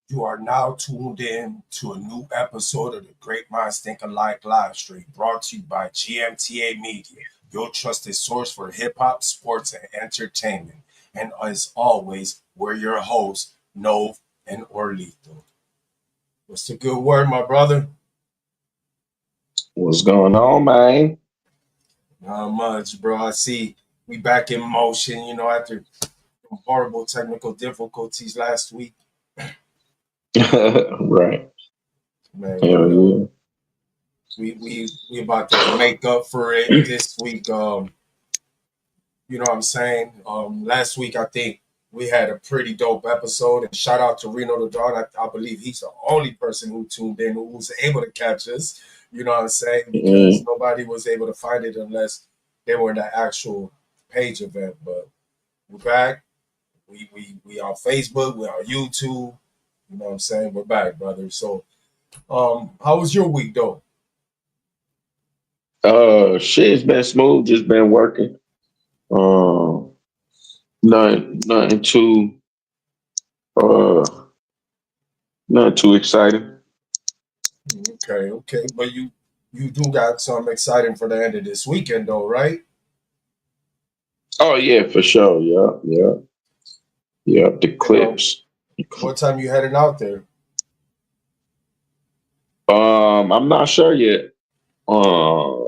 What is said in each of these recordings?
You are now tuned in to a new episode of the Great Minds Think Alike live stream brought to you by GMTA Media, your trusted source for hip hop, sports, and entertainment. And as always, we're your hosts, Nove and Orlito. What's the good word, my brother? What's going on, man? Not much, bro. I see we back in motion, after horrible technical difficulties last week. Right. Man, Hell yeah. we about to make up for it this week. You know what I'm saying? Last week I think we had a pretty dope episode, and shout out to Reno the Dawn. I believe he's the only person who tuned in who was able to catch us. You know what I'm saying? Because Mm, nobody was able to find it unless they were in the actual page event. But we're back. We on Facebook. We on YouTube. You know what I'm saying? We're back, brother. So, how was your week though? shit's been smooth, just been working. Um, nothing too, uh, nothing too exciting. Okay, okay. But you do got something exciting for the end of this weekend though, right? Oh yeah, for sure. Yeah, yeah, yeah. The And clips. what time you heading out there? I'm not sure yet. Uh,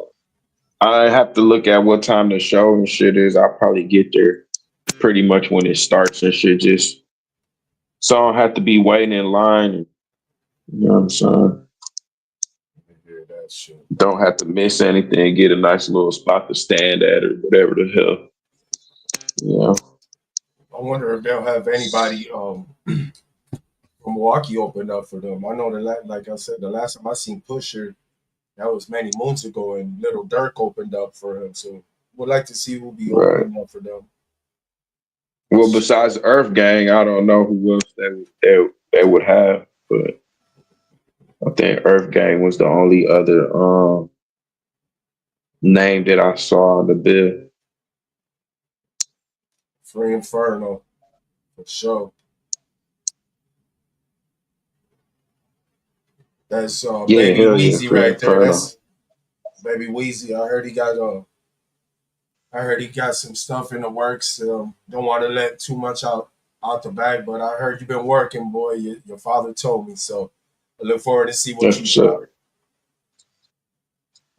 I have to look at what time the show and shit is. I'll probably get there pretty much when it starts and shit. Just so I don't have to be waiting in line. You know what I'm saying? Yeah, that shit. Don't have to miss anything. Get a nice little spot to stand at or whatever the hell. Yeah. I wonder if they'll have anybody from Milwaukee open up for them. I know like I said, the last time I seen Pusher, that was many moons ago, and Little Dirk opened up for him. So would like to see who be Right. opening up for them. Well, besides Earth Gang, I don't know who else they would have, but I think Earth Gang was the only other name that I saw on the bill. Free Inferno for sure. That's Yeah, Baby hell yeah, Wheezy Free right there. Inferno. That's Baby Wheezy. I heard he got some stuff in the works. Don't want to let too much out the bag, but I heard you've been working, boy. Your father told me, so I look forward to see what That's you what's got.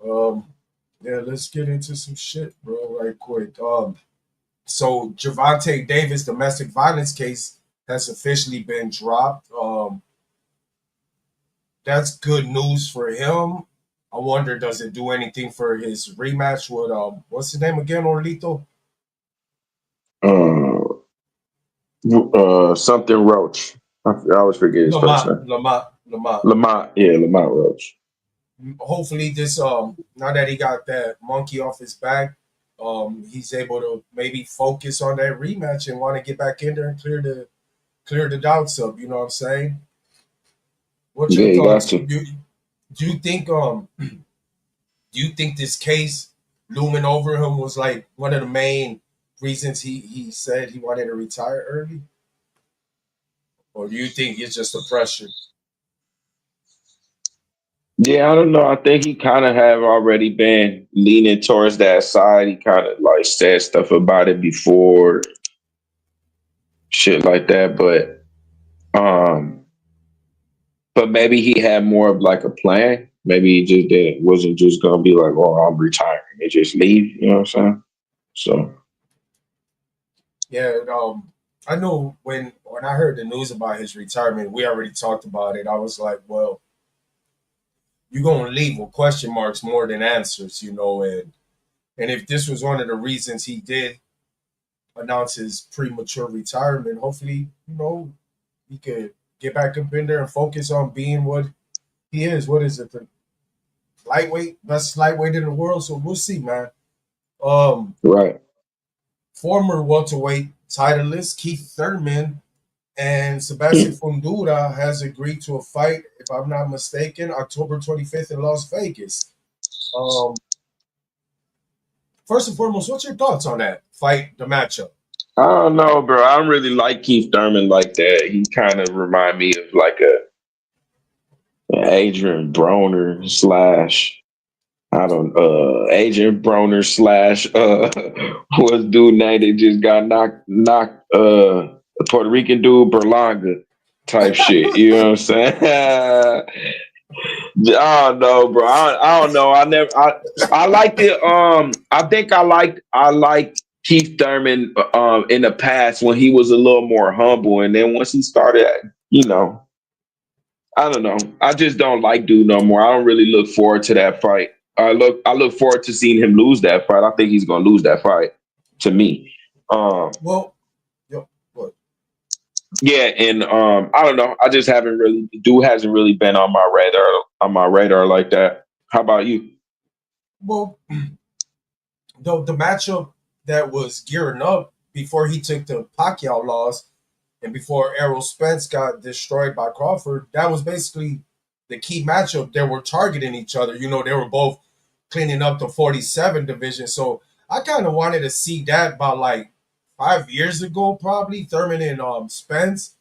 up. Um, yeah, let's get into some shit, bro, right quick. So Javante Davis domestic violence case has officially been dropped. That's good news for him. I wonder, does it do anything for his rematch with what's his name again, Orlito? Uh, something Roach. I always forget his first Lamont, name. Lamont, Lamont. Lamont. Yeah, Lamont Roach. Hopefully this now that he got that monkey off his back, he's able to maybe focus on that rematch and want to get back in there and clear the doubts up. You know what I'm saying? What's Yeah, your you got thoughts? to. Do you think this case looming over him was like one of the main reasons he said he wanted to retire early, or do you think it's just the pressure? Yeah, I don't know. I think he kind of have already been leaning towards that side. He kind of like said stuff about it before, shit like that. Um, but maybe he had more of like a plan. Maybe he just didn't wasn't just gonna be like, "Oh, I'm retiring," and just leave. You know what I'm saying? So Yeah, I know when I heard the news about his retirement, we already talked about it. I was like, well, you're gonna leave with question marks more than answers, and if this was one of the reasons he did announce his premature retirement, hopefully, he could get back up in there and focus on being what he is. What is it? The lightweight, best lightweight in the world. So we'll see, man. Um, right. Former welterweight titleist Keith Thurman and Sebastian Hmm. Fundura has agreed to a fight, if I'm not mistaken, October 25th in Las Vegas. Um, First and foremost, what's your thoughts on that fight, the matchup? I don't know, bro. I don't really like Keith Thurman like that. He kind of remind me of like a an Adrian Broner slash I don't Adrian Broner slash what's dude name that just got knocked the Puerto Rican dude Berlanga type shit. You know what I'm saying? I don't know, bro. I don't know. I liked it. I think I liked Keith Thurman in the past when he was a little more humble, and then once he started, you know, I don't know. I just don't like dude no more. I don't really look forward to that fight. I look forward to seeing him lose that fight. I think he's gonna lose that fight to me. Um, Well, yo, what? yeah, and I don't know. I just haven't really the dude hasn't really been on my radar like that. How about you? Well, the matchup that was gearing up before he took the Pacquiao loss and before Errol Spence got destroyed by Crawford, that was basically the key matchup. They were targeting each other. You know, they were both cleaning up the 47 division. So I kind of wanted to see that about like 5 years ago, probably Thurman and Spence.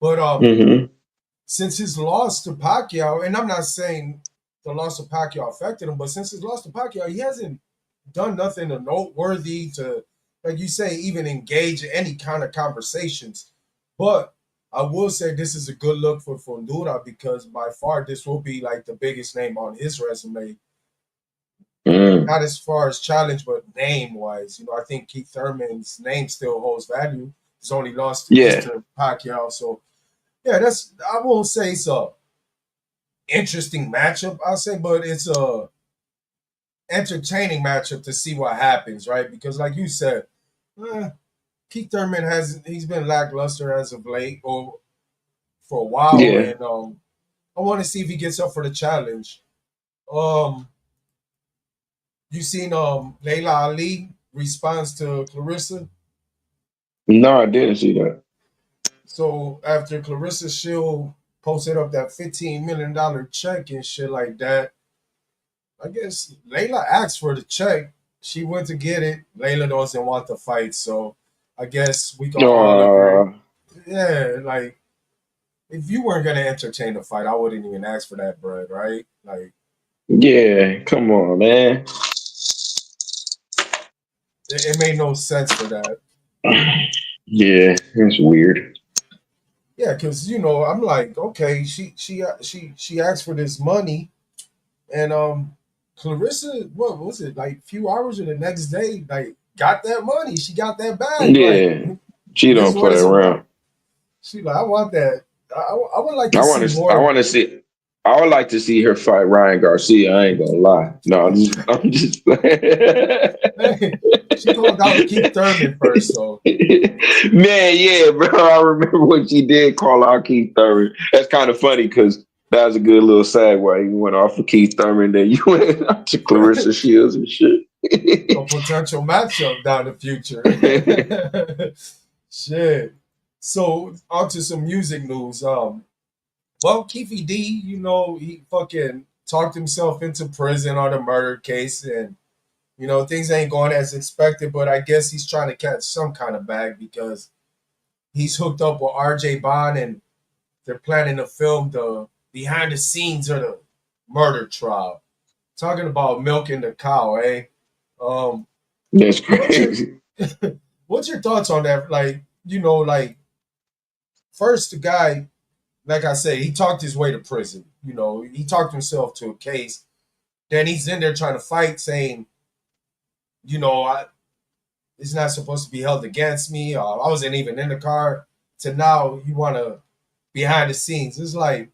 But Hmm. since his loss to Pacquiao, and I'm not saying the loss to Pacquiao affected him, but since his loss to Pacquiao, he hasn't done nothing noteworthy to, like you say, even engage in any kind of conversations. But I will say this is a good look for Fundura because by far this will be like the biggest name on his resume. Mm. Not as far as challenge, but name wise. You know, I think Keith Thurman's name still holds value. His only loss is Yeah, to Pacquiao. So yeah, that's I won't say it's a interesting matchup, I'll say, but it's a entertaining matchup to see what happens, right? Because like you said, eh, Keith Thurman he's been lackluster as of late or for a while, yeah. and I want to see if he gets up for the challenge. Um, you seen Layla Ali response to Clarissa? No, I didn't see that. So after Clarissa Shield posted up that $15 million check and shit like that, I guess Layla asked for the check. She went to get it. Layla doesn't want the fight, so I guess we can all agree. Uh, Yeah, like if you weren't gonna entertain the fight, I wouldn't even ask for that bread, right? Like yeah. Come on, man. it made no sense for that. Yeah, it's weird. Yeah, because I'm like, okay, she asked for this money, and Clarissa, what was it like? A few hours or the next day, like got that money. She got that bag. Like Yeah, she this is don't what play it's about. around. She like, I want that. I would like to I see want to. I more. want to see. I would like to see her fight Ryan Garcia. I ain't gonna lie. No, I'm just She called out Keith Thurman first, so Man, yeah, bro. I remember when she did call out Keith Thurman. That's kind of funny because that was a good little segue. You went off of Keith Thurman, then you went up to Clarissa Shields and shit. a potential matchup down the future. Shit. So on to some music news. Well, Keefe D, he fucking talked himself into prison on a murder case, and things ain't going as expected. But I guess he's trying to catch some kind of bag because he's hooked up with R.J. Bond, and they're planning to film the behind the scenes of the murder trial. Talking about milking the cow, eh? Um, That's what's your crazy. what's your thoughts on that? Like, like first the guy, like I said, he talked his way to prison. He talked himself to a case. Then he's in there trying to fight, saying, I it's not supposed to be held against me. I wasn't even in the car. To now, you want to behind the scenes. It's like,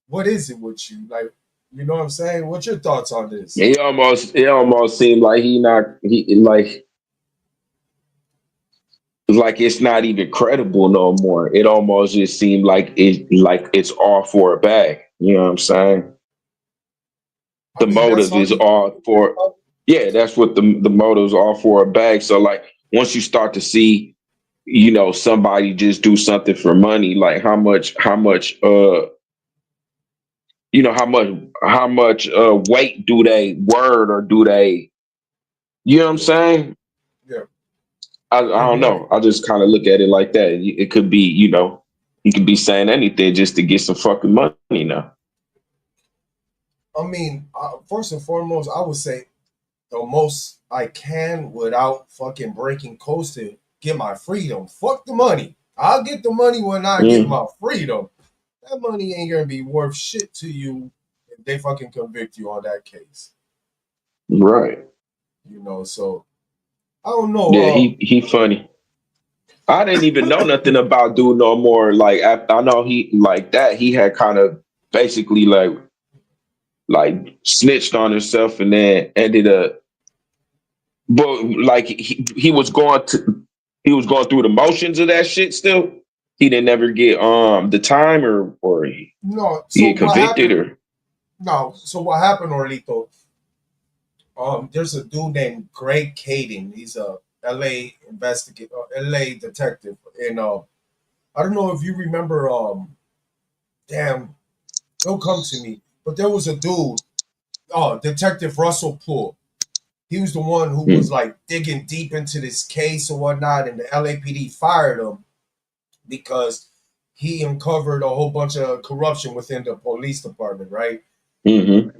what is it with you? Like, you know what I'm saying? What's your thoughts on this? It almost seemed like he like it's not even credible no more. It almost just seemed like it's all for a bag. You know what I'm saying? I The mean, that's motive all is you. all for yeah, that's what the motive's all for a bag. So like once you start to see, somebody just do something for money, like how much weight do they word or do they you know what I'm Yeah, saying? yeah. I Yeah, don't go ahead. know. I just kind of look at it like that. It could be, he could be saying anything just to get some fucking money now. I mean, first and foremost, I would say the most I can without fucking breaking coast to get my freedom. Fuck the money. I'll get the money when I get Mm, my freedom. That money ain't gonna be worth shit to you if they fucking convict you on that case. right. So I don't know. Yeah, he funny. I didn't even know nothing about dude no more. Like I know he like that. He had kind of basically like snitched on himself and then ended up. But like he was going through the motions of that shit. Still, he didn't ever get the time or No, he so get what convicted happened? or. No, so what happened, Orlito? There's a dude named Greg Caden. He's a LA investigator, LA detective, and I don't know if you remember. Damn, it'll come to me. But there was a dude, Detective Russell Poole. He was the one who was Hmm, like digging deep into this case or whatnot, and the LAPD fired him because he uncovered a whole bunch of corruption within the police department, right? mm-hmm,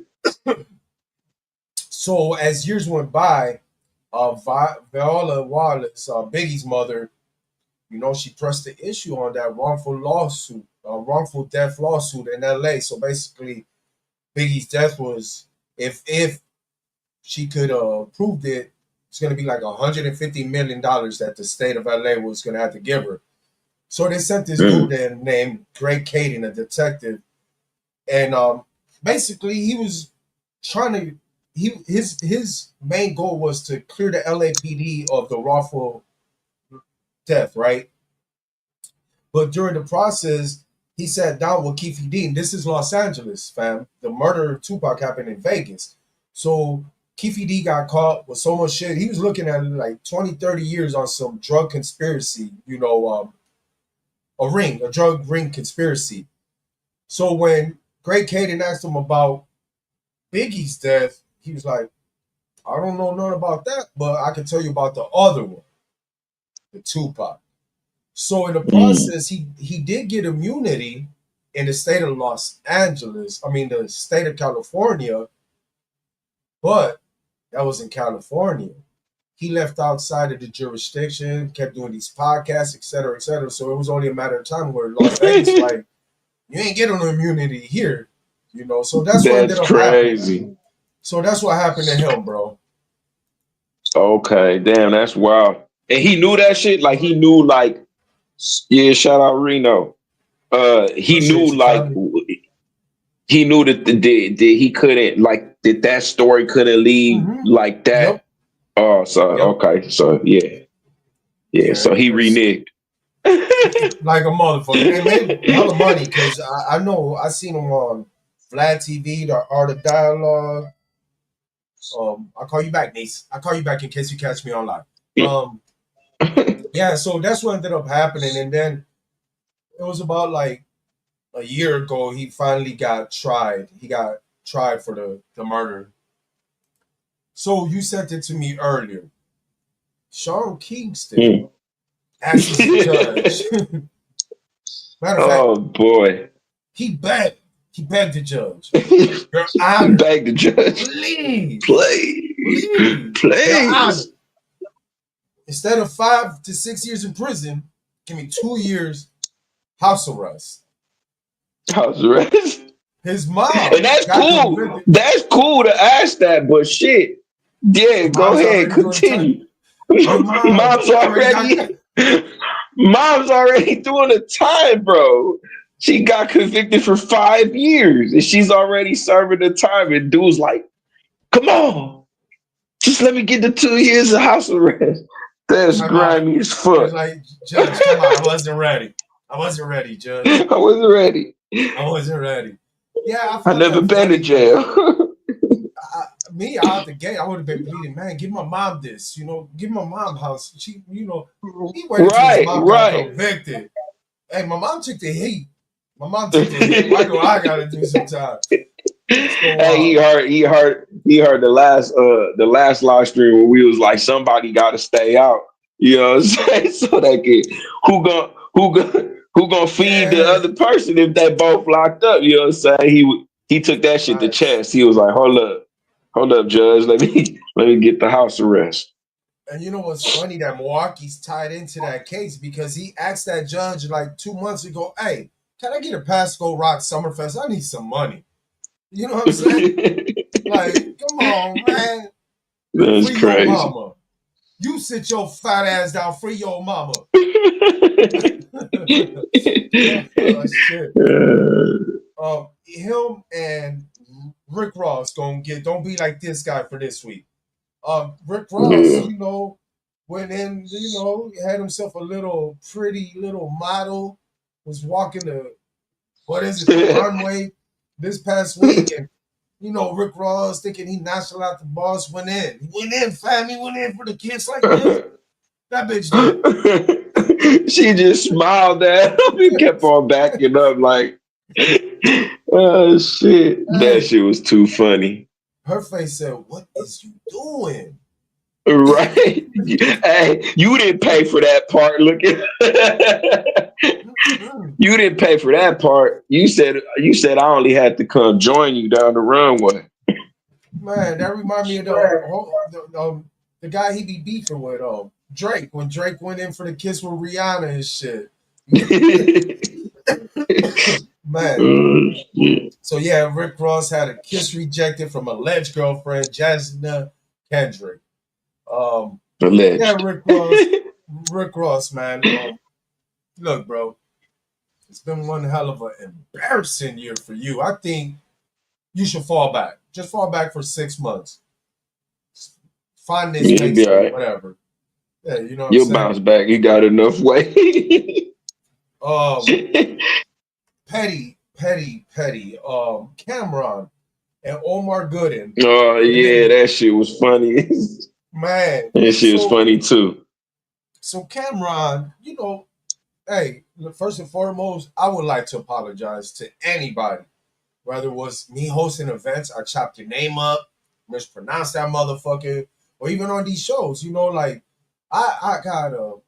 So as years went by, Viola Wallace, Biggie's mother, she pressed the issue on that wrongful death lawsuit in LA. So basically, Biggie's death was, if she could prove it, it's going to be like $150 million that the state of LA was going to have to give her. So they sent this dude mm, in named Greg Caden, a detective, and basically he was trying to his main goal was to clear the LAPD of the wrongful death, right? But during the process, he sat down with Keefe D. And this is Los Angeles, fam. The murder of Tupac happened in Vegas. So Keefe D got caught with so much shit. He was looking at like 20, 30 years on some drug conspiracy, a drug ring conspiracy. So when Greg Caden asked him about Biggie's death, he was like, I don't know nothing about that, but I can tell you about the other one, the Tupac. So in the mm. process, he did get immunity in the state of Los Angeles. I mean, the state of California, but that was in California. He left outside of the jurisdiction, kept doing these podcasts, et cetera, et cetera. So it was only a matter of time where Las Vegas, like, you ain't getting no immunity here, So that's what ended That's up happening. crazy. So that's what happened to him, bro. Okay, damn, that's wild. And he knew that shit. Like he knew, like, yeah. Shout out Reno. He Appreciate knew, you, like, family. he knew that he couldn't, like, that story couldn't leave Mm-hmm. like that. Yep. Oh, so Yep. okay, so yeah, yeah. Yeah, So he because reneged. like a motherfucker. They made hella money because I know I seen them on Vlad TV, the Art of Dialogue. I'll call you back, niece. I'll call you back in case you catch me online. Um, yeah, so that's what ended up happening, and then it was about like a year ago. He finally got tried. He got tried for the murder. So you sent it to me earlier. Sean Kingston Hmm. asks the judge. Matter of fact, Oh boy. he begged. He begged the judge. Your Honor, Beg the judge. please, Please. please, Your Honor, Please. instead of 5 to 6 years in prison, give me 2 years house arrest. House arrest. His And mom that's got cool. convicted. That's cool to ask that, but shit. Yeah, Your go mom's ahead, already doing the time. continue. Your mom Mom's already got. already Mom's already doing the time, bro. She got convicted for 5 years and she's already serving the time. And dude's like, come on, just let me get the 2 years of house arrest. That's My mom grimy as is fuck. like, Judge, come on, I wasn't ready. I wasn't ready, Judge. I wasn't ready. I wasn't ready. Yeah, I I found never that been to funny because jail. me out the gate, I would have been pleading, man, give my mom this, give my mom house. He waited till his Right, mom got right. convicted. Hey, my mom took the heat. My mom took the heat. Why do I gotta do some time? So Hey, he heard the last live stream where we was like, somebody got to stay out. You know what I'm saying? So that kid, who gonna feed the Yeah, other person if they both locked up? You know what I'm saying? He took that shit to facts. chest. He was like, hold up, judge. Let me get the house arrest. And you know what's funny? That Milwaukee's tied into that case because he asked that judge like 2 months ago, "Hey, can I get a pass to go rock Summerfest? I need some money." You know what I'm saying? Like, come on, man. That's Free your crazy. mama. You sit your fat ass down. Free your mama. Oh, shit. Him and Rick Ross gonna get. Don't be like this guy for this week. Rick Ross, Yeah. went in. Had himself a little pretty little model. Was walking the runway this past week, and Rick Ross thinking he notched out the boss. Went in. He went in, fam. He went in for the kiss like this. That bitch did. She just smiled at him and kept on backing up like, oh shit. That Hey, shit was too funny. her face said, "What is you doing?" Right? Hey, you didn't pay for that part. Look at Mm-mm. you didn't pay for that part. You said I only had to come join you down the runway. Man, that remind me of the guy he be beefing with, Drake, when Drake went in for the kiss with Rihanna and shit. Man, Oh, shit. so yeah, Rick Ross had a kiss rejected from alleged girlfriend Jasna Kendrick. Yeah, Alleged. Rick Ross, man. Look, bro, it's been one hell of an embarrassing year for you. I think you should fall back. Just fall back for 6 months. Find this You'll be all mixtape, right. whatever. Yeah, you know what I'm You'll saying? bounce back. You got enough weight. Um, petty. Cameron and Omar Gooden. Oh yeah, And that shit was funny. man, That shit was so funny too. so Cameron, hey, first and foremost, I would like to apologize to anybody, whether it was me hosting events, I chopped your name up, mispronounced that motherfucker, or even on these shows. Like I'm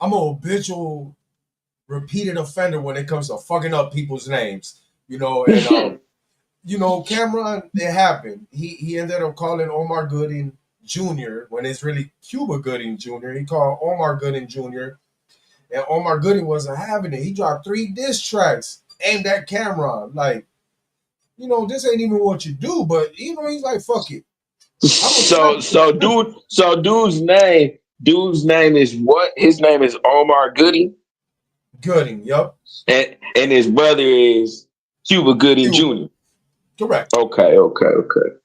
a habitual repeated offender when it comes to fucking up people's names. And Cameron, it happened. He ended up calling Omar Gooding Jr. when it's really Cuba Gooding Jr. He called Omar Gooding Jr. and Omar Gooding wasn't having it. He dropped 3 diss tracks aimed at Cameron. Like, this ain't even what you do, but he's like, fuck it. I'm gonna So clap. so dude so dude's name is what? His name is Omar Goody, Gooding, yup. and his brother is Cuba Gooding Cuba. Jr. Correct. Okay. All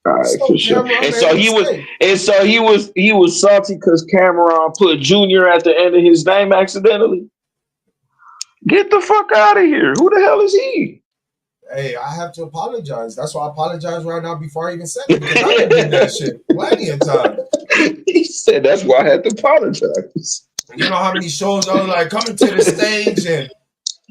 right, So for sure. Cameron And made so a he was mistake. and so he was salty because Cameron put Junior at the end of his name accidentally. Get the fuck out of here. Who the hell is he? Hey, I have to apologize. That's why I apologize right now before I even said it because I done did that shit plenty of times. He said that's why I had to apologize. You know how many shows I was like coming to the stage and said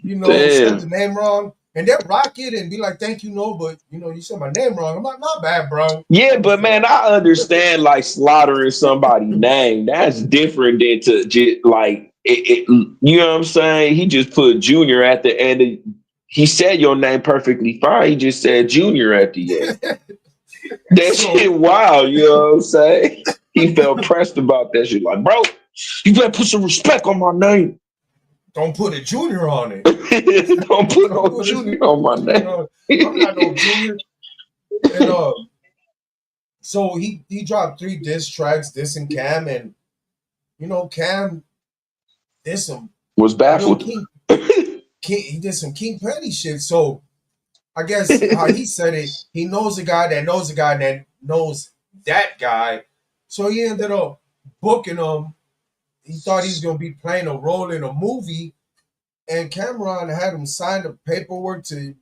the Damn. name wrong, and then rock it and be like, "Thank you, no," but you said my name wrong. I'm like, "Not bad, bro." Yeah, That was but man, I understand like slaughtering somebody's name. That's different than to just like you know what I'm saying? He just put Junior at the end of, he said your name perfectly fine. He just said Junior at the end. That so shit wild, you know what I'm saying? He felt pressed about that shit. Like, bro, you better put some respect on my name. don't put a junior on it. Don't put Don't no put Junior on a my junior on it. I'm not no name. junior. And so he dropped 3 diss tracks, dissing Cam, and Cam did some Was real baffled. King. He did some King Petty shit. So I guess how he said it, he knows a guy that knows a guy that knows that guy. So he ended up booking him. He thought he was gonna be playing a role in a movie, and Cameron had him sign the paperwork to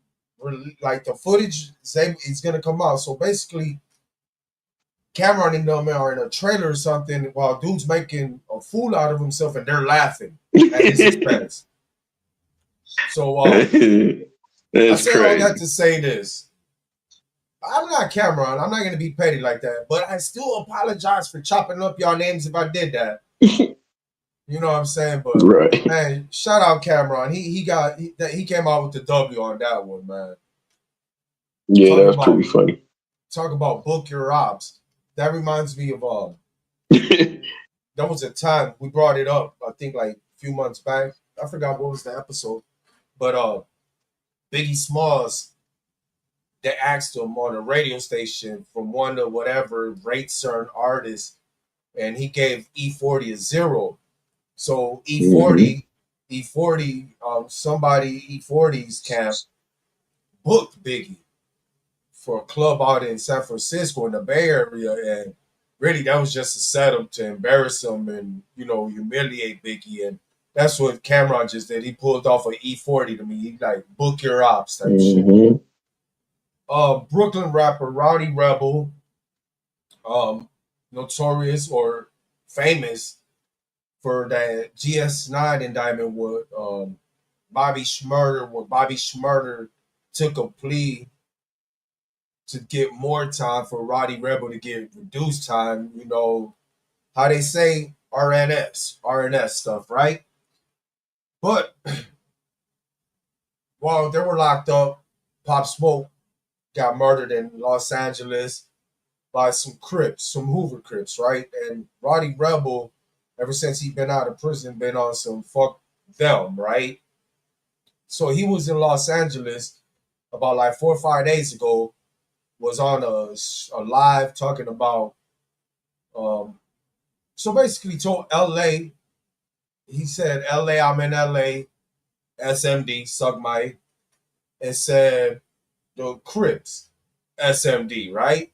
like the footage say it's gonna come out. So basically, Cameron and them are in a trailer or something while dude's making a fool out of himself, and they're laughing at his expense. So I That's say all that crazy. to say this. I'm not Cameron. I'm not going to be petty like that. But I still apologize for chopping up y'all names if I did that. You know what I'm saying? But Right. man, shout out Cameron. He came out with the W on that one, man. Yeah, that Talk was pretty about funny. talk about book your ops. That reminds me of there was a time we brought it up. I think like a few months back. I forgot what was the episode, but Biggie Smalls, they asked him on a radio station from one to whatever rate certain artist, and he gave E40 a zero. So hmm E40, somebody E40's camp booked Biggie for a club out in San Francisco in the Bay Area, and really that was just a setup to embarrass him and humiliate Biggie, and that's what Cameron just did. He pulled off an E40 to me. He like book your ops type shit. hmm Brooklyn rapper Rowdy Rebel, um, notorious or famous for that GS9 indictment with Bobby Schmurder, where Bobby Schmurder took a plea to get more time for Roddy Rebel to get reduced time. You know how they say RNS stuff, right? But while they were locked up, Pop Smoke got murdered in Los Angeles by some Crips, some Hoover Crips, right? And Roddy Rebel, ever since he been out of prison, been on some fuck them, right? So he was in Los Angeles about like 4 or 5 days ago, was on a live talking about, um, so basically told LA, he said, LA, I'm in LA, SMD, suck my, and said the Crips, SMD, right?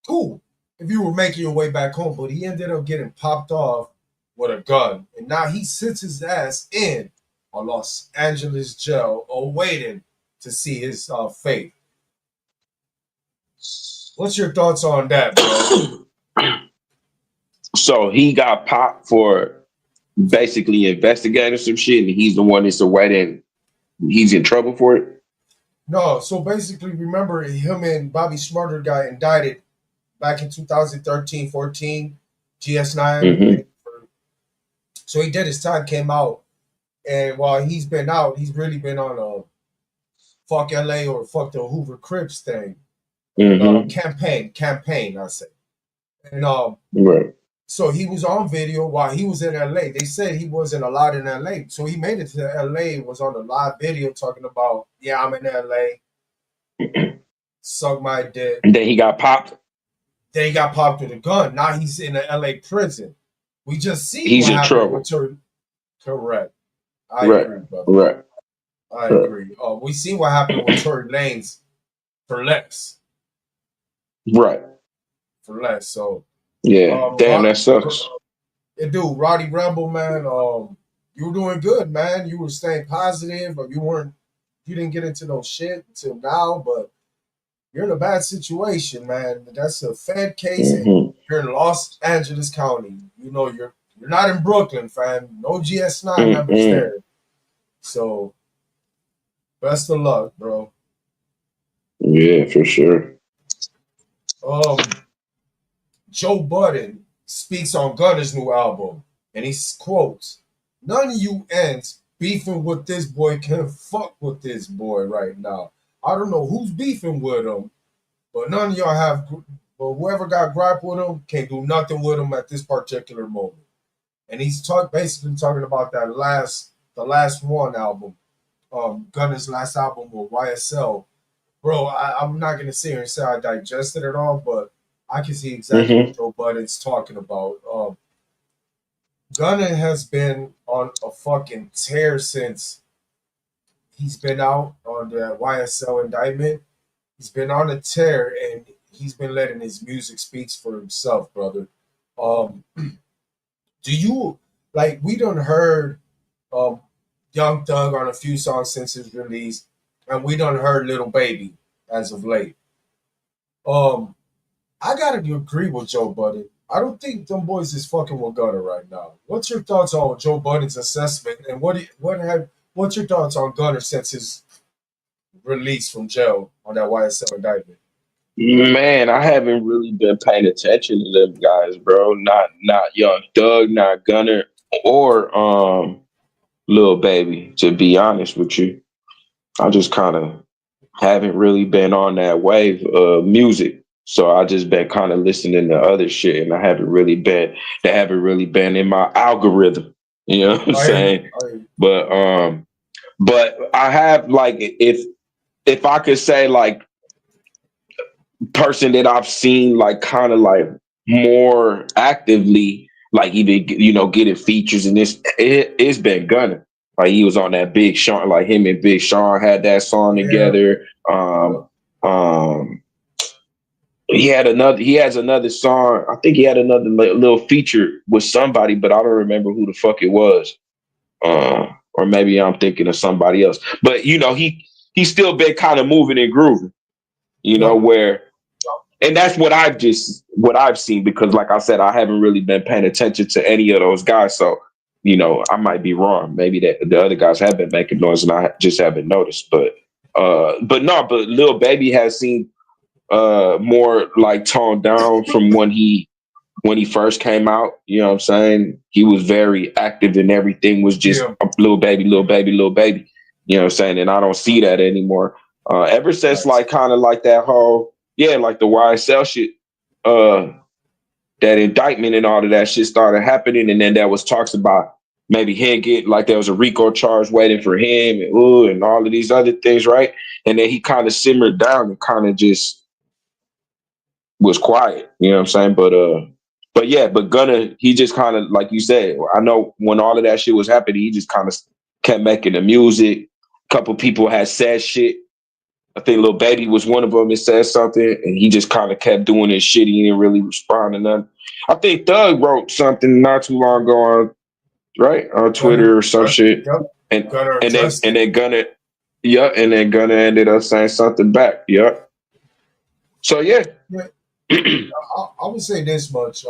Cool. If you were making your way back home, but he ended up getting popped off with a gun. And now he sits his ass in a Los Angeles jail awaiting to see his fate. What's your thoughts on that, bro? So he got popped for basically investigating some shit, and he's the one that's awaiting. He's in trouble for it. No, so basically, remember him and Bobby Schmurder got indicted back in 2013, 14, GS9. hmm So he did his time, came out. And while he's been out, he's really been on a fuck LA or fuck the Hoover Crips thing. And hmm campaign, I say. And Right. so he was on video while he was in LA. They said he wasn't allowed in LA. So he made it to LA, was on a live video talking about, yeah, I'm in LA, suck my dick. And then he got popped. Then he got popped with a gun. Now he's in an LA prison. We just see He's what in happened with trouble. Tory. Correct. I Right. agree, brother. Right. I Right. agree. We see what happened with Tory Lanez for less. Right. For less. So Yeah. um Damn, that Rod, sucks. dude, Roddy Rebel, man, you were doing good, man. You were staying positive, or you didn't get into no shit until now, but you're in a bad situation, man. That's a Fed case, and hmm you're in Los Angeles County. You know, you're not in Brooklyn, fam. No GS9 members mm there. So best of luck, bro. Yeah, for sure. Um, Joe Budden speaks on Gunna's new album, and he quotes, "None of you ants beefing with this boy can fuck with this boy right now. I don't know who's beefing with him, but none of y'all have. But whoever got gripe with him can't do nothing with him at this particular moment." And he's basically talking about the last one album, Gunna's last album with YSL. Bro, I'm not gonna sit here and say I digested it all, but I can see exactly what hmm Joe Budden's talking about. Gunna has been on a fucking tear since he's been out on the YSL indictment. He's been on a tear, and he's been letting his music speaks for himself, brother. Um, do you like? We done heard um, Young Thug on a few songs since his release, and we done heard Little Baby as of late. Um, I gotta agree with Joe Budden. I don't think them boys is fucking with Gunna right now. What's your thoughts on Joe Budden's assessment, and what's your thoughts on Gunna since his release from jail on that YSL indictment? Man, I haven't really been paying attention to them guys, bro. Not Young Thug, not Gunner, or Lil Baby. To be honest with you, I just kind of haven't really been on that wave of music. So I just been kind of listening to other shit, and I haven't really been. They haven't really been in my algorithm. You know what I'm I hear you. saying? I hear you. But I have like if I could say like person that I've seen like kind of like more actively, like even getting features in this, it's been Gunna. Like he was on that Big Sean, like him and Big Sean had that song Yeah, together. yeah. Um, he has another song. I think he had another little feature with somebody, but I don't remember who the fuck it was. Or maybe I'm thinking of somebody else. But he's still been kind of moving and grooving. Yup. Where and that's what I've seen because like I said, I haven't really been paying attention to any of those guys. So, I might be wrong. Maybe that the other guys have been making noise and I just haven't noticed. But Lil Baby has seen more like toned down from when he first came out. You know what I'm saying? He was very active and everything was just Yeah. little baby, little baby, little baby. You know what I'm saying? And I don't see that anymore. Ever since Facts. like kind of like that whole, yeah, like the YSL shit, uh, that indictment and all of that shit started happening. And then there was talks about maybe him get like there was a RICO charge waiting for him and all of these other things, right? And then he kind of simmered down and kind of just was quiet. You know what I'm saying? But yeah, but Gunna, he just kind of like you said. I know when all of that shit was happening, he just kind of kept making the music. A couple people had said shit. I think Lil Baby was one of them that said something, and he just kind of kept doing his shit. He didn't really respond to nothing. I think Thug wrote something not too long ago on Gunner, Twitter or some shit, yep. and Gunner and then addressed and it. then Gunna, yeah, and then Gunna ended up saying something back, yeah. So yeah. Yeah, I would say this much.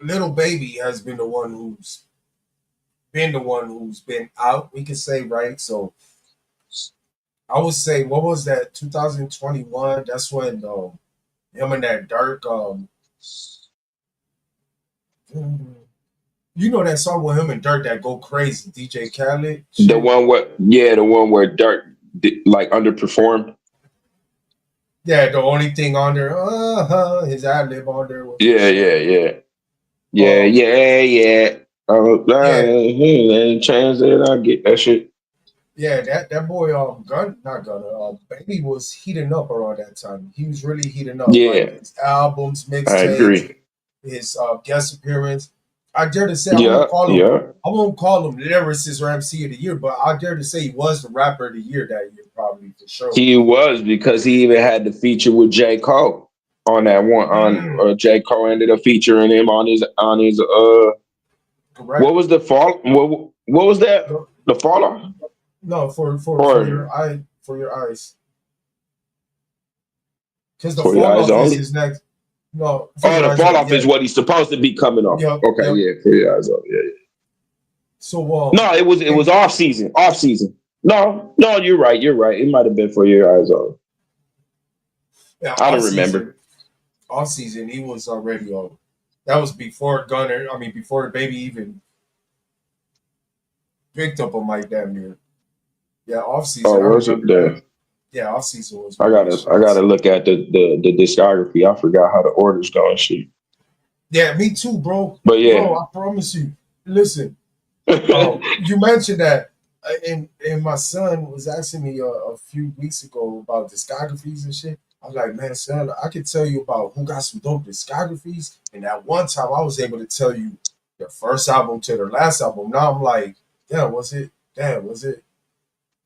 Little Baby has been the one who's been out. We could say, right. So I would say, what was that? 2021. That's when him and that Dirk. You know that song with him and Dirk that go crazy. DJ Khaled shit. The one where Dirk like underperformed. Yeah, the only thing on there, his ad lib on there was some Yeah, shit. yeah, yeah, yeah, Um, yeah, yeah. yeah, Transit, I get that shit. yeah, that boy, not Gunna, Baby was heating up around that time. He was really heating up, like Yeah, his albums, I mixtapes, agree. his guest appearance. I dare to say Yeah, yeah. I won't call him lyricist or MC of the year, but I dare to say he was the rapper of the year that year, probably for sure. He was because he even had the feature with J. Cole on that one. On Mm, J. Cole ended up featuring him on his. What correct. was the fall? What was that? No, The fall off no, for or your eyes, because the for your fall eyes off is only? his next. No, for Oh, your the eyes fall only. off is Yeah, what he's supposed to be coming off. yep, Okay, yep. yeah, for your eyes only. Yeah, yeah. So No, it was and off season. Off season. No, no, you're right. You're right. It might have been for your eyes only. yeah, I don't remember. off season, he was already on. That was before Gunner. I mean, before the baby even picked up on Mike damn near. Yeah, off season. Oh, I was it remember that. there? Yeah, off season was I one of the gotta I shits. gotta look at the discography. I forgot how the orders go and shit. Yeah, me too, bro. But Bro, yeah. I promise you. Listen, you mentioned that, and my son was asking me a few weeks ago about discographies and shit. I was like, man, son, I could tell you about who got some dope discographies, and at one time I was able to tell you their first album to their last album. Now I'm like, damn, was it? Damn, was it?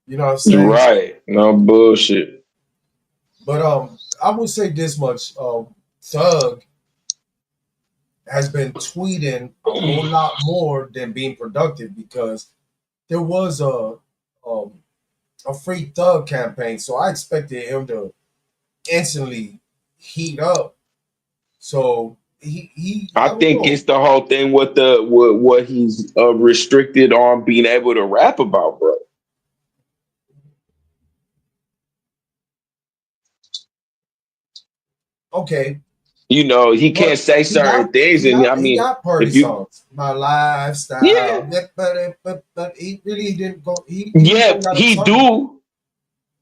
You know what I'm saying? Right. No bullshit. But I would say this much: Thug has been tweeting a whole lot more than being productive because there was um, a free thug campaign, so I expected him to instantly heat up. So I I don't think know. it's the whole thing with what he's restricted on being able to rap about, bro. Okay, You know, he can't but say certain things, and I he mean, got party if you, songs. My lifestyle. yeah, But he really didn't go. He yeah, don't got a ton.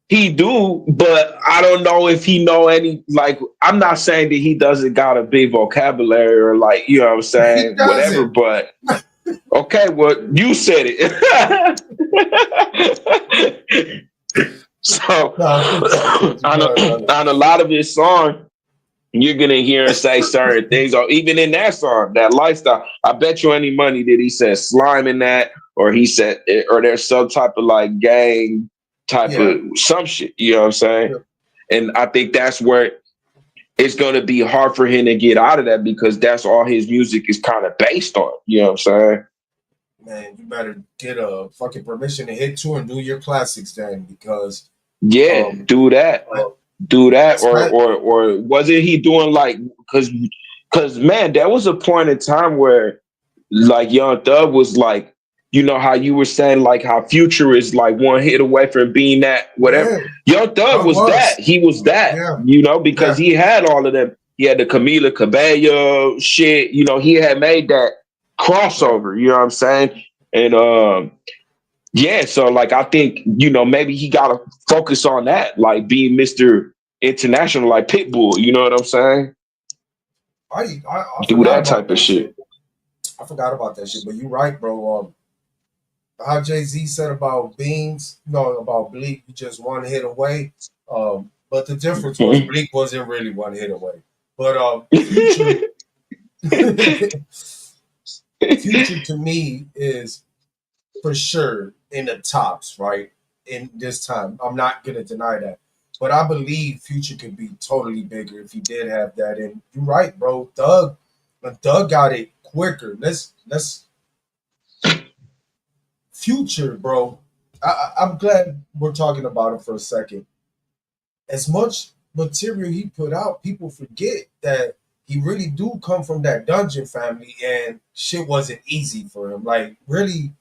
he do, but I don't know if he know any. Like, I'm not saying that he doesn't got a big vocabulary or like, you know what I'm He saying, whatever. doesn't. But okay, well, you said it. So No, 50-50. on Go ahead, brother. a lot of his songs, you're gonna hear him say certain things, or even in that song, that lifestyle. I bet you any money that he said slime in that, or he said, or there's some type of like gang type Yeah. of some shit. You know what I'm saying? Yeah. And I think that's where it's gonna be hard for him to get out of that because that's all his music is kind of based on. You know what I'm saying? Man, you better get a fucking permission to hit two and do your classics then, because Yeah, um, do that. uh, Do that, that's right. or wasn't he doing like because man, there was a point in time where like Young Thug was like, you know how you were saying like how Future is like one hit away from being that whatever. Yeah, Young Thug Doug was that. was. He was that, Yeah, you know, because yeah. he had all of them. He had the Camila Cabello shit, you know, he had made that Yeah. crossover, you know what I'm saying? And yeah, so like I think, you know, maybe he gotta focus on that, like being Mr. International, like Pitbull, you know what I'm saying? I Do forgot that about type of that shit. shit. I forgot about that shit. But you're right, bro. How Jay-Z said about Beans, no, about Bleak, you just one hit away. But the difference was Bleak wasn't really one hit away. But Future, Future to me is for sure in the tops, right? In this time, I'm not gonna deny that. But I believe Future could be totally bigger if he did have that. And you're right, bro. Doug got it quicker. Let's Future, bro. I'm glad we're talking about it for a second. As much material he put out, people forget that he really do come from that dungeon family, and shit wasn't easy for him. Like really,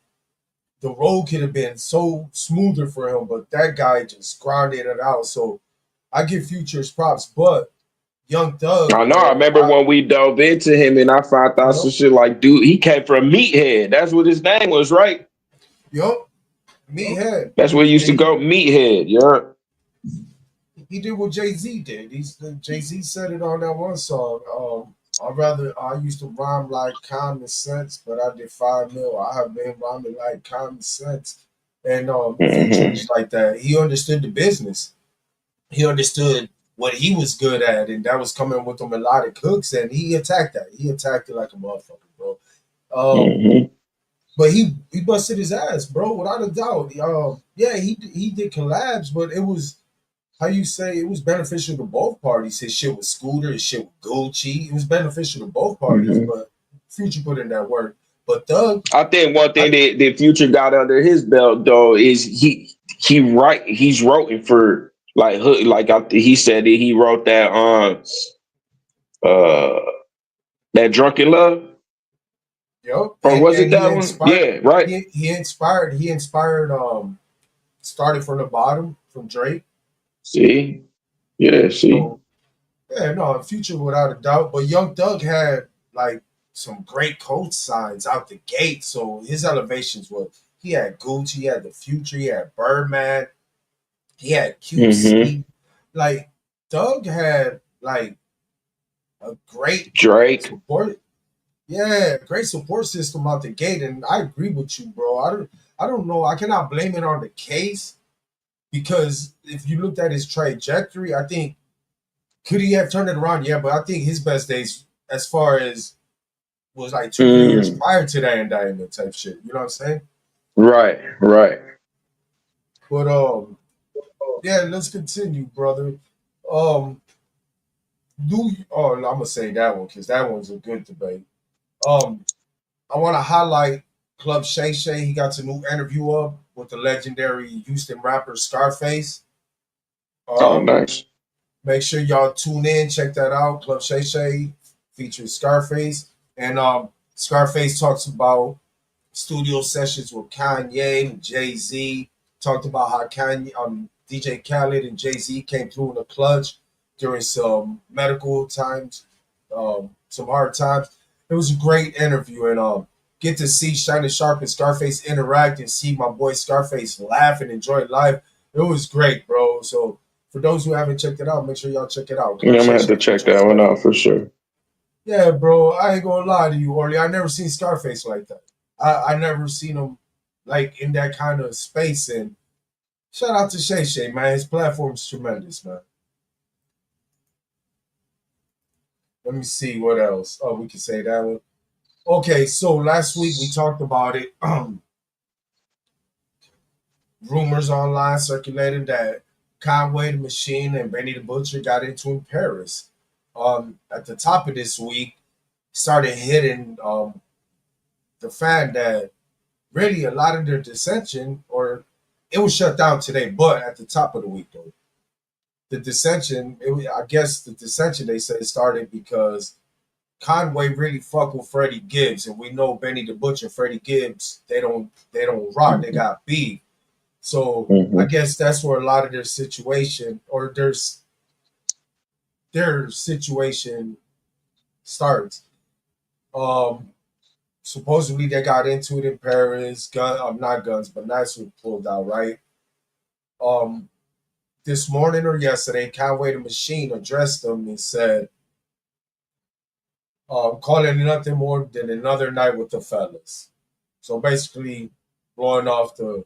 the road could have been so smoother for him, but that guy just grinded it out. So I give Future's props, but Young Thug, I know. I bro, remember when we dove into him and I found out some yup, shit like, dude, he came from Meathead. That's what his name was, right? yup, Meathead, That's where he used to and go, Meathead. Yeah. he did what Jay Z did. Jay Z said it on that one song. I used to rhyme like common sense, but I did 5 mil. I have been rhyming like common sense. And Future Hmm. was like that. He understood the business. He understood what he was good at, and that was coming with the melodic hooks, and he attacked that. He attacked it like a motherfucker, bro. Um, Hmm. but he busted his ass, bro, without a doubt. Yeah, he did collabs, but it was how you say it was beneficial to both parties. His shit with Scooter, his shit with Gucci. It was beneficial to both parties, Hmm. but Future put in that work. But Thug, I think one thing I that Future got under his belt though is he's writing for like he said that he wrote that uh that Drunken Love, Yo, or was it and he that one? inspired Yeah, right. he inspired started from the bottom from Drake. See, yeah, see. So yeah, no, Future without a doubt. But Young Thug had like some great coach signs out the gate. So his elevations were he had Gucci, he had the Future, he had Birdman, he had Hmm. QC. Like Thug had like a great Drake. support. Yeah, great support system out the gate. And I agree with you, bro. I don't know. I cannot blame it on the case because if you looked at his trajectory, I think could he have turned it around? Yeah, but I think his best days, as far as was like 2 3 years Mm, prior to that indictment type shit. You know what I'm saying? right, right. But yeah, let's continue, brother. Um, I'm gonna say that one because that one's a good debate. Um, I want to highlight Club Shay Shay. He got a new interview up with the legendary Houston rapper Scarface. Oh, Um, nice. Make sure y'all tune in, check that out. Club Shay Shay features Scarface, and Scarface talks about studio sessions with Kanye and Jay Z. Talked about how DJ Khaled and Jay Z came through in the clutch. during some medical times, some hard times. It was a great interview, and get to see Shannon Sharp and Scarface interact and see my boy Scarface laugh and enjoy life. It was great, bro. So for those who haven't checked it out, make sure y'all check it out. Yeah, I'm gonna have Conversation to with check Future and that one Scarface. out for sure. Yeah, bro. I ain't gonna lie to you, Orly. I never seen Scarface like that. I never seen him like in that kind of space. And shout out to Shay Shay, man. His platform's tremendous, man. Let me see what else. Oh, we can say that one. Okay, so last week we talked about it. Rumors online circulated that Conway the Machine and Benny the Butcher got into in Paris. At the top of this week, started hitting the fan that really a lot of their dissension, or it was shut down today, but at the top of the week though, the dissension, I guess the dissension they said started because Conway really fuck with Freddie Gibbs, and we know Benny the Butcher, Freddie Gibbs, they don't rock, they got beef. So I Hmm. guess that's where a lot of their situation or their situation starts. Um, Supposedly they got into it in Paris. Not guns, but knives were pulled out, right? Um, this morning or yesterday, Conway the Machine addressed them and said, calling it nothing more than another night with the fellas. So basically, blowing off the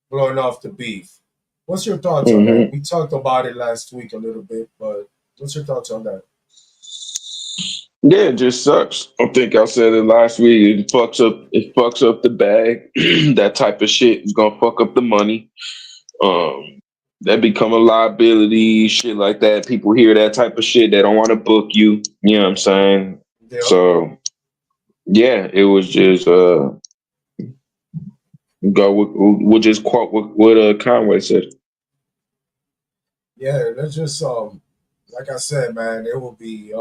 blowing off the beef. What's your thoughts on that? Hmm. We talked about it last week a little bit, but what's your thoughts on that? Yeah, it just sucks. I think I said it last week. It fucks up the bag. That type of shit is gonna fuck up the money. Um, that become a liability, shit like that. People hear that type of shit, they don't want to book you. You know what I'm saying? Yep. So yeah, it was just we'll just quote what Conway said. Yeah, that's just like I said, man, it will be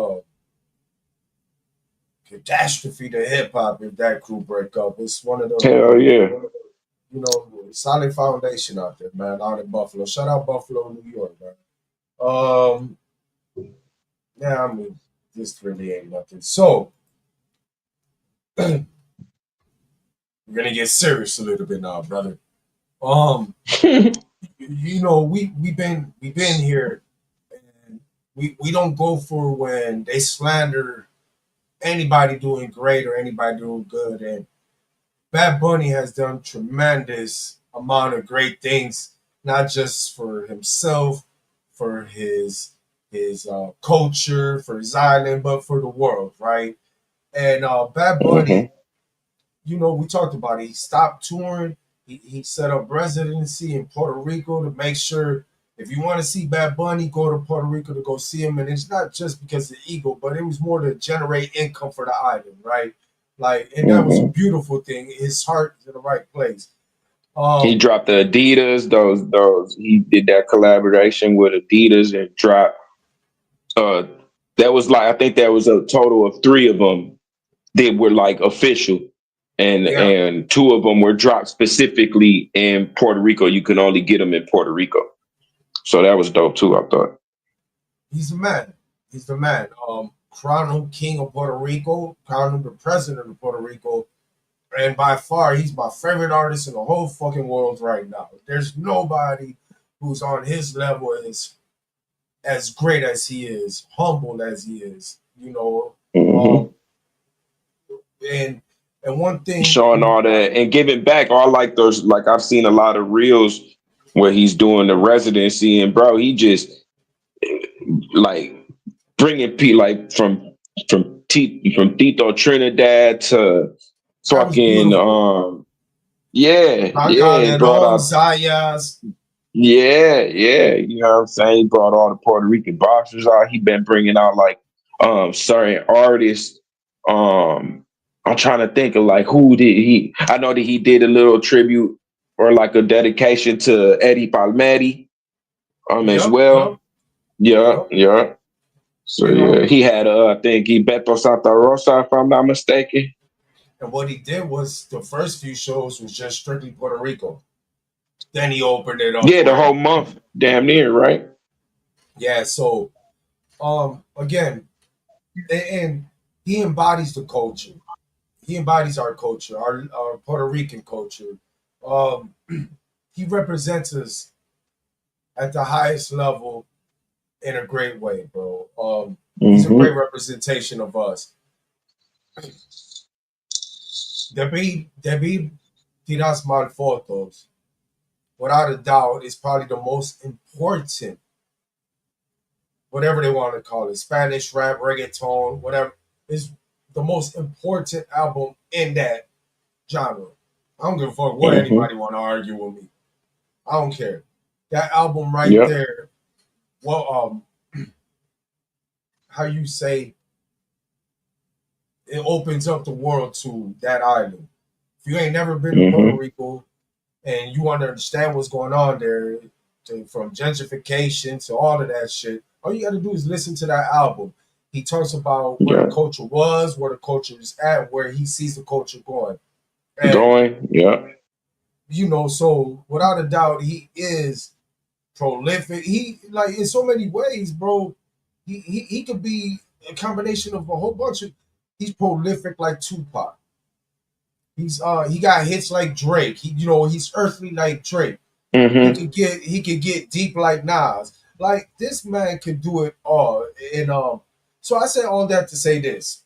catastrophe to hip hop if that crew break up. It's one of the Hell yeah. solid foundation out there, man, out in Buffalo. Shout out Buffalo, New York, man. Um, yeah, I mean, this really ain't nothing. So we're gonna get serious a little bit now, brother. Um, we've been here, and we don't go for when they slander anybody doing great or anybody doing good. And Bad Bunny has done tremendous amount of great things, not just for himself, for his culture, for his island, but for the world, right? And Bad Bunny, Hmm. we talked about it. He stopped touring. He set up residency in Puerto Rico to make sure if you want to see Bad Bunny, go to Puerto Rico to go see him. And it's not just because of the ego, but it was more to generate income for the island, right? Like, and that was a Hmm. beautiful thing. His heart is in the right place. He Um, dropped the Adidas. Those he did that collaboration with Adidas and dropped. Uh, that was like I think that was a total of three of them that were like official, and yeah, and two of them were dropped specifically in Puerto Rico. You can only get them in Puerto Rico, so that was dope too. I thought. he's the man. He's the man. Crown him king of Puerto Rico. Crown him the president of Puerto Rico. And by far, he's my favorite artist in the whole fucking world right now. There's nobody who's on his level as great as he is, humble as he is. Hmm. Um, and and one thing, Showing all that and giving back. I like those. Like I've seen a lot of reels where he's doing the residency, and bro, he just like bringing people like from Tito Trinidad to that was fucking beautiful. Juan he brought Calderon, out Zayas, you know what I'm saying, he brought all the Puerto Rican boxers out. He been bringing out like certain artists. um I'm trying to think of like who did he. I know that he did a little tribute or like a dedication to Eddie Palmieri as yep, yep, well. Yeah, yep. yeah. So You yeah, know, he had I think he Beto Santa Rosa, if I'm not mistaken. and what he did was the first few shows was just strictly Puerto Rico. Then he opened it up Yeah, the for whole month, damn near, right? Yeah, so again, and he embodies the culture. He embodies our culture, our Puerto Rican culture. Um, he represents us at the highest level in a great way, bro. He's a great Mm-hmm. representation of us. Debbie Tiras Mal Fotos, without a doubt, is probably the most important, whatever they want to call it, Spanish rap, reggaeton, whatever, is the most important album in that genre. I don't give a fuck what Mm-hmm. anybody want to argue with me. I don't care. That album right Yep. there, well, how you say it opens up the world to that island. If you ain't never been to Puerto Mm-hmm. Rico and you want to understand what's going on there, from gentrification to all of that shit, all you got to do is listen to that album. He talks about where the Yeah. culture was, where the culture is at, where he sees the culture going. And, Going. Yeah. so without a doubt, he is prolific. He, like, in so many ways, bro. He could be a combination of a whole bunch of. He's prolific like Tupac. He got hits like Drake. He's earthly like Drake. Mm-hmm. He could get deep like Nas. Like, this man can do it all. And so I said all that to say this: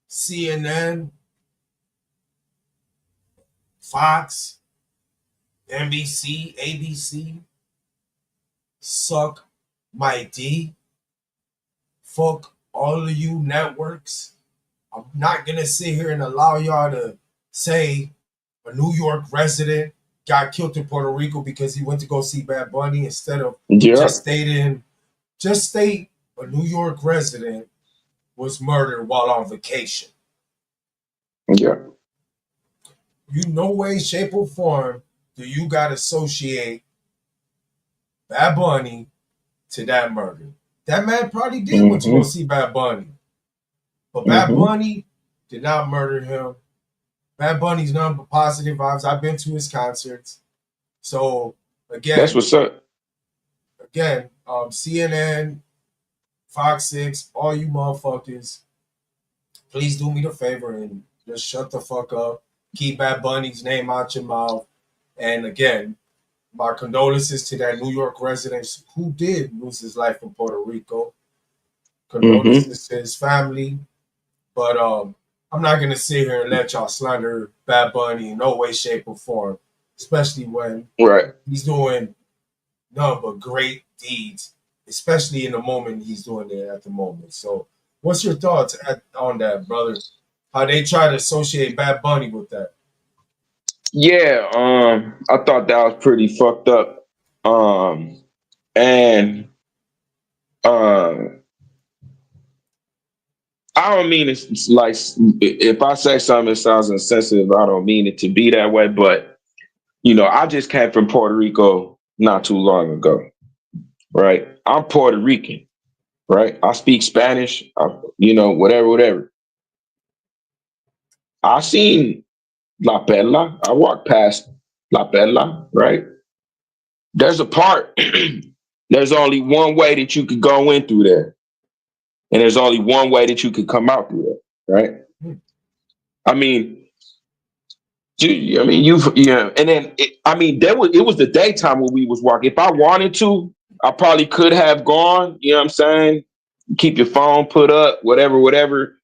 CNN, Fox, NBC, ABC, suck my D. Fuck all of you networks. I'm not gonna sit here and allow y'all to say a New York resident got killed in Puerto Rico because he went to go see Bad Bunny instead of Yeah. just stating, just state a New York resident was murdered while on vacation. Yeah. You no way, shape, or form do you got to associate Bad Bunny to that murder. That man probably did went to go Mm-hmm. see Bad Bunny, but Bad Mm-hmm. Bunny did not murder him. Bad Bunny's nothing but positive vibes. I've been to his concerts. So That's again, what's up. CNN, Fox 6, all you motherfuckers, please do me the favor and just shut the fuck up. Keep Bad Bunny's name out your mouth. And again, my condolences to that New York resident who did lose his life in Puerto Rico. Mm-hmm. Condolences to his family. But I'm not gonna sit here and let y'all slander Bad Bunny in no way, shape, or form, especially when Right. he's doing none but great deeds, especially in the moment he's doing it at the moment. So, what's your thoughts on that, brother? How they try to associate Bad Bunny with that? Yeah. I thought that was pretty fucked up. And um, I don't mean it's like if I say something that sounds insensitive, I don't mean it to be that way. But I just came from Puerto Rico not too long ago, right? I'm Puerto Rican, right? I speak Spanish, whatever, whatever. I seen La Perla. I walked past La Perla, right? There's a part. There's only one way that you could go in through there, and there's only one way that you could come out through there, right? Hmm. I mean, and then it was the daytime when we was walking. If I wanted to, I probably could have gone. You know what I'm saying? Keep your phone put up, whatever, whatever.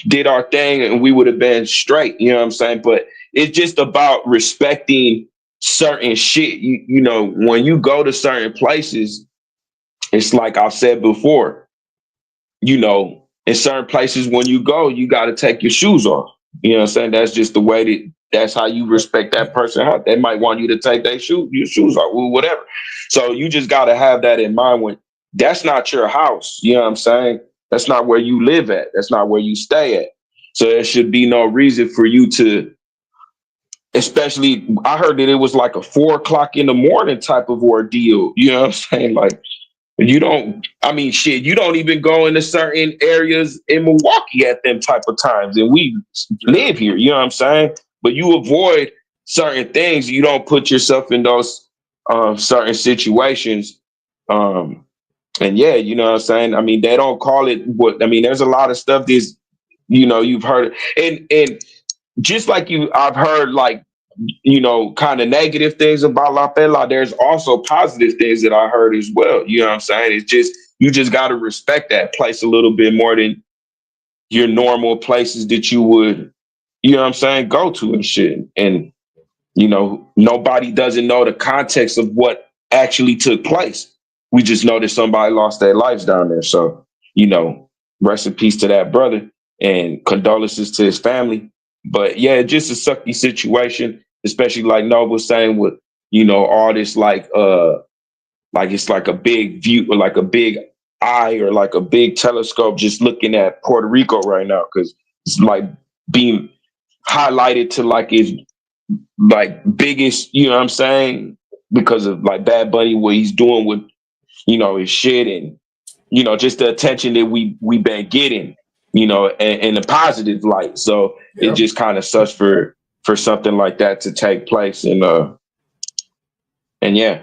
Did our thing, and we would have been straight. You know what I'm saying? But it's just about respecting certain shit. When you go to certain places, it's like I've said before. In certain places when you go, you got to take your shoes off. You know what I'm saying? That's just the way that's how you respect that person. How they might want you to take your shoes off, whatever. So you just got to have that in mind when that's not your house. You know what I'm saying? That's not where you live at. That's not where you stay at. So there should be no reason for you to, especially, I heard that it was like a 4 o'clock in the morning type of ordeal. You know what I'm saying? Like, you don't, I mean, shit, you don't even go into certain areas in Milwaukee at them type of times. And we Yeah. live here, you know what I'm saying? But you avoid certain things. You don't put yourself in those. certain situations. Um, and yeah, you know what I'm saying? I mean, they don't call it what I mean, there's a lot of stuff that's you've heard and just like I've heard like kind of negative things about La Pela. There's also positive things that I heard as well. You know what I'm saying? It's just you just got to respect that place a little bit more than your normal places that you would, you know what I'm saying, go to and shit. And nobody doesn't know the context of what actually took place. We just know that somebody lost their lives down there. So, rest in peace to that brother and condolences to his family. But yeah, just a sucky situation, especially like Nob was saying with, all this like it's like a big view or like a big eye or like a big telescope just looking at Puerto Rico right now because it's like being highlighted to like its like biggest, you know what I'm saying? Because of like Bad Bunny, what he's doing with, his shit and, just the attention that we been getting, in a positive light. So it Yeah, just kind of sucks for something like that to take place. And yeah,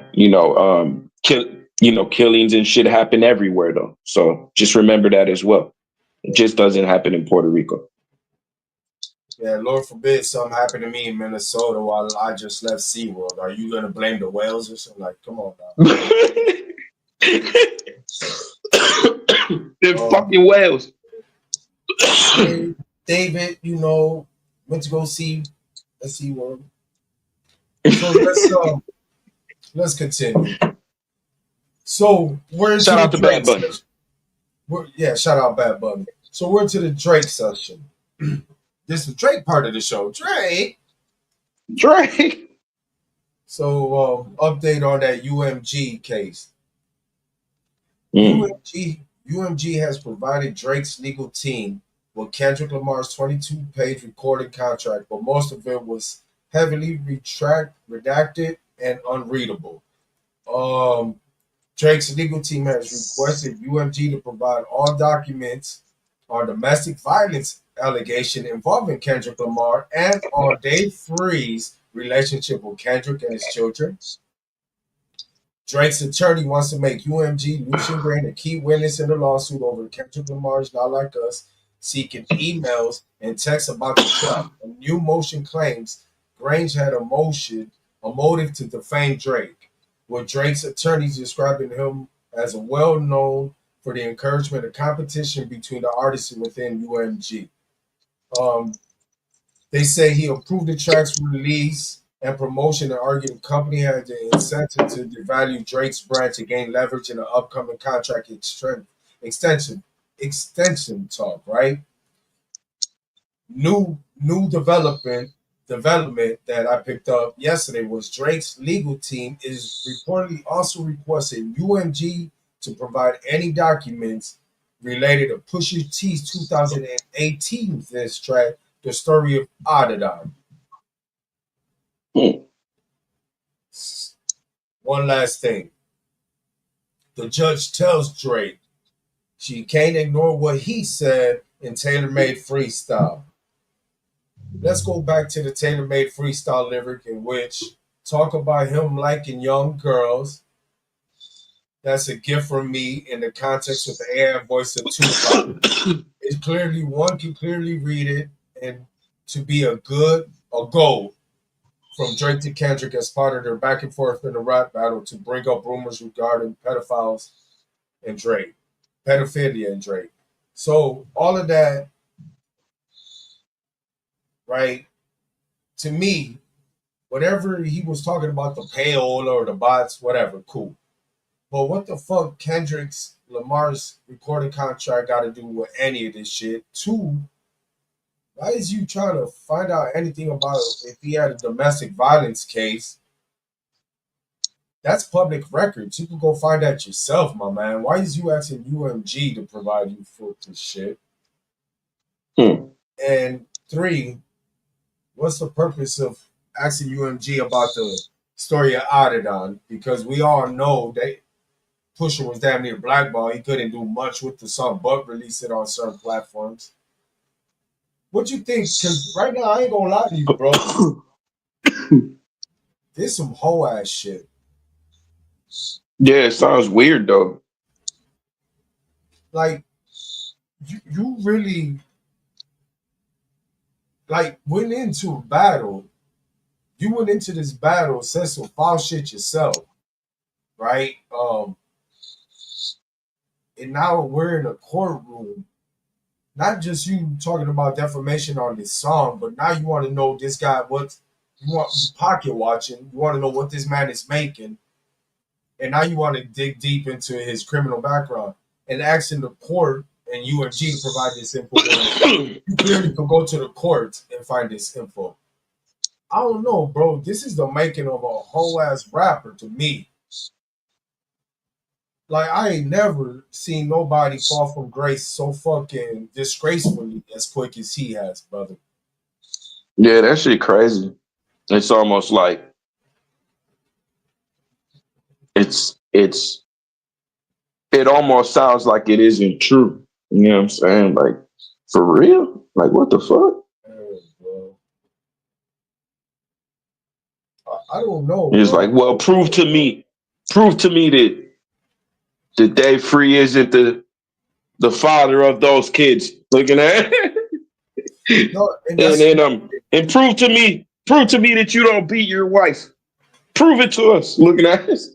killings and shit happen everywhere though. So just remember that as well. It yeah, just doesn't happen in Puerto Rico. yeah. Lord forbid something happened to me in Minnesota while I just left SeaWorld. Are you gonna blame the whales or something? Like, come on Them now. fucking whales. David, went to go see a SeaWorld. So let's continue. So we're into Shout the out to Drake Bad Bunny. session. Yeah, shout out Bad Bunny. So we're into the Drake session. This is the Drake part of the show. Drake. Drake. Update on that UMG case. Mm. UMG has provided Drake's legal team with Kendrick Lamar's 22-page recording contract, but most of it was heavily redacted and unreadable. Um, Drake's legal team has requested UMG to provide all documents on domestic violence allegation involving Kendrick Lamar and on Dave Free's relationship with Kendrick and his children. Drake's attorney wants to make UMG, Lucian Grant, a key witness in the lawsuit over Kendrick Lamar's Not Like Us, seeking emails and texts about the track. A new motion claims Grange had a motive to defame Drake, with Drake's attorneys describing him as well known for the encouragement of competition between the artists within UMG. Um, they say he approved the track's release and promotion and argued the company had the incentive to devalue Drake's brand to gain leverage in the upcoming contract extension extension talk, right? New development that I picked up yesterday was Drake's legal team is reportedly also requesting UMG to provide any documents related to Pusha T's 2018 diss track, The Story of Adidon. Mm. One last thing. The judge tells Drake she can't ignore what he said in Tailor Made Freestyle. Let's go back to the Tailor Made Freestyle lyric in which talk about him liking young girls. That's a gift from me in the context with the AI voice of Tupac. It's clearly one can clearly read it and to be a goal from Drake to Kendrick as part of their back and forth in the rap battle to bring up rumors regarding and Drake, pedophilia and Drake. So all of that, right? To me, whatever he was talking about, the payola or the bots, whatever, cool. But what the fuck Kendrick's Lamar's recording contract got to do with any of this shit? Two, why is you trying to find out anything about if he had a domestic violence case? That's public records. You can go find that yourself, my man. Why is you asking UMG to provide you for this shit? Mm. And three, what's the purpose of asking UMG about the story of Adidon? Because we all know that Pusha was damn near blackball. He couldn't do much with the song but release it on certain platforms. What you think? Because right now, I ain't gonna lie to you, bro. This some whole ass shit. Yeah, it sounds weird though. Like you really like went into a battle. You went into this battle, said some foul shit yourself, right? And now we're in a courtroom. Not just you talking about defamation on this song, but now you want to know this guy what you want pocket watching. You want to know what this man is making, and now you want to dig deep into his criminal background and asking the court and UMG to provide this info when you clearly could go to the court and find this info. I don't know, bro. This is the making of a whole ass rapper to me. Like I ain't never seen nobody fall from grace so fucking disgracefully as quick as he has, brother. Yeah, that shit crazy. It's almost like it's it almost sounds like it isn't true. You know what I'm saying? Like for real? Like what the fuck? Bro. I don't know, It's bro. like, well, prove to me that Dave Free isn't the father of those kids. Looking at No, and and that's then and prove to me that you don't beat your wife. Prove it to us. Looking at us.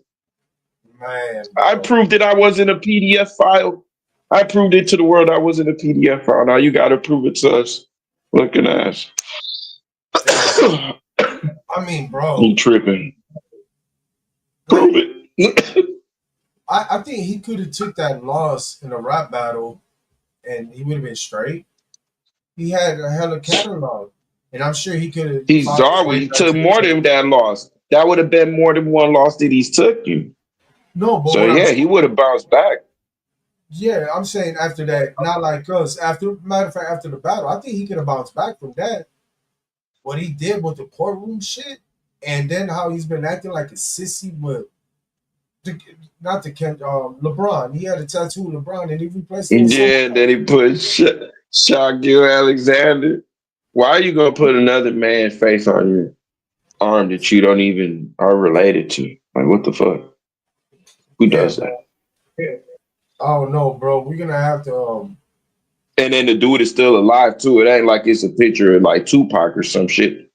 man, I bro. proved that I wasn't a PDF file. I proved it to the world I wasn't a PDF file. Now you got to prove it to us. Looking at us. Damn. I mean, You bro, tripping. like Prove it. I think he could have took that loss in a rap battle and he would have been straight. He had a hella catalog. And I'm sure he could have He's found his Darwin. way He back took to the more tape. than that loss. That would have been more than one loss that he's took you. No, but So what I'm yeah, saying, he would have bounced back. yeah, I'm saying after that, not like us. After matter of fact, after the battle, I think he could have bounced back from that. What he did with the courtroom shit, and then how he's been acting like a sissy with the, not the LeBron. He had a tattoo of LeBron, and he replaced it with somebody Yeah, and then he put Shaquille Alexander. Why are you gonna put another man's face on your arm that you don't even are related to? Like what the fuck? Who Yeah, does man. that? Yeah. I don't know, bro. We're gonna have to. And then the dude is still alive too. It ain't like it's a picture of like Tupac or some shit. You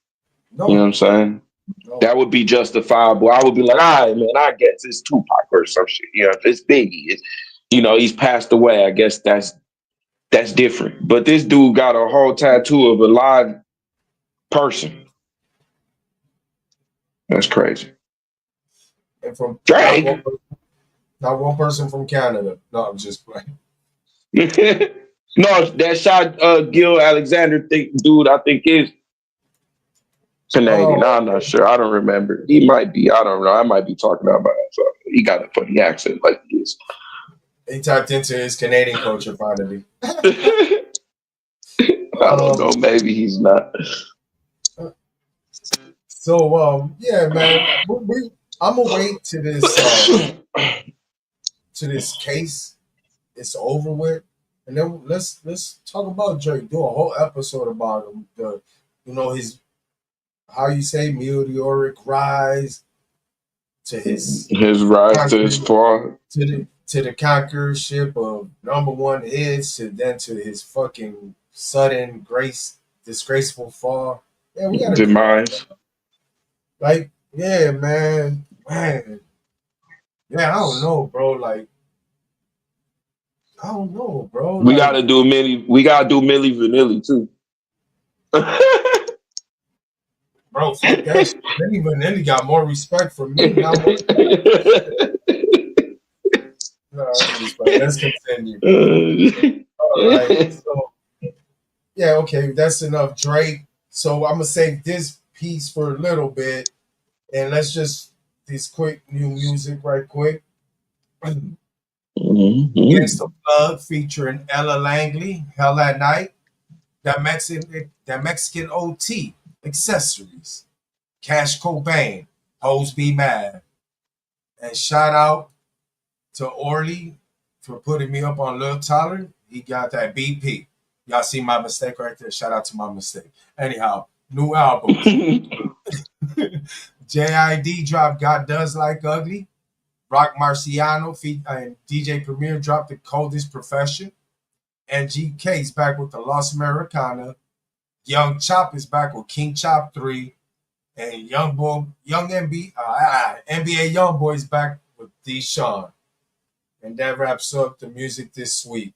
know what No, I'm saying? no. That would be justifiable. I would be like, all right, man, I guess it's Tupac or some shit. You know, if it's Biggie, it's, he's passed away. I guess that's different. But this dude got a whole tattoo of a live person. That's crazy. And from Drake. not one person from Canada. No, I'm just playing. No, that shot Gil Alexander dude, I think is Canadian. Oh, I'm not sure. I don't remember. He might be. I don't know. I might be talking about himself. He got a funny accent like this. he tapped into his Canadian culture finally. I don't Um, know. Maybe he's not. so yeah, man. I'm gonna wait to this case it's over with, and then let's talk about Drake. Do a whole episode about him. His how you say meteoric rise to his His rise to his conquer fall. to the conquerorship of number one hits, to then to his fucking sudden disgraceful fall. Yeah, we gotta do that. Demise. Like, yeah, man. Yeah, I don't know, bro. Like, I don't know, bro. We Like, gotta do Millie. We gotta do Millie Vanilli too. bro, fuck that shit. Then he got more respect for me, not more. No, I'm just like, let's continue. All right. So, yeah, okay, that's enough Drake. So I'm gonna save this piece for a little bit, and let's just this quick new music right quick. Against Mhm. the Plug featuring Ella Langley, Hell at Night, that Mexican OT, Accessories, Cash Cobain, Hoes Be Mad. And shout out to Orly for putting me up on Lil Tyler. He got that BP. Y'all see my mistake right there? Shout out to my mistake. Anyhow, new albums. JID dropped God Does Like Ugly. Rock Marciano and DJ Premier dropped The Coldest Profession. And GK's back with the Lost Americana. Young Chop is back with King Chop 3. And NBA Young Boy's back with Deshaun. And that wraps up the music this week.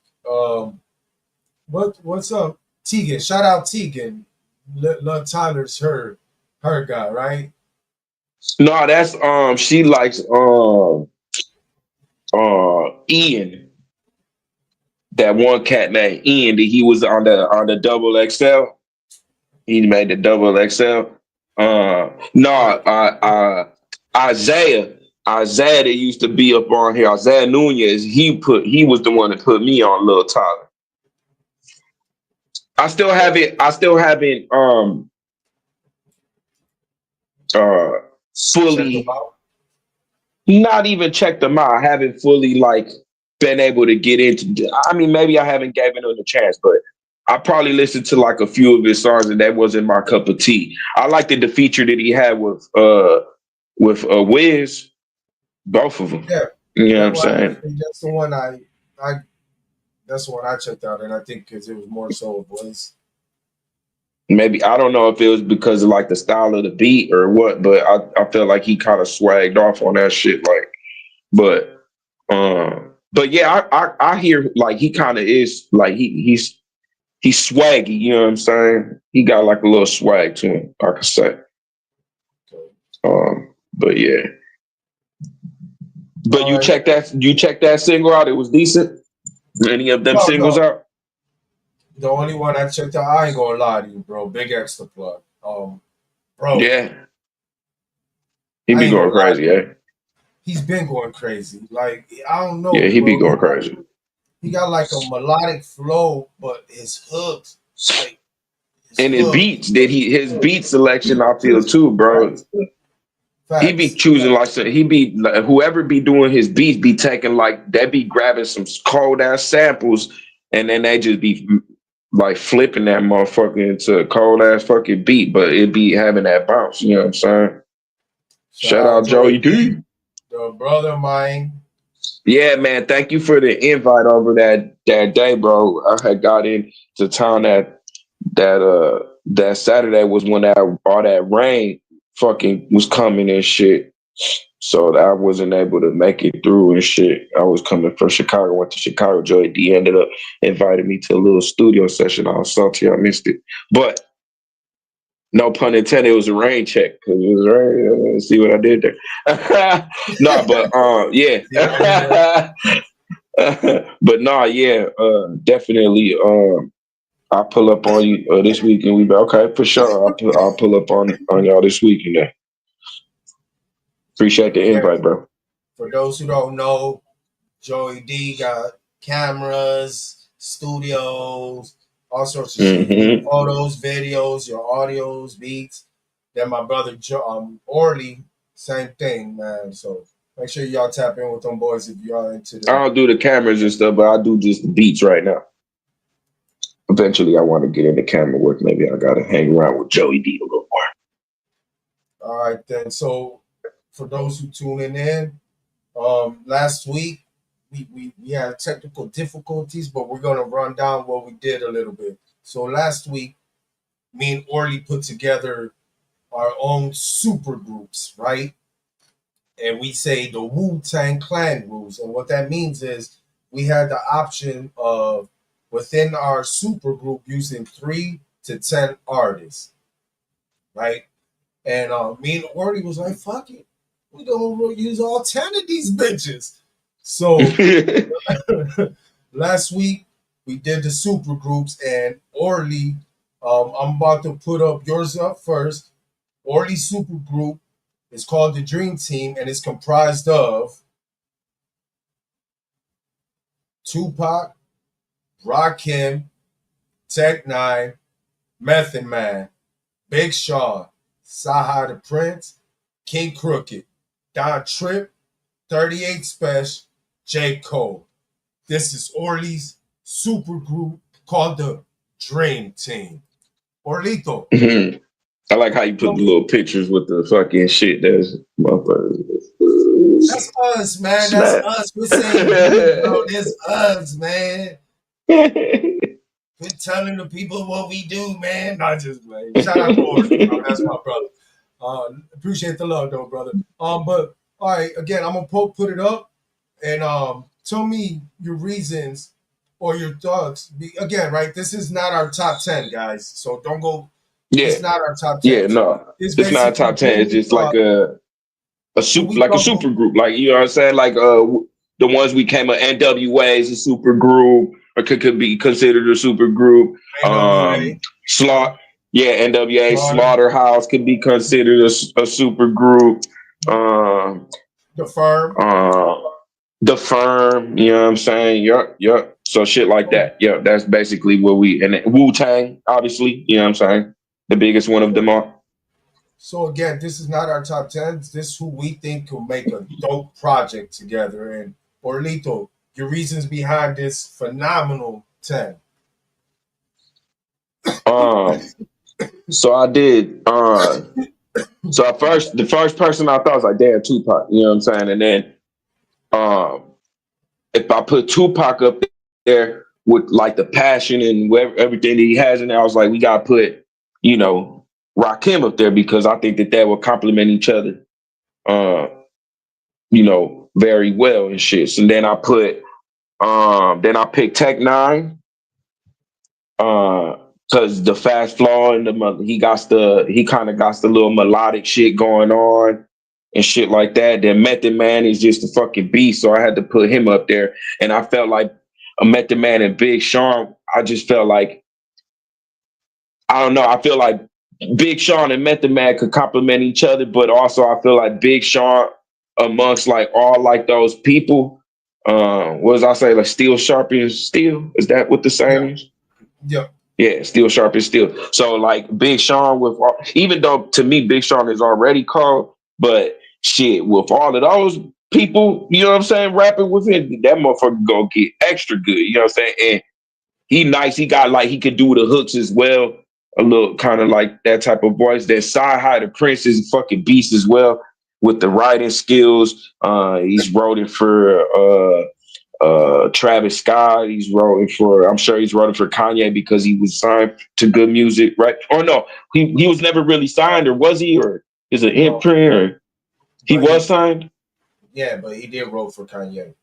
What's up? Tegan. Shout out Tegan. Love Tyler's her guy, right? No, that's she likes Ian. That one cat named Ian that he was on the double XL. He made the double XL. No, Isaiah. Isaiah that used to be up on here, Isaiah Nunez, he was the one that put me on Lil Tyler. I still haven't fully not even checked them out. I haven't fully like been able to get into. I mean, maybe I haven't given him a chance, but I probably listened to like a few of his songs, and that wasn't my cup of tea. I liked the feature that he had with Wiz, both of them. Yeah, You know what I'm saying? that's the one I that's the one I checked out, and I think because it was more so of Wiz. Maybe I don't know if it was because of like the style of the beat or what, but I felt like he kind of swagged off on that shit. Like, but yeah, I hear like he kind of is like he's swaggy. You know what I'm saying? He got like a little swag to him, I could say. But yeah. But you check that single out. It was decent. Any of them singles out? The only one I checked out, I ain't gonna lie to you, bro. Big extra plug. Bro. Yeah. He be going crazy, yeah. He's been going crazy. Like, I don't know. Yeah, he be going crazy. He got like a melodic flow, but his hooks, like his beats, his beat selection, I feel too, bro. Facts. He be choosing like whoever be doing his beats be taking like they be grabbing some cold ass samples and then they just be like flipping that motherfucker into a cold ass fucking beat, but it be having that bounce. You know what I'm saying? Shout out Joey D, the brother of mine. Yeah, man. Thank you for the invite over that day, bro. I had got into town that Saturday was when all that rain fucking was coming and shit. So I wasn't able to make it through and shit. I was coming from Chicago, went to Chicago. Joey D ended up inviting me to a little studio session. I was salty I missed it. But no pun intended, it was a rain check because it was rain. See what I did there? No, but yeah. But no, yeah, definitely. I'll pull up on you this week and we be okay for sure. I'll pull up on y'all this week and then. Appreciate the invite, bro. For those who don't know, Joey D got cameras, studios, all sorts of shit. Photos, videos, your audios, beats. Then my brother Orly, same thing, man. So make sure y'all tap in with them boys if y'all into that. I don't do the cameras and stuff, but I do just the beats right now. Eventually, I want to get into camera work. Maybe I got to hang around with Joey D a little more. All right, then. So for those who tuning in, last week we had technical difficulties, but we're gonna run down what we did a little bit. So last week, me and Orly put together our own super groups, right? And we say the Wu-Tang Clan rules, and what that means is we had the option of within our super group using 3 to 10 artists, right? And me and Orly was like, "Fuck it. We gonna use all 10 of these bitches." So last week we did the super groups, and Orly, I'm about to put up yours up first. Orly's super group is called the Dream Team, and it's comprised of Tupac, Rakim, Tech Nine, Method Man, Big Sean, Saha the Prince, King Crooked, Don Tripp, 38 Special, J. Cole. This is Orly's super group called the Dream Team. Orlito. I like how you put the little pictures with the fucking shit. There's motherfuckers. That's us, man. That's Snap. us. We're saying we, bro. That's us, man. We're telling the people what we do, man. Not just man. Shout out to Orange, bro. That's my brother. Appreciate the love, though, brother. But all right, again, I'm gonna put it up and tell me your reasons or your thoughts. Again, right? This is not our top 10, guys. So don't go. Yeah, It's not our top yeah, 10s. no, It's it's not a basically top 10. It's just like who we a thought super group, like you know what I'm saying, like the ones we came up. NWA is a super group, or could be considered a super group. NWA, Slot, yeah, NWA Slaughter, Slaughterhouse could be considered a super group. Um, The Firm. uh, the Firm, you know what I'm saying? Yup, yup. So shit like So, that. Yeah, that's basically what we and Wu Tang, obviously, you know what I'm saying? The biggest one of them all. so again, this is not our top 10s. This is who we think will make a dope project together. And Orlito, your reasons behind this phenomenal 10. Um, so I did. So at first, the first person I thought was like, damn, Tupac. You know what I'm saying? And then, um, if I put Tupac up there with like the passion and everything that he has in there, I was like, we gotta put, you know, Rakim up there because I think that that will complement each other, uh, you know, very well and shit. So then I picked Tech Nine, because the fast flow and he kind of got the little melodic shit going on and shit like that. Then Method Man is just a fucking beast, so I had to put him up there. And I felt like a Method Man and Big Sean. I just felt like I don't know. I feel like Big Sean and Method Man could complement each other, but also I feel like Big Sean amongst like all like those people. What does I say? Like steel sharpens steel. Is that what the Yeah, saying is? yeah. Yeah, steel sharp is steel. So like Big Sean even though to me Big Sean is already cold, but shit with all of those people, you know what I'm saying, rapping with him, that motherfucker go get extra good. You know what I'm saying? And he nice. He got like he could do the hooks as well. A little kind of like that type of voice. That Sci High the Prince is a fucking beast as well with the writing skills. He's wrote for Travis Scott. I'm sure he's writing for Kanye because he was signed to Good Music, right? Or no, he was never really signed, or was he? Or is it No, imprint? Or he but was signed? but he did roll for Kanye.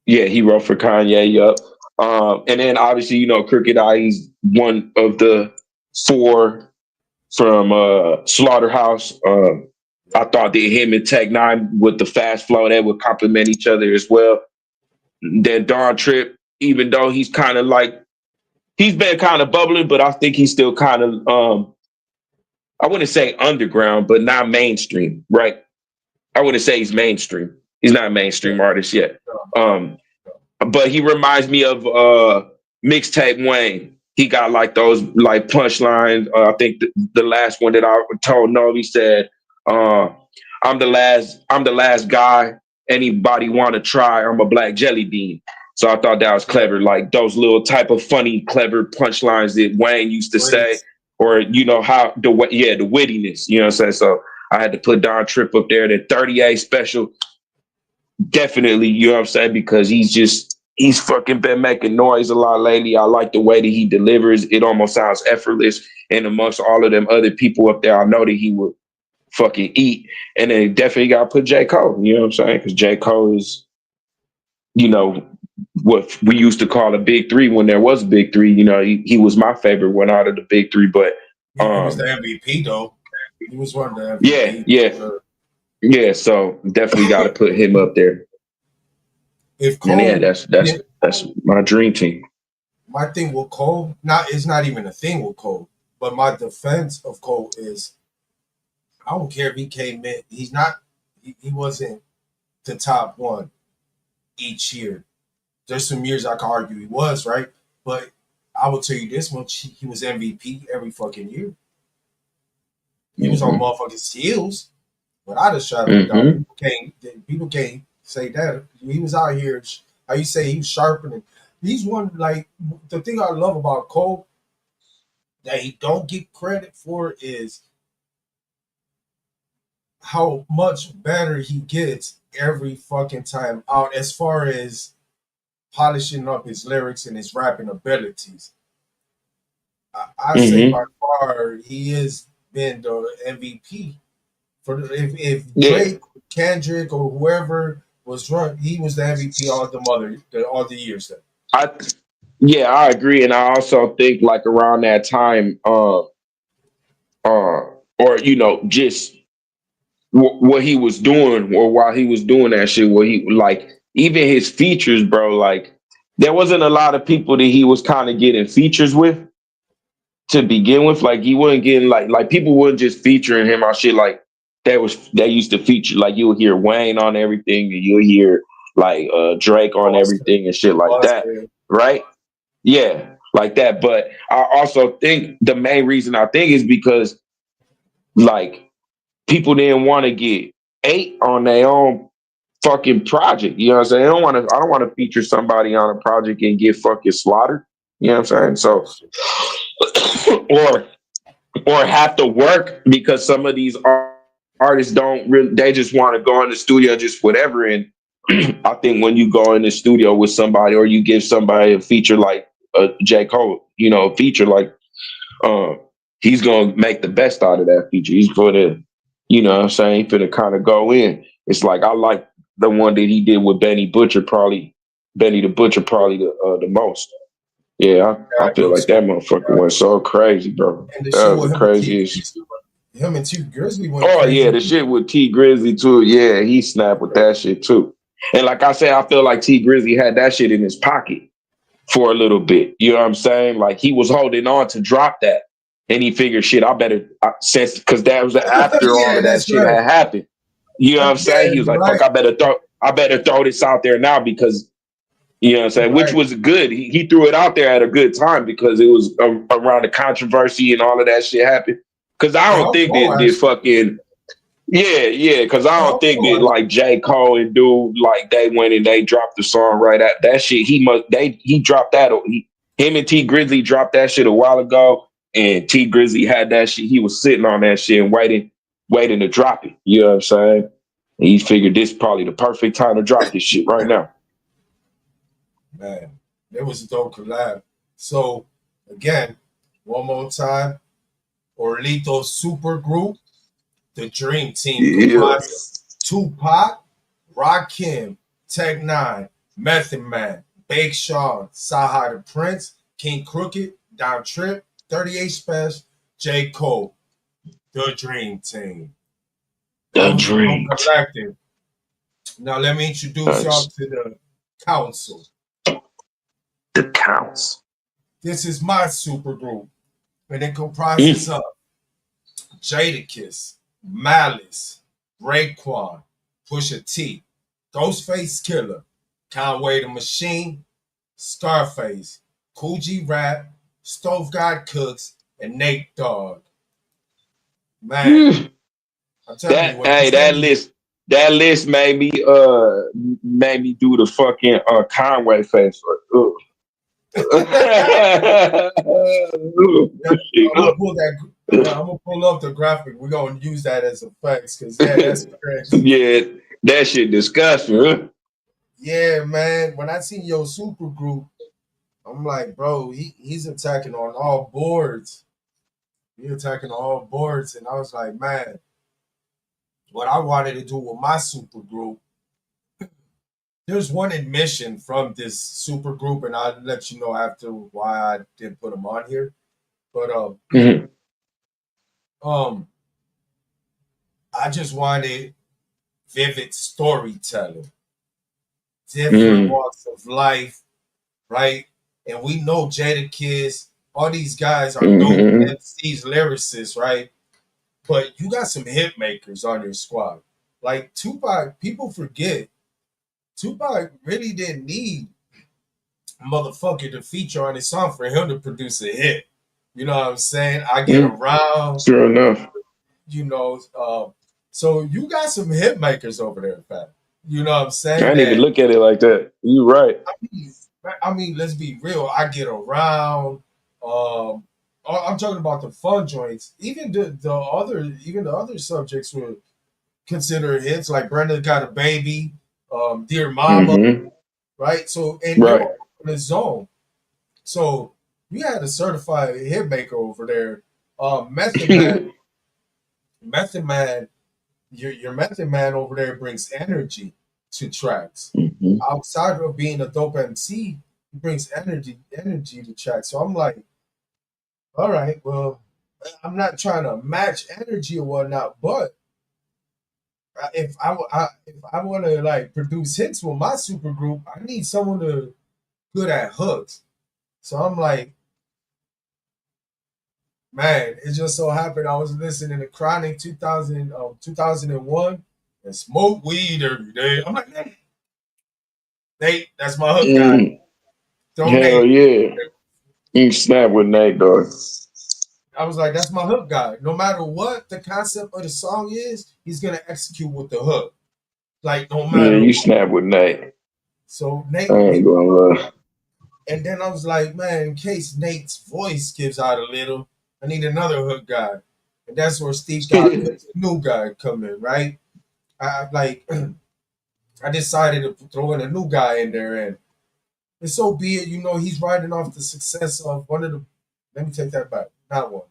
Yeah, he wrote for Kanye. Yup. And then obviously, you know, Crooked Eye. He's one of the four from Slaughterhouse. I thought that him and Tech Nine with the fast flow that would complement each other as well. Then Don Trip, even though he's kind of like he's been kind of bubbling, but I think he's still kind of I wouldn't say underground, but not mainstream, right? I wouldn't say he's mainstream. He's not a Yeah, mainstream artist yet. no, Um, no. but he reminds me of mixtape Wayne. He got like those like punchlines. I think the last one that I told no, he said, uh, I'm the last guy anybody want to try. I'm a black jelly bean." So I thought that was Yeah, clever, like those little type of funny, clever punchlines that Wayne used to what say, is or you know how the wittiness, you know what I'm saying. So I had to put Don Trip up there. The 38 special, definitely, you know what I'm saying, because he's fucking been making noise a lot lately. I like the way that he delivers. It almost sounds effortless. And amongst all of them other people up there, I know that he would fucking eat. And then definitely got to put J. Cole, you know what I'm saying? Because J. Cole is, you know, what we used to call a big three when there was a big three. You know, he was my favorite one out of the big three. But he was the MVP though. He was one of the yeah, MVP for yeah, sure. yeah. So definitely got to put him up there. If And yeah, Cole did that's my dream team. my thing with Cole, not it's not even a thing with Cole, but my defense of Cole is I don't care if he came in. He's not. He wasn't the top one each year. There's some years I could argue he was right, but I will tell you this much: he was MVP every fucking year. He was on Hmm. motherfucking steals, but I just shut him down. Hmm. People can't say that he was out here. How you say he was sharpening? He's one like the thing I love about Cole that he don't get credit for is how much better he gets every fucking time out as far as polishing up his lyrics and his rapping abilities. I say by Mm-hmm. far he has been the MVP for if Yeah. Drake, Kendrick, or whoever was run, he was the MVP all the years. Then I yeah, I agree, and I also think like around that time, or just what he was doing, or while he was doing that shit, where he like even his features, bro. Like there wasn't a lot of people that he was kind of getting features with to begin with. Like he wasn't getting like people weren't just featuring him on shit like they used to feature. Like you'll hear Wayne on everything, and you'll hear like Drake on Boston, everything and shit like that, Boston, right? Yeah, like that. But I also think the main reason I think is because like people didn't want to get ate on their own fucking project. You know what I'm saying? I don't want to feature somebody on a project and get fucking slaughtered. You know what I'm saying? So or or have to work because some of these artists don't really they just want to go in the studio just whatever. And I think when you go in the studio with somebody or you give somebody a feature like J. Cole, a feature like um he's gonna make the best out of that feature. He's gonna, what I'm saying, he's gonna kind of go in. It's like I like the one that he did with Benny the Butcher probably the most. Yeah, I feel Chicago, like that motherfucker went so crazy, bro. and the That shit was with the him and T craziest. Grizzly, him and T Grizzly went Oh yeah, crazy the too. shit with T Grizzly too. Yeah, he snapped with that shit too. And like I said, I feel like T Grizzly had that shit in his pocket for a little bit. You know what I'm saying? Like he was holding on to drop that, and he figured, shit, I better since because that was after all Yeah, of that that's shit right. had happened. You know what I'm saying? Yeah, He was like, right, fuck, I better throw this out there now because you know what I'm saying, which right. was good. He threw it out there at a good time because it was around the controversy and all of that shit happened. Because I Yeah, don't I'll think go that actually. fucking yeah, because I Yeah, don't I'll think go that actually. like J. Cole and dude like they went and they dropped the song right at that shit. He dropped that. Him and T Grizzly dropped that shit a while ago, and T Grizzly had that shit. He was sitting on that shit and waiting to drop it. You know what I'm saying? And he figured this is probably the perfect time to drop this shit right now. Man, it was a dope collab. So again, one more time, Orlito super group, the Dream Team, Yeah, comprised of Tupac, Rakim, Tech Nine, Method Man, Bake Sean, Saha the Prince, King Crooked, Don Trip, 38 Special, J. Cole, the Dream Team. That the was a dope dream, collective. Now let me introduce y'all touch to the council. the counts. This is my super group, and it comprises Mm. of Jadakiss, Malice, Raekwon, Pusha T, Ghostface Killer, Conway the Machine, Scarface, Coogee Rap, Stove God Cooks, and Nate Dogg. Man, Mm. I'm telling you, That when they hey, say these, that list made me do the fucking Conway face. Like, yeah, I'm gonna pull that. Yeah, I'm gonna pull up the graphic. We're gonna use that as effects because yeah, that's crazy. yeah, that shit disgusting. Huh? Yeah, man. When I seen your super group, I'm like, bro, he's attacking on all boards. He attacking on all boards, and I was like, man, what I wanted to do with my super group. There's one admission from this super group, and I'll let you know after why I didn't put them on here. But Mhm. um, I just wanted vivid storytelling, different Mhm. walks of life, right? And we know Jada Kids, all these guys are dope Mhm. MCs, lyricists, right? But you got some hit makers on your squad. Like Tupac, people forget Tupac really didn't need a motherfucker to feature on his song for him to produce a hit. You know what I'm saying? I get Mhm. around, Sure enough, you know. So you got some hit makers over there, in fact. You know what I'm I saying? didn't even That look at it like that. You right. I mean, let's be real. I get around. Um, I'm talking about the fun joints. Even the other subjects were. consider hits. Like Brenda Got a Baby, Dear Mama, Mm-hmm. right? So and they're Right. all in the zone. So you had a certified hit maker over there. Method Man, Method Man, your Method Man over there brings energy to tracks. Mm-hmm. Outside of being a dope MC, he brings energy to tracks. So I'm like, all right, well, I'm not trying to match energy or whatnot, but if I want to like produce hits with my super group, I need someone to good at hooks. So I'm like, man, it just so happened I was listening to Chronic 2001 and smoke weed every day. I'm like, Nate, that's my hook guy. Mm. Throw Hell Nate. yeah. You snap with Nate, dog. I was like, that's my hook guy. No matter what the concept of the song is, he's gonna execute with the hook. Like no Yeah, matter you what. snap with Nate. So I Nate, ain't gonna lie. and then I was like, man, in case Nate's voice gives out a little, I need another hook guy. And that's where Steve got the new guy come in, right? I like I decided to throw in a new guy in there and so be it, he's riding off the success of one of the let me take that back. Not one.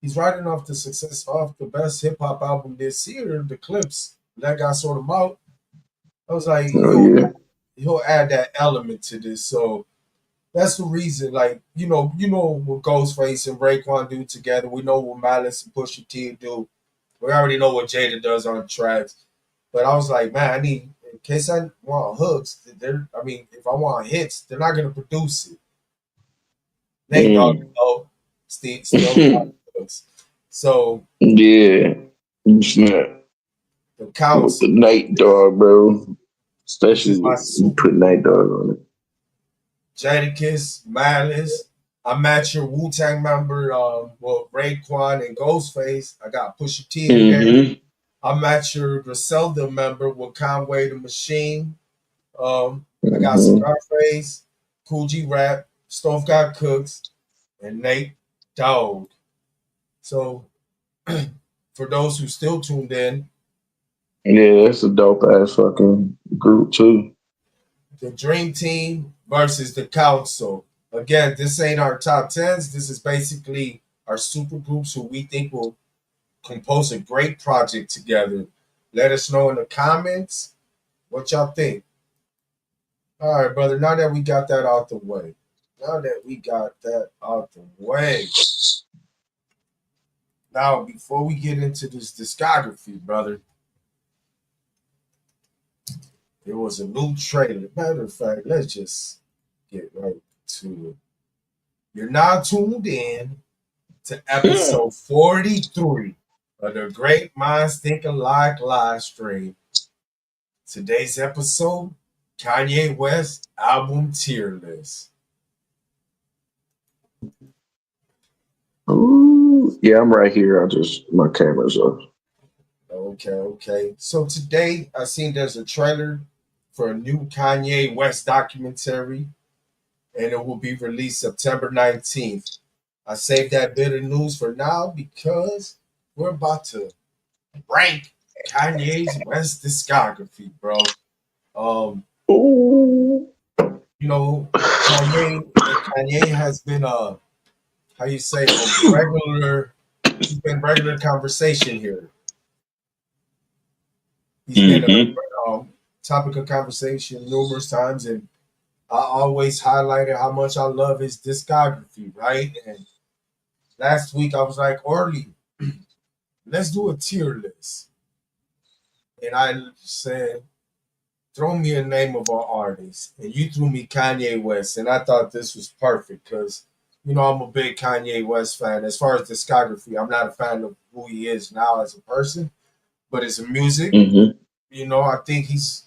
He's riding off the success of the best hip hop album this year, the clips. That got sort of out. I was like, Oh yeah. he'll add that element to this. So that's the reason, like, you know what Ghostface and Raekwon do together. We know what Malice and Pusha T do. We already know what Jada does on tracks. But I was like, man, I need in case I want hooks, if I want hits, they're not gonna produce it. Nate Dogg, Mm. Steve still got hooks. So Yeah. You snap the with the council, Nate this, dog, bro. this Especially is my when you super put group. Nate dog on it. Jadakiss, Malice. I match your Wu Tang member, Raekwon and Ghostface. I got Pusha T in there. Mm-hmm. I match your Griselda member with Conway the Machine. I got Mm-hmm. Scarface, Cool G Rap, Stove Got Cooks, and Nate Dogg. So for those who still tuned in, Yeah, it's a dope ass fucking group too. the Dream Team versus the Council. Again, this ain't our top tens. This is basically our super groups who we think will compose a great project together. Let us know in the comments what y'all think. All right, brother. Now that we got that out the way, now before we get into this discography, brother, there was a new trailer. Matter of fact, let's just get right to it. You're now tuned in to Hmm. episode 43 of the Great Minds Think Alike live stream. Today's episode, Kanye West album tier list. Ooh. Yeah, I'm right here. I just my camera's up. Okay, okay. So today I seen there's a trailer for a new Kanye West documentary, and it will be released September 19th. I saved that bit of news for now because we're about to rank Kanye's West discography, bro. Um, Ooh. you know, Kanye has been how you say regular. He's been regular conversation here. He's been Mm-hmm. a topic of conversation numerous times, and I always highlighted how much I love his discography, right? And last week I was like, Orly, let's do a tier list. And I said, throw me a name of an artist. And you threw me Kanye West. And I thought this was perfect because, I'm a big Kanye West fan. As far as discography, I'm not a fan of who he is now as a person, but as a music, Mm-hmm. I think he's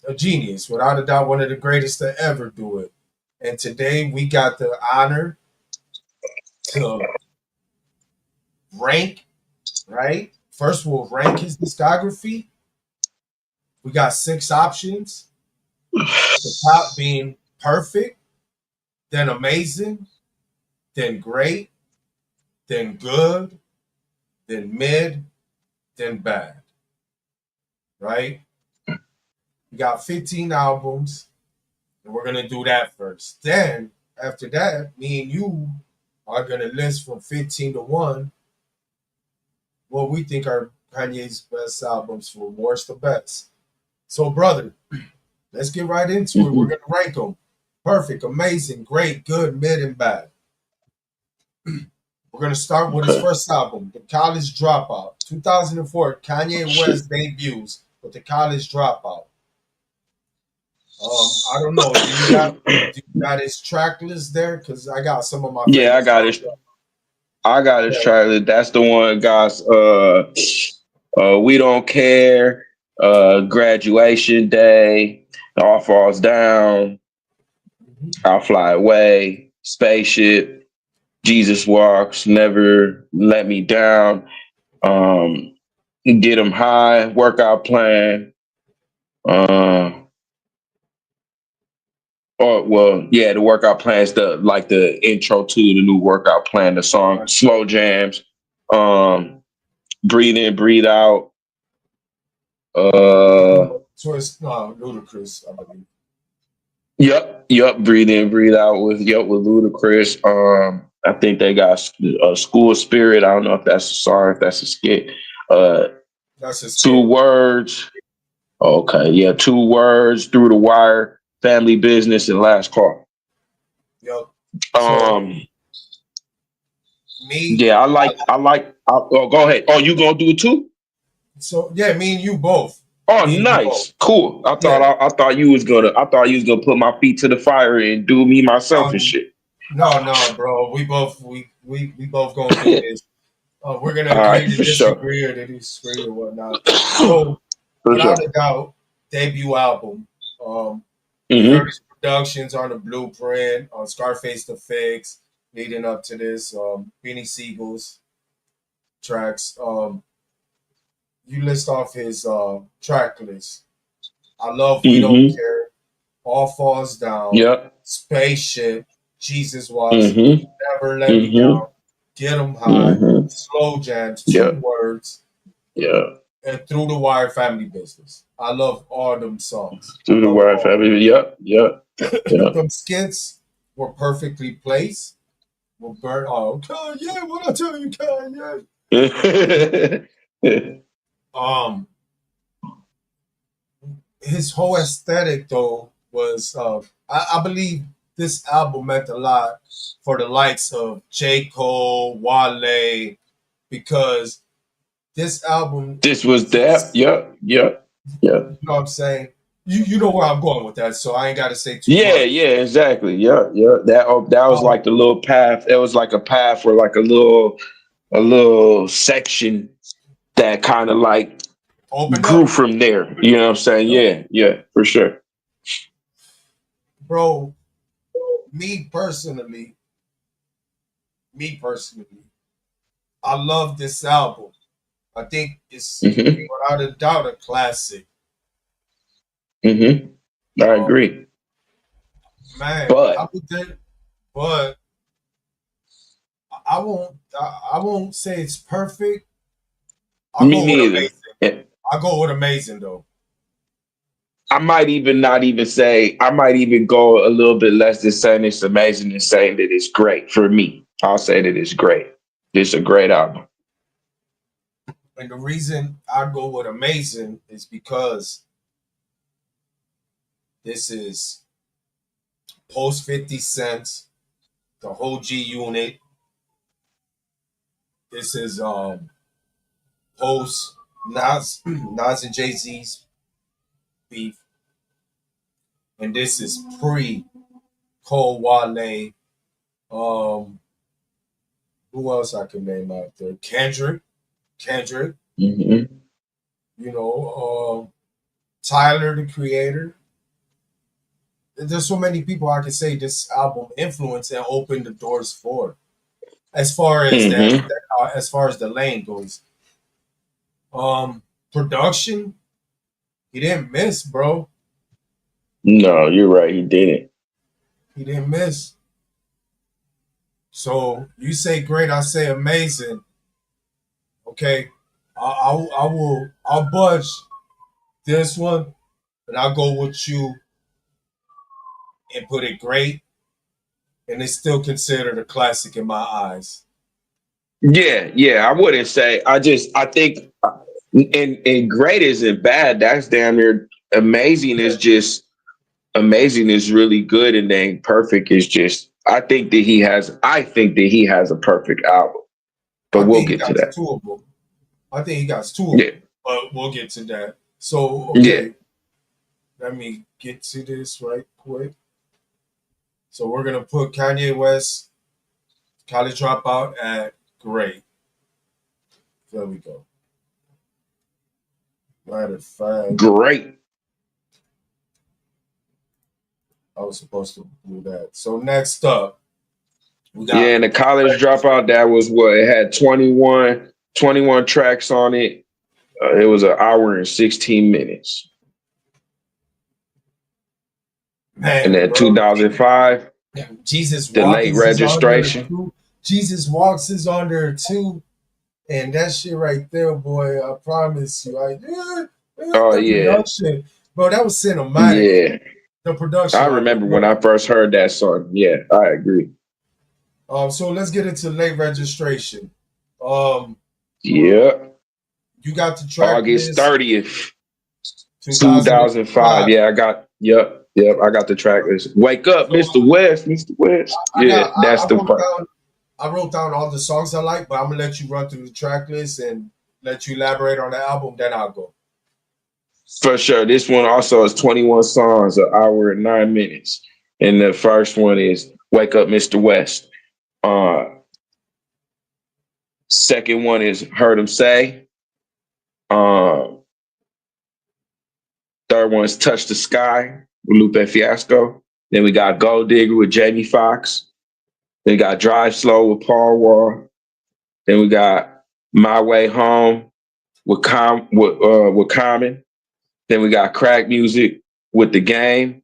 a genius, without a doubt, one of the greatest to ever do it. And today we got the honor to rank, right? First, we'll rank his discography. We got six options. The top being perfect, then amazing, then great, then good, then mid, then bad, right? We got 15 albums, and we're gonna do that first. Then after that, me and you are gonna list from 15 to 1 what we think are Kanye's best albums from worst to best. So, brother, let's get right into it. We're Mhm. gonna rank them. Perfect, amazing, great, good, mid, and bad. We're gonna start with his Okay. first album, The College Dropout. 2004, Kanye Shit. West debuts with The College Dropout. I don't know. Do you got his track list there? Because I got some of my Yeah, favorite I got songs. it. I got his Yeah. trailer. That's the one, guys. We don't care. Graduation day. All falls down. Mhm. I'll fly away. Spaceship. Jesus walks. Never let me down. Um, get him high. Workout plan. Uh, yeah, the workout plan is the intro to the new workout plan. The song Right. slow jams. Um, breathe in, breathe out. Uh, Twist, no, Ludacris, I believe. yep. Breathe in, breathe out with Ludacris. I think they got a school spirit. I don't know if that's a song, if that's a skit. Uh, That's a two skit. words. Okay, yeah, two words. Through the wire. Family business and last call. Yep. So Um, me, yeah, Oh, go ahead. Oh, you gonna do it too? so yeah, me and you both. Oh, Me and you both. nice, cool. Yeah. I thought you was gonna put my feet to the fire and do me myself and No, shit. no, bro. We both gonna do this. We're gonna All right, agree to for sure. disagree or to disagree or whatnot. So, For without a sure. doubt, debut album. Um, we heard Mm-hmm. his productions on the Blueprint, on Scarface the Fix, leading up to this. Beanie Siegel's tracks. You list off his track list. I love We Don't Mm-hmm. Care, All Falls Down, Yep. Spaceship, Jesus Walks, Mm-hmm. Never Let Me Mm-hmm. Down, Get 'em High, Mm-hmm. Slow Jams, Two Yep. Words, Yeah. and Through the Wire Family Business. I love all them songs. I To the love them wire all. family. Yep. Yep. Yep. Them skits were perfectly placed. Were burnt. Oh, Kanye, what I tell you, Kanye? Um, his whole aesthetic though was, I believe this album meant a lot for the likes of J. Cole, Wale, because this album, This was that. you Yep. Yep. Yep. know what I'm saying? You know where I'm going with that, so I ain't got to say too Yeah, much. yeah, exactly. Yeah, yeah. That was Um, like the little path. It was like a path for like a little section that kind of like opened grew up, from there. You know what I'm saying? Yeah, yeah, for sure. bro. Me personally, me personally, I love this album. I think it's Hmm. without a doubt a classic. Hmm. I Um, agree. man, I But would think, but I won't say it's perfect. I'll me go with neither. amazing. I'll go with amazing though. I might even not even say, I might even go a little bit less than saying it's amazing and saying that it's great for me. I'll say that it's great. It's a great album. And the reason I go with amazing is because this is post 50 cents, the whole G unit. This is post Nas and Jay Z's beef, and this is pre Cole Wale. Um, who else I can name out there? Kendrick. Hmm. You know, Tyler, the Creator. There's so many people I can say this album influenced and opened the doors for. As far as Hmm. as far as the lane goes, production, he didn't miss, bro. No, you're right. He didn't. He didn't miss. So you say great, I say amazing. Okay. I'll budge this one, and I'll go with you and put it great, and it's still considered a classic in my eyes. Yeah, yeah. I wouldn't say. I think, and great isn't bad. That's damn near amazing. Is just amazing is really good, and then perfect is just. I think that he has a perfect album, but I we'll think he get to got that. two of them. I think he got two of Yeah, them, but we'll get to that. So, yeah. okay, let me get to this right quick. So we're gonna put Kanye West, College Dropout at great. There we go. Matter of fact, Great. I was supposed to do that. So next up, we Yeah, got and the college dropout, that was what it had 21 tracks on it. It was an hour and 16 minutes. And man, then bro. 2005, Jesus the late Walks is on there registration. too. Jesus Walks is on there too. And that shit right there, boy, I promise you. Oh That yeah, production, bro, that was cinematic. yeah. The I production on it, remember when bro. I first heard that song. Yeah, I agree. So let's get into late registration. Um, Yeah, you got the track August list 30th, 2005. 2005. Yeah, I got. Yep. I got the track list. Wake up, So Mr. West, Mr. West. I Yeah, got that's I the wrote part. down all the songs I like, but I'm gonna let you run through the track list and let you elaborate on the album. Then I'll go. For sure. This one also has 21 songs, an hour and 9 minutes. And the first one is Wake Up, Mr. West. Uh, Second one is Heard Him Say. Um, Third one is Touch the Sky with Lupe Fiasco. Then we got Gold Digger with Jamie Foxx. Then we got Drive Slow with Paul Wall. Then we got My Way Home with Common. Then we got Crack Music with The Game.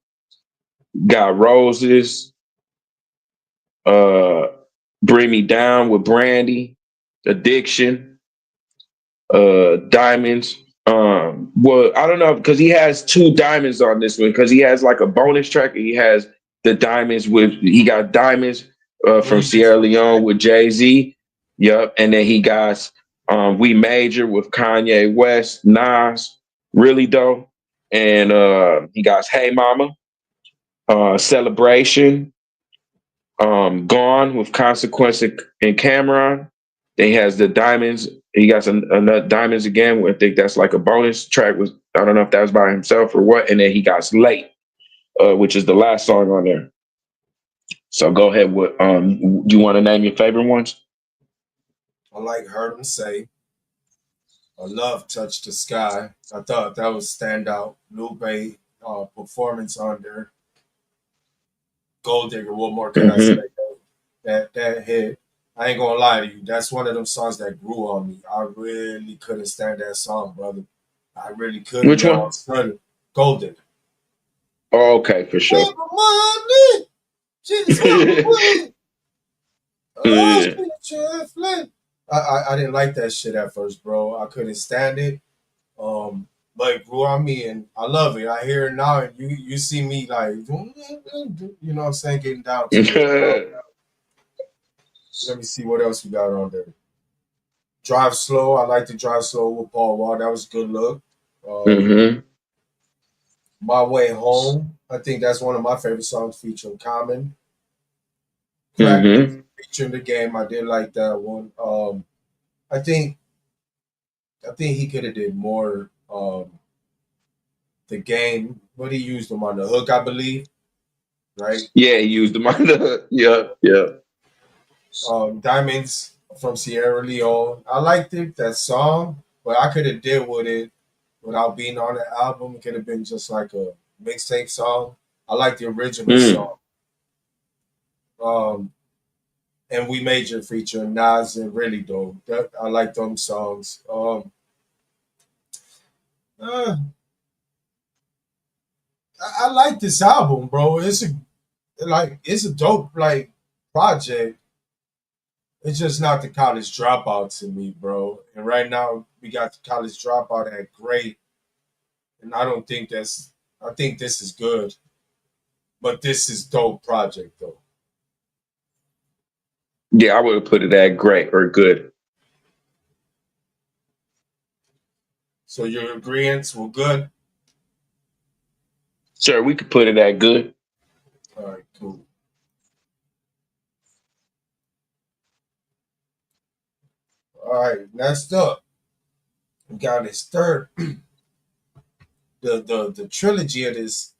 Got Roses, uh, Bring Me Down with Brandy, Addiction, Diamonds. Well, I don't know because he has two diamonds on this one because he has like a bonus track. And he has the diamonds with he got diamonds from Remix Sierra with Leone Jay. with Jay-Z. Yep, and then he got We Major with Kanye West, Nas, really dope, and he got Hey Mama, Celebration, Gone with Consequence and Cameron. Then he has the Diamonds. He got another Diamonds again. I think that's like a bonus track. Was I don't know if that was by himself or what. And then he got Late, which is the last song on there. So go ahead with do you want to name your favorite ones? I like Heard Him Say. I love Touch the Sky. I thought that was standout. Lupe performance on there. Gold Digger, what more can I say? Mm-hmm. That hit. I ain't gonna lie to you. That's one of them songs that grew on me. I really couldn't stand that song, brother. I really couldn't, Which man. I one? was running. Gold Digger. Oh, okay, for sure. Paper money, she's away. Oh, Yeah. I didn't like that shit at first, bro. I couldn't stand it. But it grew on me, and I love it. I hear it now, and you see me like, you know what I'm saying, getting down to it. Let me see what else we got on there. Drive Slow. I like to Drive Slow with Paul Wall. That was a good look. Um, Mm-hmm. My Way Home. I think that's one of my favorite songs featuring Common. Crack Music Mm-hmm. featuring the game. I did like that one. I think I think he could have did more. The game, but he used them on the hook, I believe. Right. Yeah, he used them on the yeah. Diamonds from Sierra Leone. I liked it that song, but I could have did with it without being on the album. It could have been just like a mixtape song. I like the original Mm. song. Um, and We Major featuring Nas and really dope. I like them songs. Uh, I like this album, bro. It's a dope like project. It's just not the college dropout to me, bro. And right now we got the college dropout at great, and I don't think that's. I think this is good, but this is dope project though. Yeah, I would have put it at great or good. So your agreements were good. Sure, we could put it at good. All right, cool. All right, next up, we got his third, the trilogy of this,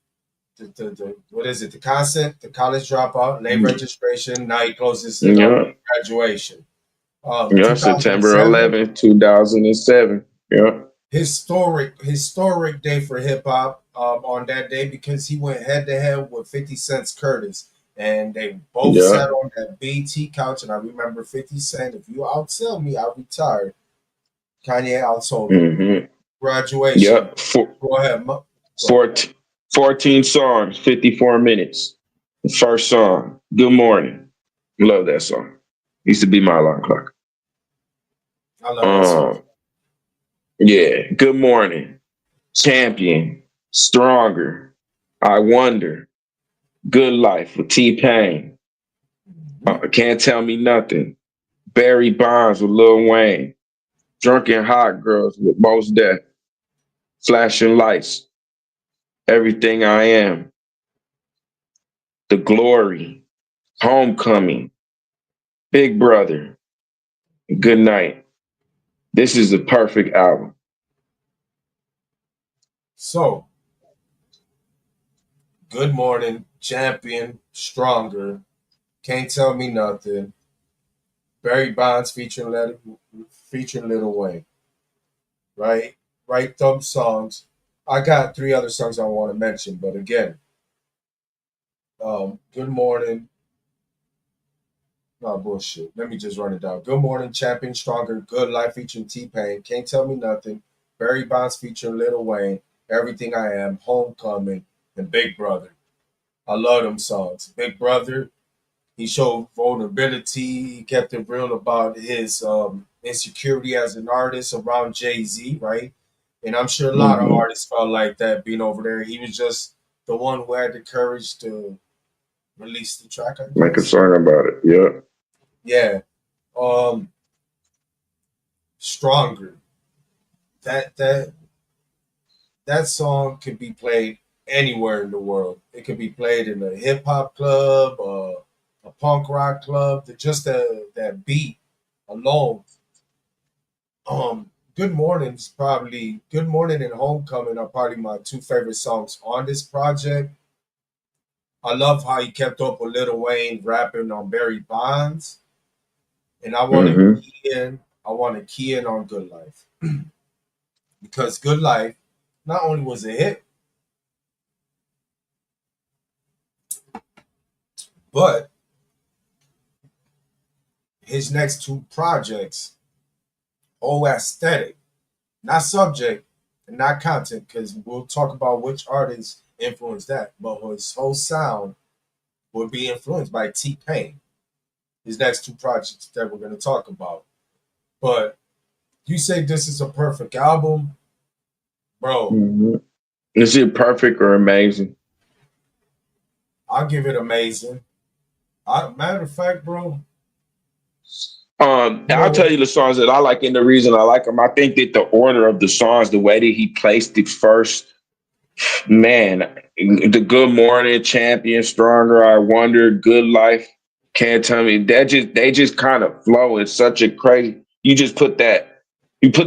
the what is it? The concept, the college dropout, late registration, night closes, and Yeah, graduation. yeah, September 2007, 11th, 2007. Yeah, historic day for hip hop. On that day because he went head to head with 50 Cent's Curtis, and they both yeah. sat on that BT couch. And I remember 50 Cent, if you outsell me, I'll retire. Kanye outsold him. Mm-hmm. Graduation. Yep. Go ahead. Go ahead. 14, 14 songs, 54 minutes. The first song, Good Morning. Love that song. Used to be my alarm clock. I love that song. Um, yeah, Good Morning. Champion. Stronger. I Wonder. Good Life with T Pain. Can't Tell Me Nothing. Barry Bonds with Lil Wayne. Drunken Hot Girls with Most Def. Flashing Lights. Everything I Am. The Glory. Homecoming. Big Brother. Good Night. This is the perfect album. So, Good Morning, Champion, Stronger, Can't Tell Me Nothing, Barry Bonds featuring Little Wayne, right? Right thumb songs. I got three other songs I want to mention, but again, Good Morning, no bullshit. Let me just run it down. Good Morning, Champion, Stronger, Good Life featuring T Pain, Can't Tell Me Nothing, Barry Bonds featuring Little Wayne, Everything I Am, Homecoming, and Big Brother. I love them songs. Big Brother, he showed vulnerability. He kept it real about his insecurity as an artist around Jay Z, right? And I'm sure a lot of Mm-hmm. artists felt like that being over there. He was just the one who had the courage to release the track, I Make a guess. song about it. Yeah. Yeah. Um, Stronger. That that that song could be played anywhere in the world. It could be played in a hip hop club, a punk rock club. Just that beat alone. Good Morning's probably Good Morning and Homecoming are probably my two favorite songs on this project. I love how he kept up with Lil Wayne rapping on Barry Bonds, and Mm-hmm. I want to key in on Good Life because Good Life not only was a hit, but his next two projects, whole aesthetic, not subject and not content, because we'll talk about which artists influenced that, but his whole sound will be influenced by T Pain. His next two projects that we're going to talk about. But you say this is a perfect album, bro. Mm-hmm. Is it perfect or amazing? I'll give it amazing. Matter of fact, bro, you know I'll tell what? you the songs that I like and the reason I like them. I think that the order of the songs, the way that he placed it first, man, the Good Morning, Champion, Stronger, I Wonder, Good Life, Can't Tell Me. They just kind of flow. It's such a crazy. You put that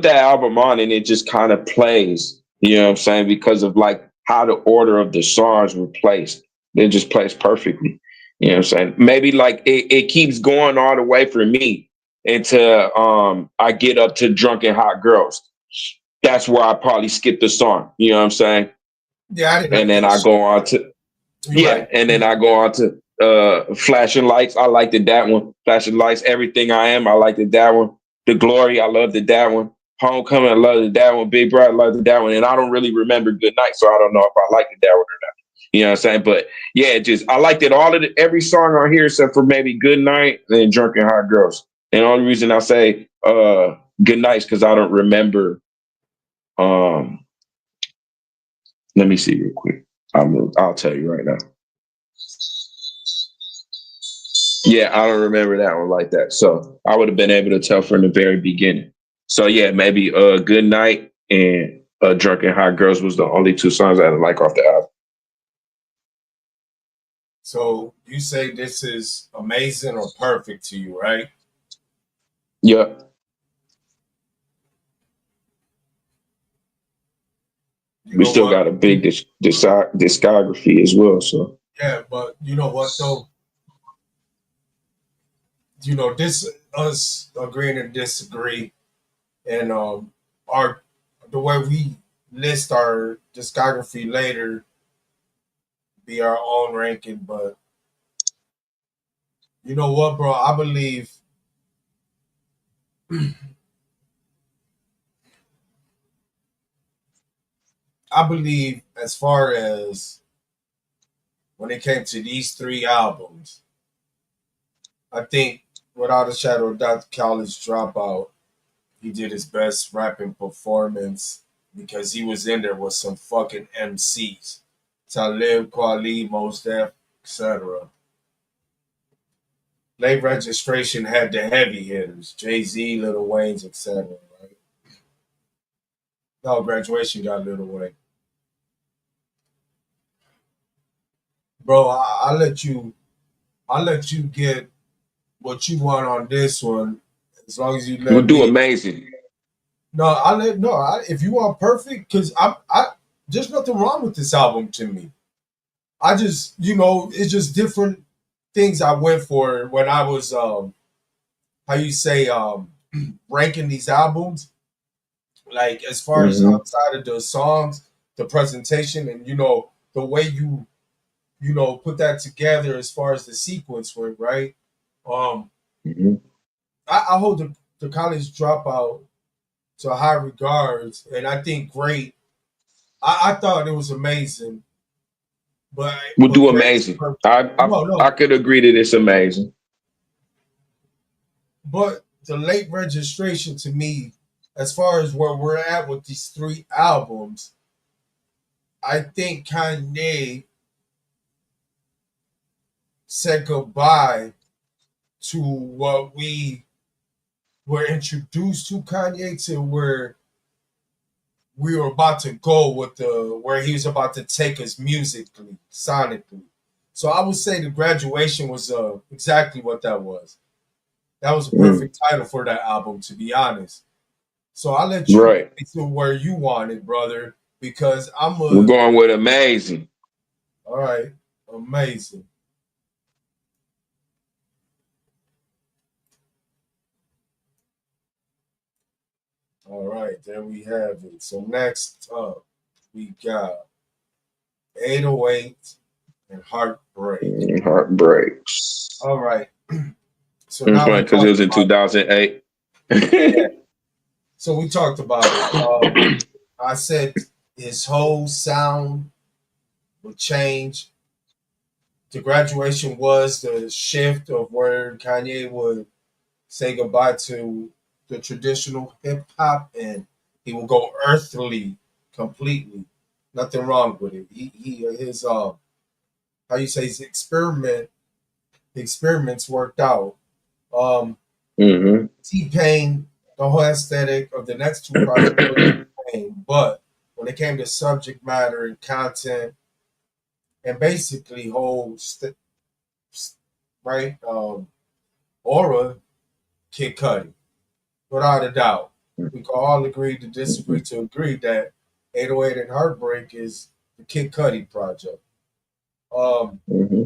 album on and it just kind of plays. You know what I'm saying? Because of like how the order of the songs were placed. They just plays perfectly. You know what I'm saying? Maybe like it keeps going all the way for me until I get up to Drunken Hot Girls. That's where I probably skip the song. You know what I'm saying? Yeah, I didn't And like then that I shit. go on to You're yeah, right. and then I go on to Flashing Lights. I liked it that one. Flashing Lights, Everything I Am. I liked it that one. The Glory, I loved it that one. Homecoming, I loved it that one. Big Brother, I loved it that one. And I don't really remember Good Night, so I don't know if I liked it that one or not. You know what I'm saying? But yeah, just I liked it all of every song on here except for maybe Good Night and Drunken Hot Girls. And the only reason I say good nights because I don't remember. Um, Let me see real quick. I'll tell you right now. Yeah, I don't remember that one like that. So I would have been able to tell from the very beginning. So yeah, maybe Good Night and Drunken Hot Girls was the only two songs I didn't like off the album. So you say this is amazing or perfect to you, right? Yeah. You We know still what? got a big discography as well. So Yeah, but you know what though? This us agreeing to disagree, and our the way we list our discography later be our own ranking. But you know what, bro? I believe as far as when it came to these three albums, I think without a shadow of doubt, College Dropout, he did his best rapping performance because he was in there with some fucking MCs. Talib, Kweli, Mos Def, etc. Late Registration had the heavy hitters, Jay-Z, Lil Wayne's, etc. Right? No, Graduation got Lil Wayne. Bro, I let you get what you want on this one, as long as you we'll let do me. amazing. No, if you want perfect, because there's nothing wrong with this album to me. I just, it's just different things I went for when I was, how you say, ranking these albums. Like as far as Mm-hmm. outside of the songs, the presentation, and the way you put that together as far as the sequence went, right? Um, Mm-hmm. I hold the College Dropout to high regards, and I think great. I thought it was amazing, but We'll but do great is amazing. perfect. I, I No, I no, could agree that it's amazing. but the late registration to me, as far as where we're at with these three albums, I think Kanye said goodbye to what we were introduced to Kanye, to where we were about to go with the where he was about to take us musically, sonically. So I would say the graduation was exactly what that was. That was a Mm. perfect title for that album, to be honest. So I'll let you Right. get to where you want it, brother, because I'm We're a going with amazing. all right, amazing. All right, there we have it. So next up, we got 808 and Heartbreak. Heartbreaks. All right. So It was now we funny because it talked was in about it. 2008. Yeah. So we talked about it. I said his whole sound would change. The graduation was the shift of where Kanye would say goodbye to the traditional hip hop and he will go earthly completely. Nothing wrong with it. He his how you say his experiments worked out. Um Mm-hmm. T Pain, the whole aesthetic of the next two projects were T Pain, but when it came to subject matter and content and basically right aura, Kid Cudi, without a doubt. We can all agree to disagree to agree that 808 and Heartbreak is the Kid Cudi project. Um, Mm-hmm.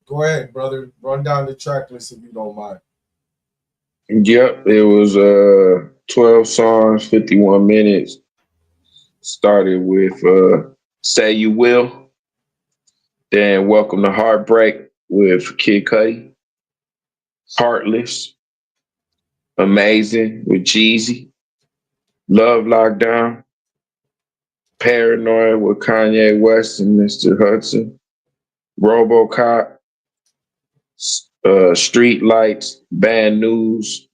Go ahead, brother. Run down the track list if you don't mind. Yep, it was 12 songs, 51 minutes. Started with Say You Will, then Welcome to Heartbreak with Kid Cudi, Heartless, Amazing with Jeezy, Love Lockdown, Paranoid with Kanye West and Mr. Hudson, RoboCop, Street Lights, Bad News,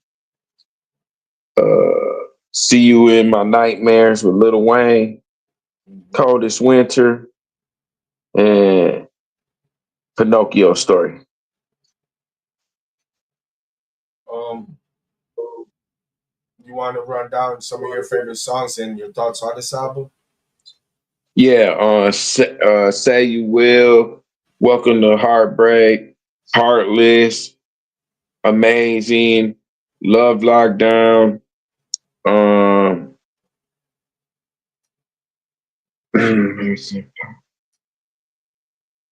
See You in My Nightmares with Lil Wayne, Mhm. Coldest Winter, and Pinocchio Story. Um, you want to run down some of your favorite songs and your thoughts on this album? Yeah, Say You Will, Welcome to Heartbreak, Heartless, Amazing, Love Lockdown, um, let me see.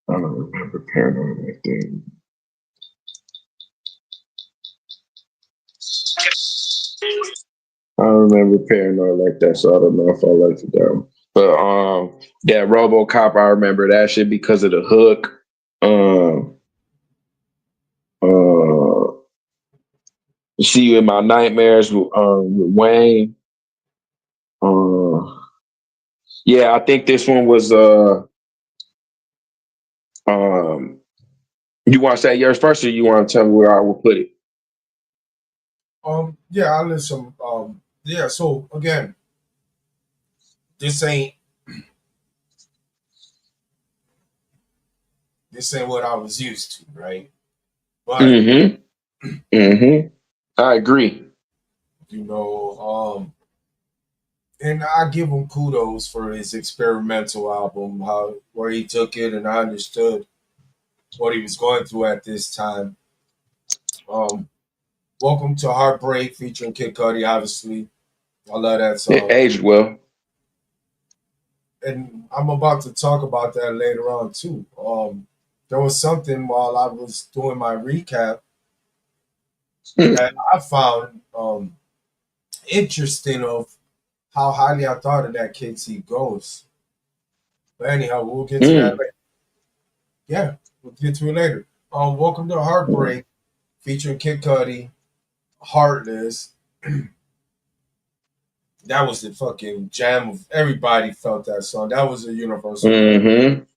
I don't remember Paranoid like that. I don't remember Paranoid like that, so I don't know if I liked it that one. But that RoboCop, I remember that shit because of the hook. Um, uh, See You in My Nightmares with Wayne. Uh, yeah, I think this one was um. You want to say yours first, or you want to tell me where I will put it? Yeah, I listen. Yeah. So again, this ain't this ain't what I was used to, right? But Mm-hmm. Mm-hmm. I agree. you know, and I give him kudos for his experimental album, how where he took it, and I understood what he was going through at this time. Um, Welcome to Heartbreak featuring Kid Cudi, obviously. I love that It song. aged well. And I'm about to talk about that later on too. There was something while I was doing my recap that I found interesting of how highly I thought of that Kid C Ghost. But anyhow, we'll get to that Mm. later. Yeah, we'll get to it later. Welcome to Heartbreak featuring Kid Cudi, Heartless. That was the fucking jam of everybody felt that song. That was a universal jam. Mm-hmm. Um,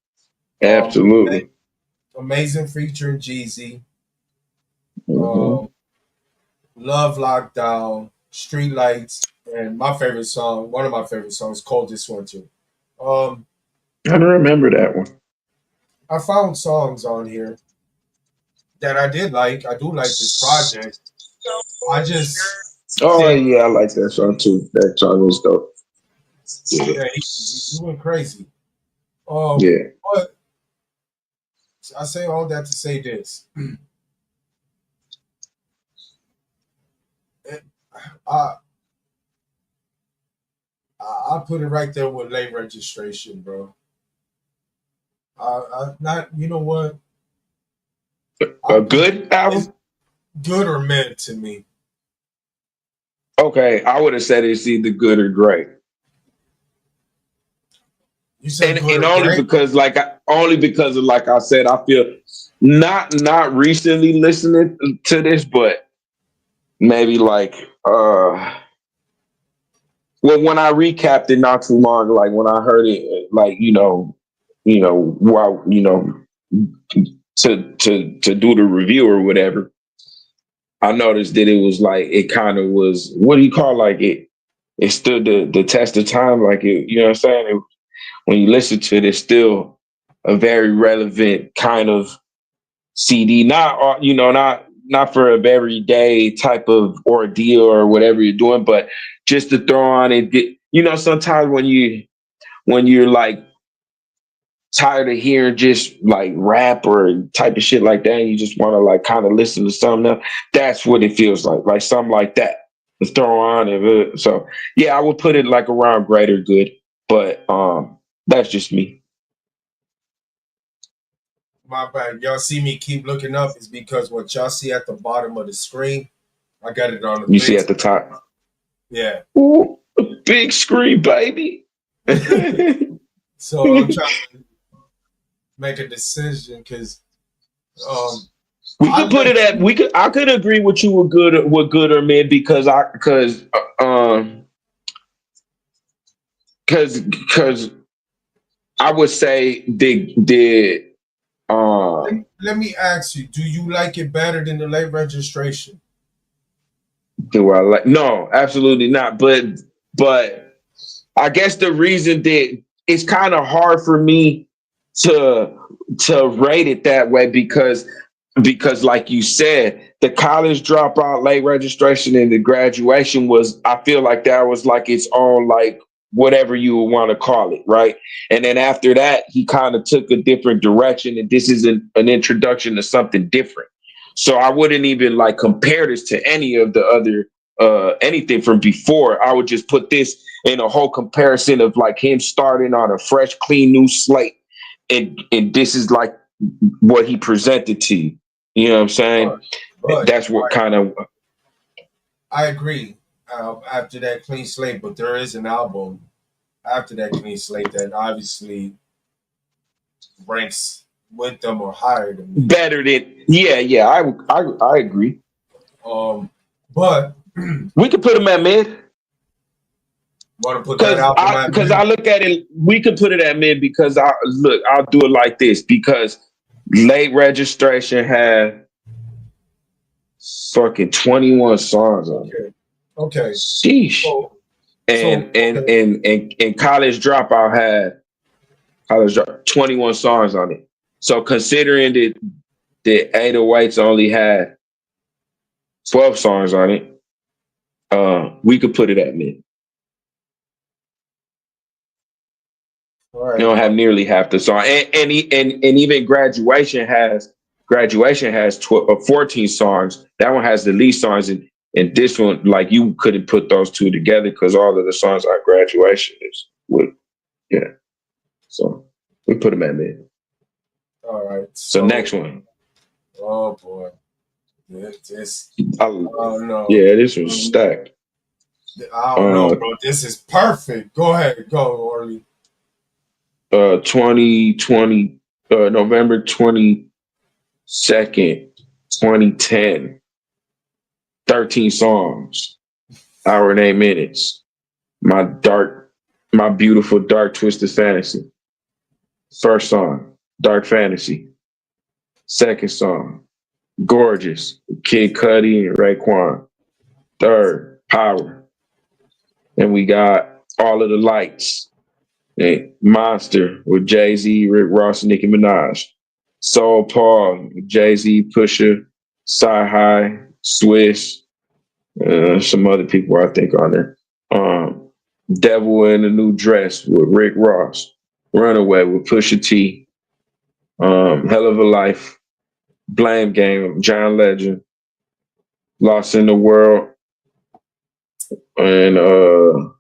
Absolutely. Amazing featuring Jeezy. Mm-hmm. Um, Love Lockdown, Street Lights, and my favorite song, one of my favorite songs, Coldest Winter. Um, I don't remember that one. I found songs on here that I did like. I do like this project. I just Oh think, yeah, I like that song too. That song was dope. Yeah. yeah, he went crazy. Yeah. But I say all that to say this. I, I put it right there with late registration, bro. Not, you know what? A I put good it's album? good or mid to me. Okay, I would have said it's either good or great. You said good And or only great? because only because of like I said, I feel not recently listening to this, but maybe like well when I recapped it not too long, like when I heard it like, while to do the review or whatever, I noticed that it was like it kind of was what do you call like it stood the test of time, like it, you know what I'm saying? When you listen to it, it's still a very relevant kind of CD. Not not for a everyday type of ordeal or whatever you're doing, but just to throw on and get sometimes when you're like tired of hearing just like rap or type of shit like that, and you just want to like kind of listen to something else. That's what it feels like something like that. To throw on and so yeah, I would put it like around great or good, but that's just me. My bad. Y'all see me keep looking up is because what y'all see at the bottom of the screen, I got it on the You see big at the screen. top. Yeah. Ooh, a big screen, baby. So I'm trying to make a decision because um We I could put it let at you we could I could agree with you with good or mid because I would say did Let me ask you: do you like it better than the late registration? Do I like? No, absolutely not. But I guess the reason that it's kind of hard for me to rate it that way because like you said, the college dropout, late registration, and the graduation was, I feel like that was like its own, like, whatever you would want to call it, right? And then after that, he kind of took a different direction, and this is an introduction to something different. So I wouldn't even like compare this to any of the other anything from before. I would just put this in a whole comparison of like him starting on a fresh, clean, new slate, and this is like what he presented to you. You know what I'm saying? But That's what kind of. I agree. After that clean slate, but there is an album after that clean slate that obviously ranks with them or higher than me. Better than, yeah. I agree. But We could put him at mid want to put that because album at I mid? look at it. We could put it at mid because I'll do it like this because late registration had fucking 21 songs on it. Okay. Okay. Sheesh. So And okay. college dropout had 21 songs on it. So considering that the 808s only had 12 songs on it, we could put it at mid. All You right. don't have nearly half the song, and even graduation has 14 songs. That one has the least songs, and this one, like, you couldn't put those two together because all of the songs on graduation is with, yeah. So we put them at mid. All right. So So next one, oh boy. This I, oh no. yeah, this was stacked. I don't know, Uh, bro. This is perfect. Go ahead. Go, Orly. 2020, November 22nd, 2010. 13 songs, hour and 8 minutes. My beautiful dark twisted fantasy. First song, Dark Fantasy. Second song, Gorgeous, Kid Cudi and Raekwon. Third, Power. And we got All of the Lights. And Monster with Jay-Z, Rick Ross, and Nicki Minaj. Soul Paul, Jay-Z, Pusha, Sci-Hi, Swiss, some other people I think on there. Devil in a New Dress with Rick Ross. Runaway with Pusha T. Hell of a Life. Blame Game, John Legend. Lost in the World. And Who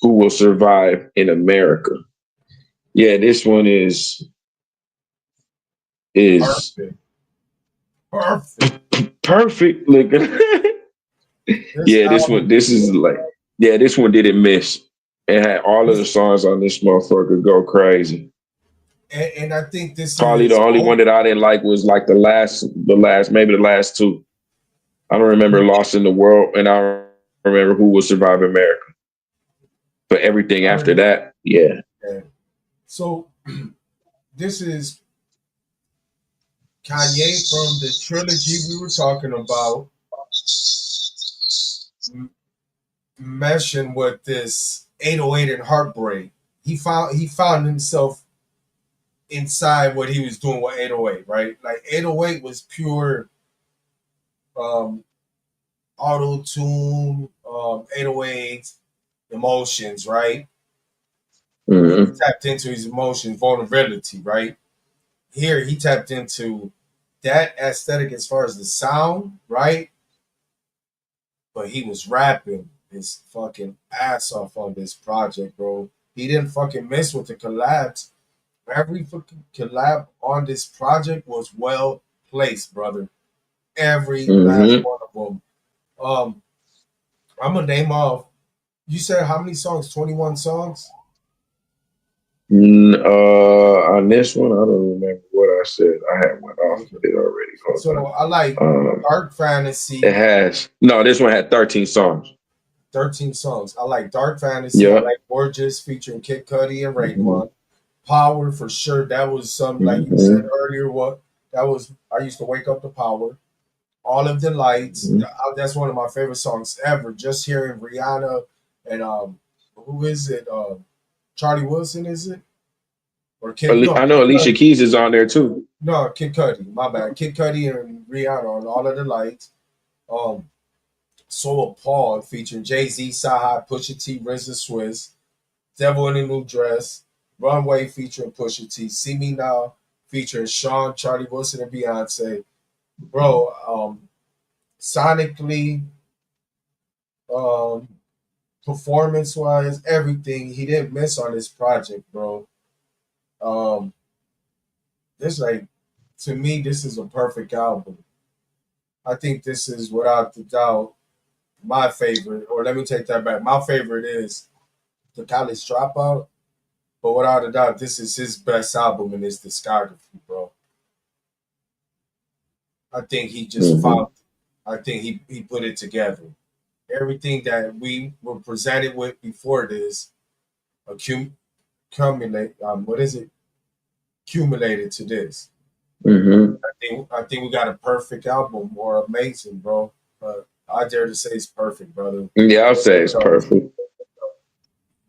Will Survive in America. Yeah, this one is Perfect. Perfect. perfect. Look, This yeah, album, this is like, yeah, this one didn't miss. It had all of the songs on this motherfucker go crazy. and I think this Probably the is only one oh, that I didn't like was like maybe the last two. I don't remember Lost in the World, and I don't remember Who Will Survive America. But everything after that, yeah. yeah. So this is Kanye from the trilogy we were talking about, meshing with this 808 and Heartbreak. He found himself inside what he was doing with 808, right? Like 808 was pure um, auto tune, 808 emotions, right? He Mm-hmm. tapped into his emotions, vulnerability, right? Here he tapped into that aesthetic as far as the sound, right? But he was rapping his fucking ass off on this project, bro. He didn't fucking miss with the collabs. Every fucking collab on this project was well placed, brother. Every last Mm-hmm. one of them. Um, I'm gonna name off. You said how many songs? 21 songs. On this one, I don't remember what I said. I had went off Okay. with it already. Hold So I like on. Dark It Fantasy, has no. This one had 13 songs. 13 songs. I like Dark Fantasy. I Yeah. like Gorgeous featuring Kid Cudi and Mm-hmm. Raekwon. Power for sure. That was some, like you said Mm-hmm. earlier. What that was, I used to wake up to Power. All of the Lights. Mm-hmm. That's one of my favorite songs ever. Just hearing Rihanna and who is it? Charlie Wilson, is it? Or Kid? No, I Kid know Alicia Cudi. Keys is on there too. No, Kid Cudi. My bad. Kid Cudi and Rihanna on All of the Lights. Um, So Appalled featuring Jay Z, Sahai, Pusha T, RZA, Swiss, Devil in a New Dress, Runway featuring Pusha T, See Me Now featuring Sean, Charlie Wilson, and Beyonce. Bro, sonically, um, performance wise, everything, he didn't miss on this project, bro. Um, this like to me, this is a perfect album. I think this is without the doubt my favorite. Or let me take that back. My favorite is the College Dropout. But without a doubt, this is his best album in his discography, bro. I think he just Mm-hmm. found. I think he put it together. Everything that we were presented with before this, accumulate. What is it? Accumulated to this. Mm-hmm. I think we got a perfect album, or amazing, bro. But I dare to say it's perfect, brother. Yeah, I'll say it's So perfect.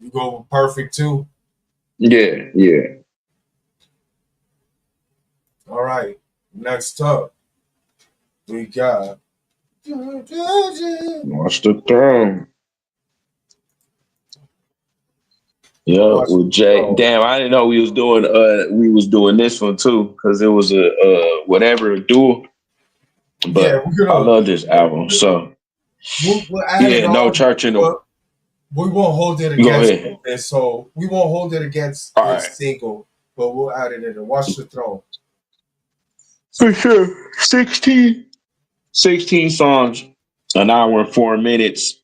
you go with perfect too. Yeah, yeah. All right. Next up, we got. Watch the throne. Yeah, Watch with the Jay. throne. Damn, I didn't know we was doing this one too, because it was a whatever duel. Yeah, But we're I gonna love this album. So we'll add it yeah, no on, church in the but we won't hold it go against ahead. this. So we won't hold it against All this right. single, but we'll add it in and watch the throne. For sure. 16 songs, an hour and 4 minutes,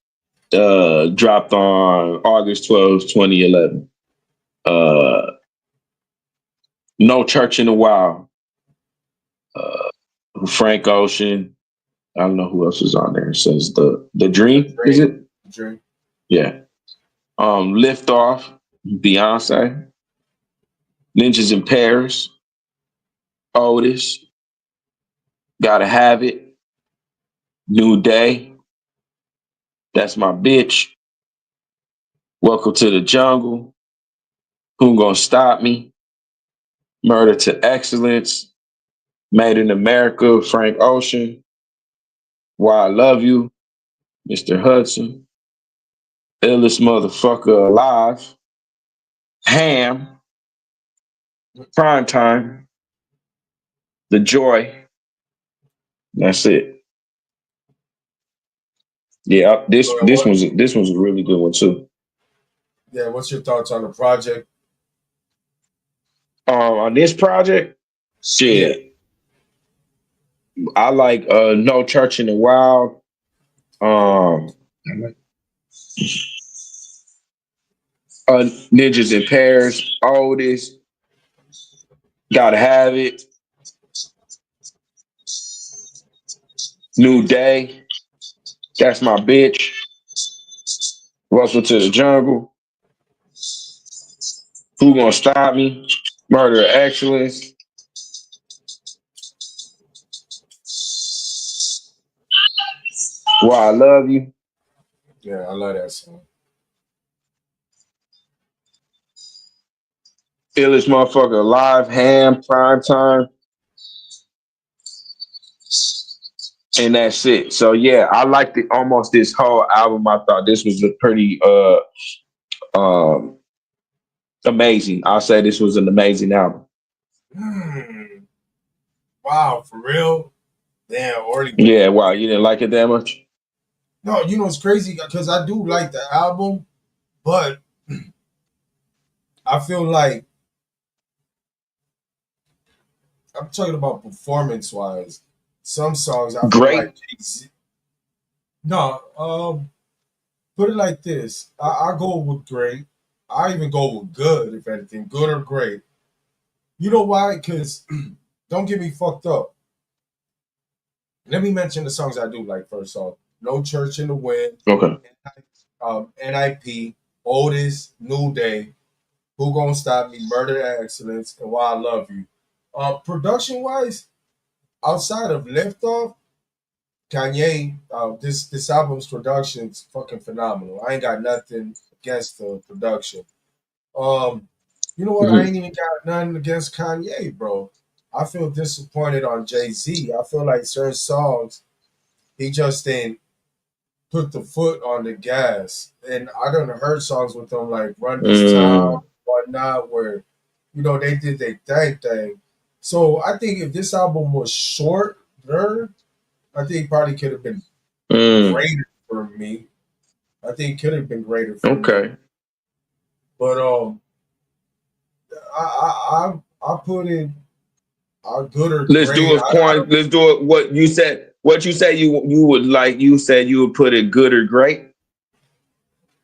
dropped on August 12th, 2011. Uh No Church in the Wild. Uh Frank Ocean. I don't know who else is on there. It says the The Dream, is dream, it? dream. Yeah. Lift Off, Beyonce, Ninjas in Paris, Otis, Gotta Have It, New Day, That's My Bitch, Welcome to the Jungle, Who Gonna Stop Me, Murder to Excellence, Made in America, Frank Ocean, Why I Love You, Mr. Hudson, Illest Motherfucker Alive, Ham, Prime Time, The Joy. That's it. Yeah, So this was a really good one too. yeah, what's your thoughts on the project? On this project, Yeah, shit, I like No Church in the Wild. Um, Ninjas in Pairs, Oldest, Gotta Have It, New Day, That's My Bitch, Welcome to the Jungle, Who Gonna Stop Me, Murder of Excellence, Why I Love You, yeah, I love that song. Illest Motherfucker Alive, Ham, Prime Time, and that's it. So yeah, I liked it almost this whole album. I thought this was a pretty um amazing. I'll say this was an amazing album. Hmm. Wow, for real? Damn, already put Yeah, me. wow, you didn't like it that much? No, you know it's crazy because I do like the album, but I feel like I'm talking about performance wise. Some songs I feel like Great. no. Put it like this. I go with great. I even go with good, if anything, good or great. You know why? Because don't get me fucked up. Let me mention the songs I do like first off. No Church in the Wind, Okay. NIP, Otis, New Day. Who Gonna Stop Me, Murder Excellence, and Why I Love You. Production wise, outside of Liftoff, Kanye, this album's production's fucking phenomenal. I ain't got nothing against the production. Um, you know what? I Mhm. ain't even got nothing against Kanye, bro. I feel disappointed on Jay-Z. I feel like certain songs he just didn't put the foot on the gas. And I done heard songs with them like Run This Town, Mm, whatnot, where, they did their thing. So I think if this album was shorter, I think it probably could have been mm. greater for me. I think it could have been greater for me. Okay. But I put it good or Let's do great. a coin. Let's do it. What you said. What you say you would like. You said you would put it good or great.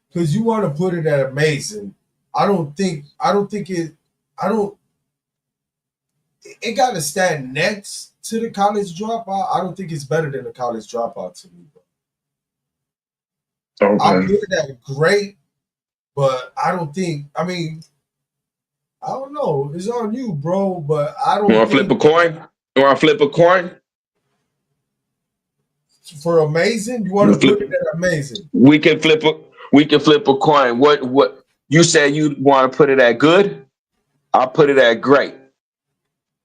Because you want to put it at amazing. I don't think it. I don't. It got to stand next to the college dropout. I don't think it's better than the college dropout to me. Bro. I Okay. put it at great, but I don't think. I mean, I don't know. It's on you, bro. But I You don't want to flip think a coin? You want to flip a coin? for amazing. You want You to put it flip. at amazing. We can flip a. We can flip a coin. What? You said you want to put it at good. I'll put it at great.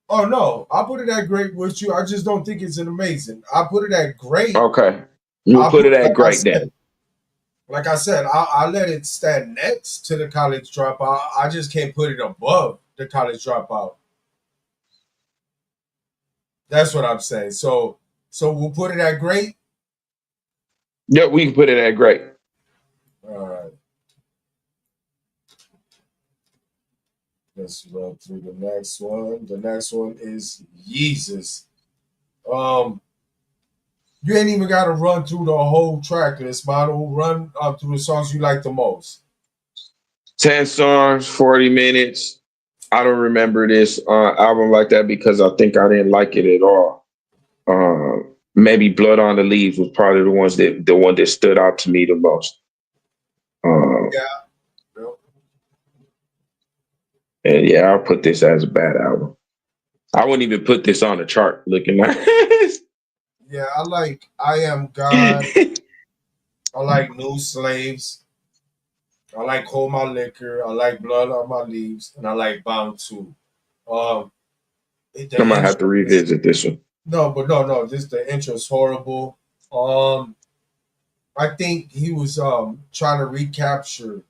Oh no, I put it at great with you. I just don't think it's an amazing. I put it at great. Okay. You'll I put put it at like I great then. said. Like I said, I let it stand next to the college dropout. I just can't put it above the college dropout. That's what I'm saying. So we'll put it at great. Yeah, we can put it at great. All right, let's run through the next one. The next one is Yeezus. Um, you ain't even got to run through the whole track list, model. Run through the songs you like the most. 10 songs, 40 minutes. I don't remember this album like that because I think I didn't like it at all. Maybe Blood on the Leaves was probably the one that stood out to me the most. Uh, Yeah. Yep. and yeah, I'll put this as a bad album. I wouldn't even put this on the chart looking like this. Yeah, I like I Am God. I like New Slaves. I like Hold My Liquor. I like Blood on My Leaves, and I like Bound Two. Um, I the might have to intro is revisit this one. no. This the intro is horrible. Um, I think he was trying to recapture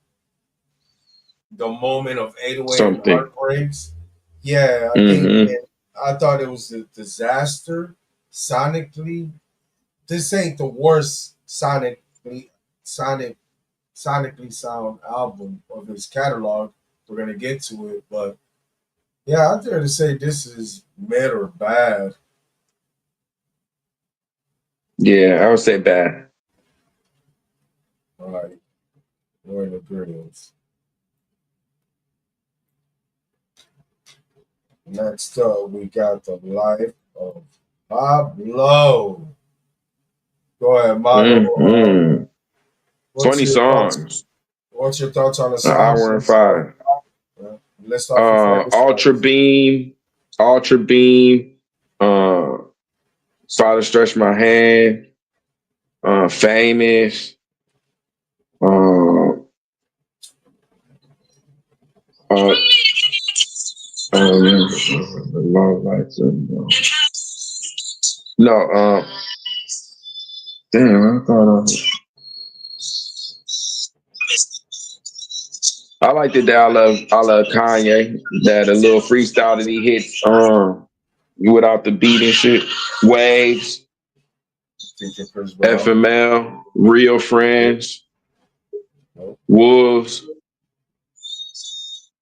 the moment of 808 and Something. Heartbreaks. Yeah, I think, Hmm. and I thought it was a disaster sonically. This ain't the worst sonic sonically sound album of his catalog. We're gonna get to it, but yeah, I dare to say this is mid or bad. Yeah, I would say bad. All right, we're in agreement. Next up, we got the life of Pablo. Go ahead, model. Hmm. What's 20 your thoughts? songs, What's your thoughts on the an songs hour and themselves? five. List off your favorite Ultra songs. Beam, Ultra Beam, uh, Father Stretch My Hand, Famous, uh, uh, Love Lights, no, damn, I thought I liked it that I love Kanye, that a little freestyle that he hits, without the beat and shit, Waves, Feature Chris Brown. FML, Real Friends, Nope. Wolves.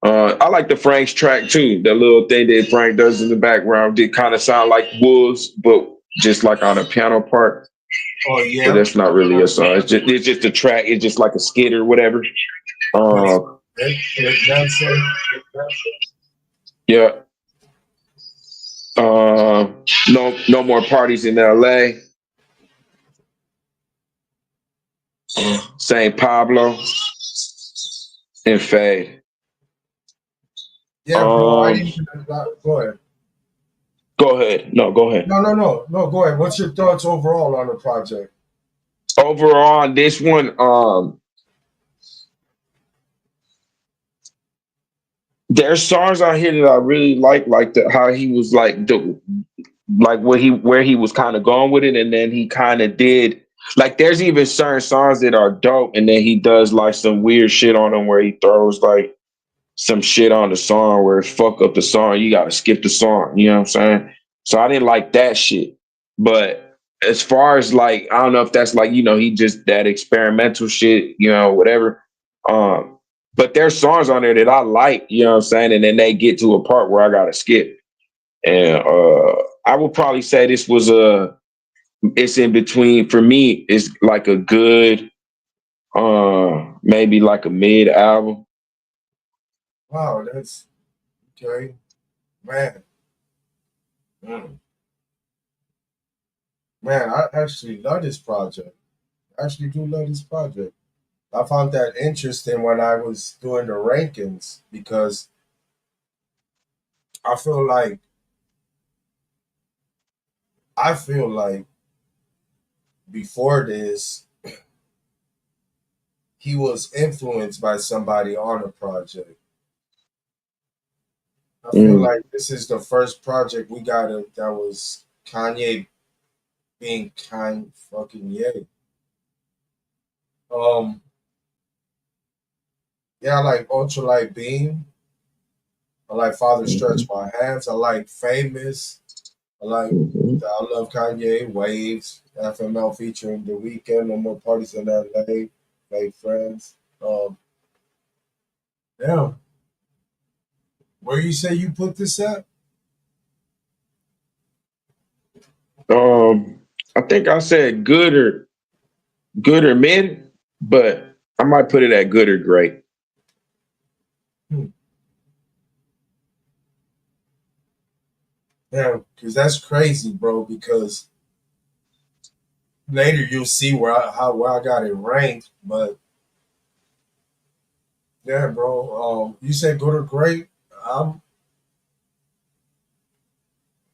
I like the Frank's track too. That little thing that Frank does in the background did kind of sound like Wolves, but just like on a piano part. Oh But yeah, that's not really a song. It's just a track. It's just like a skit or whatever. with Uh, Rick Nelson. yeah. No more parties in L.A. Saint Pablo and Fade. Yeah, bro. I didn't Um, even go ahead. go ahead. No, go ahead. No. Go ahead. What's your thoughts overall on the project? Overall, on this one, there's songs out here that I really like the how he was like where he was kind of going with it, and then he kind of did like there's even certain songs that are dope, and then he does like some weird shit on them where he throws like some shit on the song where it fuck up the song. You gotta skip the song. You know what I'm saying? So I didn't like that shit. But as far as like, I don't know if that's like, he just that experimental shit, whatever. Um, but there's songs on there that I like, you know what I'm saying? And then they get to a part where I gotta skip. And I would probably say this was it's in between for me, it's like a good maybe like a mid album. Wow, that's okay, man. Mm. Man, I actually love this project. I actually do love this project. I found that interesting when I was doing the rankings because I feel like I feel like before this he was influenced by somebody on a project. I feel Mm. like this is the first project we got that was Kanye being kind fucking yay. Um, yeah, I like Ultralight Beam. I like Father Stretch Mhm. My Hands. I like Famous. I like Mhm. I love Kanye Waves. FML featuring The Weeknd. No More Parties in LA. Fake Friends. Yeah. Where you say you put this at? I think I said good or mid, but I might put it at good or great. Hmm. Yeah, because that's crazy, bro. Because later you'll see where I got it ranked. But yeah, bro. You said good or great. Um,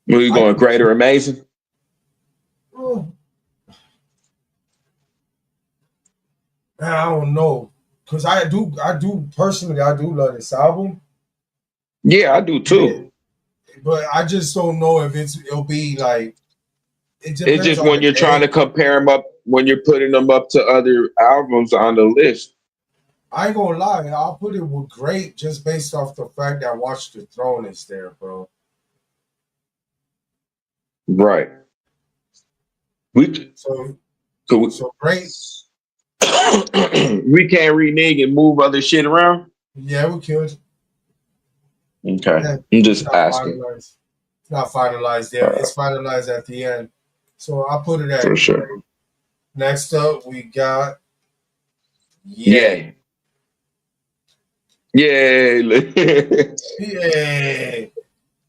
Were you I going give great or amazing? oh, man, I don't know. Cause I do personally, I do love this album. Yeah, I do Yeah, too. but I just don't know if it'll be like it It's depends just on when the you're trying to day. compare them up, when you're putting them up to other albums on the list. I ain't gonna lie, I'll put it with great just based off the fact that Watch the Throne is there, bro. Right. We So could so great. we can't renege and move other shit around. Yeah, we could. Okay, Yeah, I'm it's just not asking. finalized. It's not finalized yet. uh, It's finalized at the end. So I'll put it for at sure. great. Next up, we got Yay. Yeah, yeah. Yay.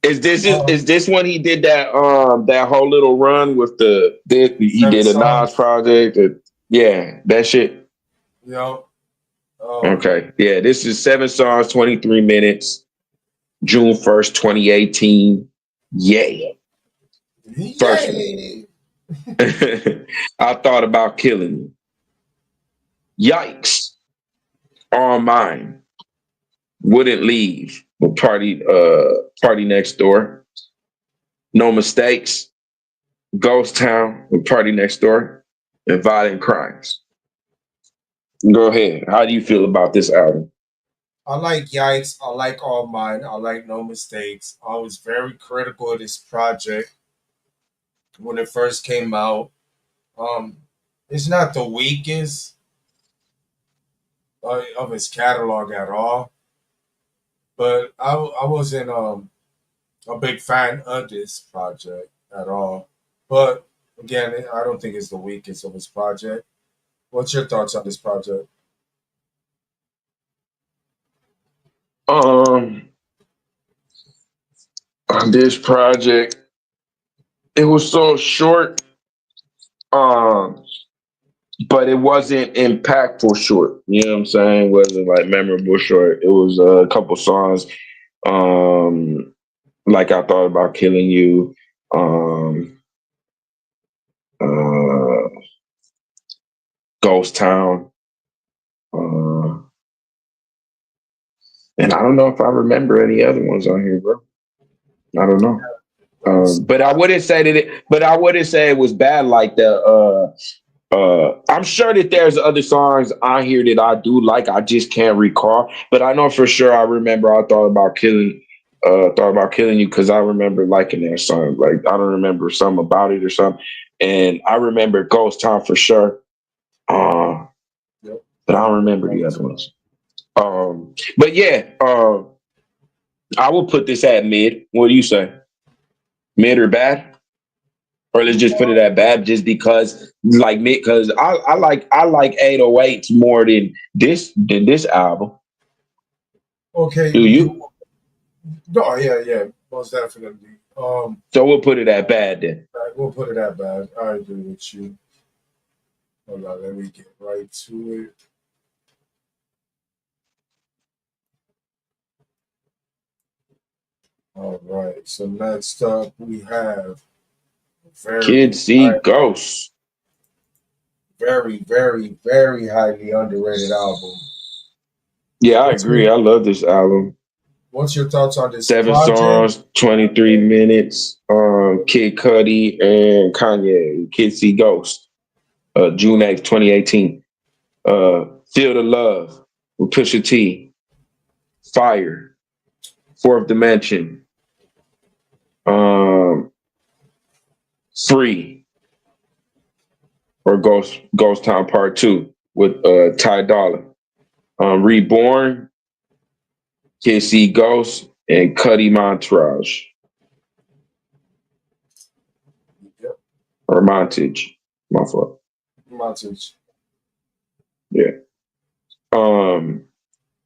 Is Um, this when he did that whole little run with he 7 did a Nas songs. project? Yeah, that shit. You know, um, Okay, yeah, this is 7 songs, 23 minutes, June 1st, 2018. Yeah, first one. yay. I thought about killing you. Yikes! On mine. Wouldn't leave. But party next door. No mistakes. Ghost Town. With Party Next Door. And Violent Crimes. Go ahead. How do you feel about this album? I like Yikes. I like All Mine. I like No Mistakes. I was very critical of this project when it first came out. Um, it's not the weakest of his catalog at all, but I wasn't a big fan of this project at all. But again, I don't think it's the weakest of his project. What's your thoughts on this project? Um, on this project, it was so short. Um, but it wasn't impactful short. You know what I'm saying? It wasn't like memorable short. It was a couple songs. Like I thought about killing you. Um, uh, Ghost Town. Uh, and I don't know if I remember any other ones on here, bro. I don't know. That's But I wouldn't say that it. But I wouldn't say it was bad. Like the. I'm sure that there's other songs on here that I do like. I just can't recall. But I know for sure. I remember. I thought about killing. Thought about killing you because I remember liking that song. Like I don't remember something about it or something. And I remember Ghost Town for sure. Uh, yep. but I don't remember the other ones. But yeah. I will put this at mid. What do you say? Mid or bad? Or let's just put it at bad just because like mid because I like 808s more than this album. Okay, Do you? no, yeah, most definitely. So we'll put it at bad then. Right, we'll put it at bad. I agree with you. Hold on, let me get right to it. All right. So next up, we have Kid very, See Ghosts. very highly underrated album. Yeah, I What's agree. your I love this album. What's your thoughts on this 7 songs, project? 23 minutes. Kid Cudi and Kanye. Kid See Ghost. June 8th, 2018. Feel the Love with Pusha T. Fire. Fourth Dimension. Um, Free or Ghost Town Part 2 with Ty Dolla. Reborn, Kid See Ghost, and Cuddy Montage Yep, or Montage. My fault. Montage. Yeah. Um,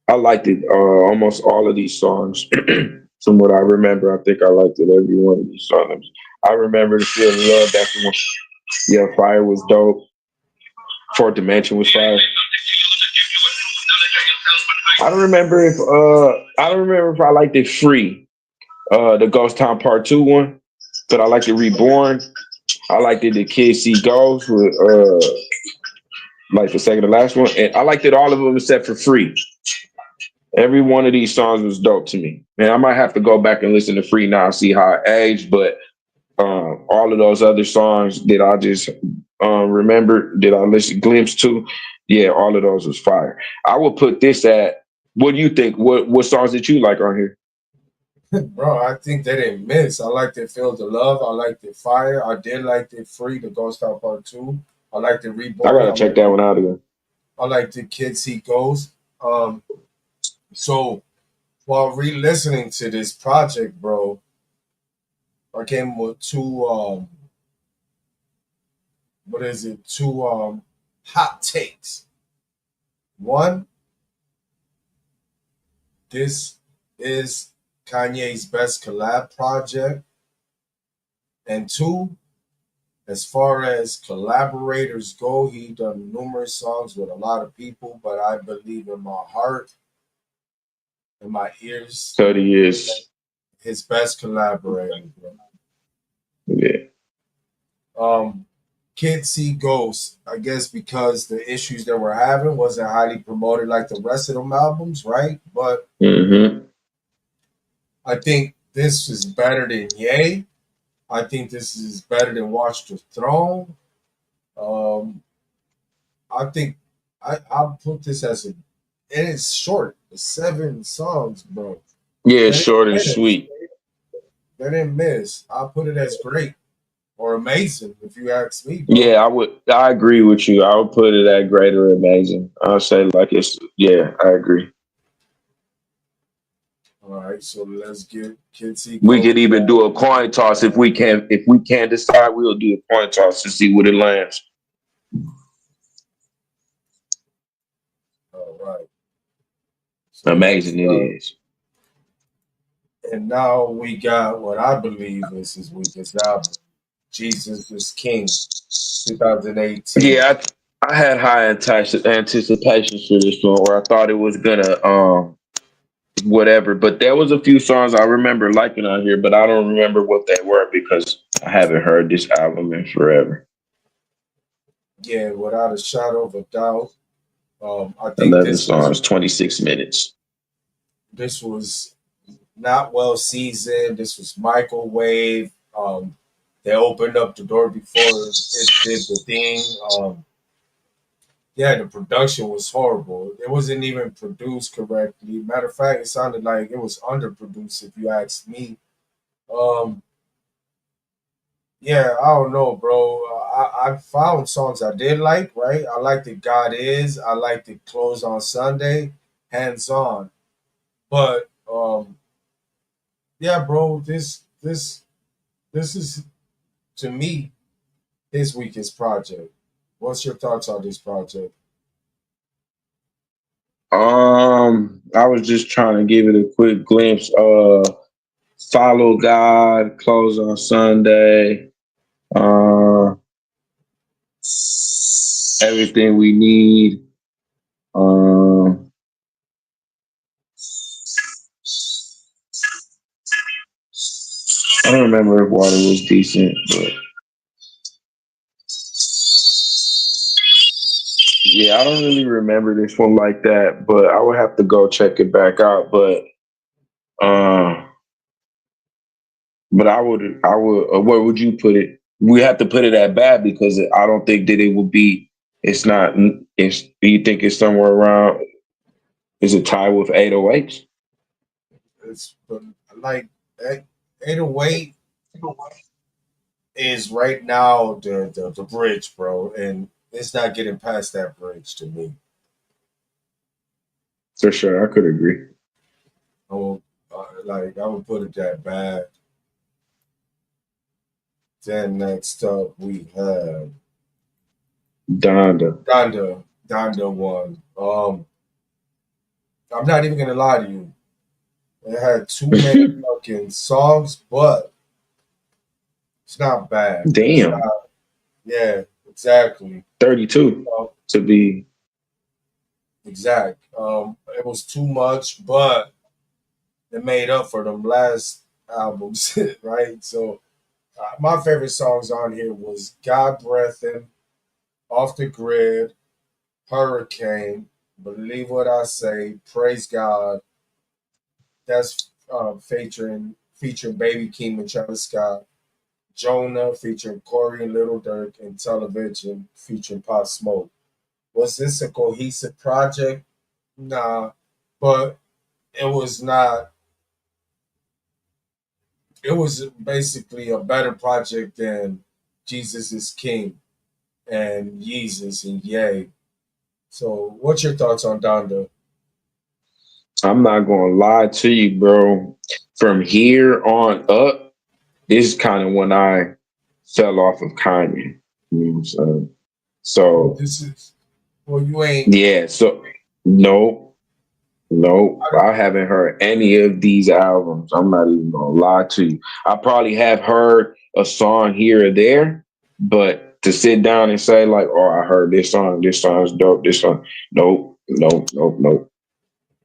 I liked it. Almost all of these songs. From what I remember, I think I liked it every one of these songs. I remember the Feel the Love. That's the one. Yeah, Fire was dope. Fourth Dimension was fire. I don't remember if I liked it Free, the Ghost Town Part 2 one, but I liked it Reborn. I liked it the Kid See Ghost with like the second to last one. And I liked it all of them except for Free. Every one of these songs was dope to me. Man, I might have to go back and listen to Free now, see how it aged, but all of those other songs that I just remember, that I listened glimpse to, yeah, all of those was fire. I would put this at. What do you think? What songs did you like on here? Bro, I think they didn't miss. I liked it Feel the Love. I liked it Fire. I did like it Free, the Ghost Town Part 2. I liked it I Reborn. gotta check that one out again. I liked the Kids See Ghost. So while re-listening to this project, bro, I came with two what is it? Two hot takes. One, this is Kanye's best collab project. And two, as far as collaborators go, he done numerous songs with a lot of people, but I believe in my heart and my ears, 30 years. his best collaborator, bro. Yeah. Um, Kid See Ghost, I guess because the issues that we're having wasn't highly promoted like the rest of them albums, right? But Mm-hmm. I think this is better than Yay. I think this is better than Watch the Throne. Um, I think I'll put this as a, and it's short. It's 7 songs, bro. Yeah, They it's short and didn't miss. sweet. They didn't miss. I'll put it as great or amazing if you ask me, bro. Yeah, I agree with you. I would put it at great or amazing. I'll say like it's yeah, I agree. All right, so let's get Kid See We could Ghost. even do a coin toss if we can't decide, we'll do a coin toss to see what it lands. All right. So next Amazing it up, is. and now we got what I believe is his weakest album, Jesus is King, 2018. Yeah, I had high anticipations for this one, where I thought it was gonna whatever. But there was a few songs I remember liking on here, but I don't remember what they were because I haven't heard this album in forever. Yeah, without a shadow of a doubt. I think 11 songs, 26 minutes. this was not well seasoned. This was microwave. They opened up the door before it did the thing. Yeah, the production was horrible. It wasn't even produced correctly. Matter of fact, it sounded like it was underproduced, if you ask me. Um, yeah, I don't know, bro. I found songs I did like, right? I liked the God Is. I liked the Close on Sunday, Hands On. But yeah, bro, this is to me his weakest project. What's your thoughts on this project? I was just trying to give it a quick glimpse. Follow God, Close on Sunday, uh, Everything We Need. Um, I don't remember if Water was decent, but yeah, I don't really remember this one like that. But I would have to go check it back out. Uh, but where would you put it? We have to put it at bad because I don't think that it would be. It's not. It's. Do you think it's somewhere around? Is it tied with 808s? It's like 808 is right now the bridge, bro, and it's not getting past that bridge to me. For sure, I could agree. I will, I would put it that bad. Then next up we have Donda. Donda one. I'm not even gonna lie to you. It had too many fucking songs, but it's not bad. It's Damn, not. Yeah, exactly. 32 Um, to be. exact. It was too much, but it made up for them last albums, right? So my favorite songs on here was God Breathin', Off the Grid, Hurricane, Believe What I Say, Praise God. That's featuring Baby Keem and Travis Scott. Jonah featuring Corey and Little Dirk, and Television featuring Pop Smoke. Was this a cohesive project? Nah, but it was not. It was basically a better project than Jesus is King and Yeezus and Yay. So, what's your thoughts on Donda? I'm not gonna lie to you, bro. From here on up, this is kind of when I fell off of Kanye. You know what I'm saying? Oh, So this is well, you ain't. yeah, so no, no, I don't, I haven't heard any of these albums. I'm not even gonna lie to you. I probably have heard a song here or there, but to sit down and say like, "Oh, I heard this song is dope, this song," nope, nope, nope, nope,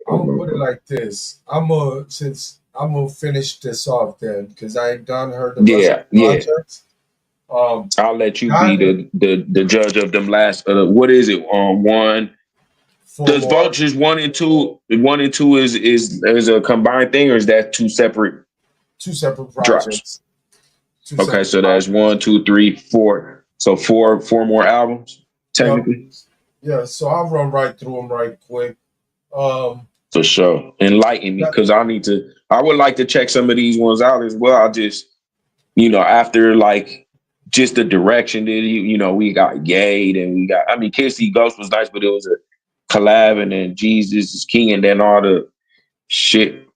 I'm nope, gonna nope, put it nope. like this. I'm gonna finish this off then because I ain't done heard the rest of Yeah, the yeah. projects. Um, I'll let you be Donda the judge of them last. What is it? One. four Does more, Vultures one and two is a combined thing, or is that two separate two separate drops? projects, two Okay, separate so that's projects. one, two, three, four. So four more albums Yep. technically. Yeah. So I'll run right through them right quick. Um, For sure. Enlighten me, that, because I need to. I would like to check some of these ones out as well. I just after like just the direction that we got Gade and we got. I mean, Kiss See Ghost was nice, but it was a collab, and then Jesus is King, and then all the shit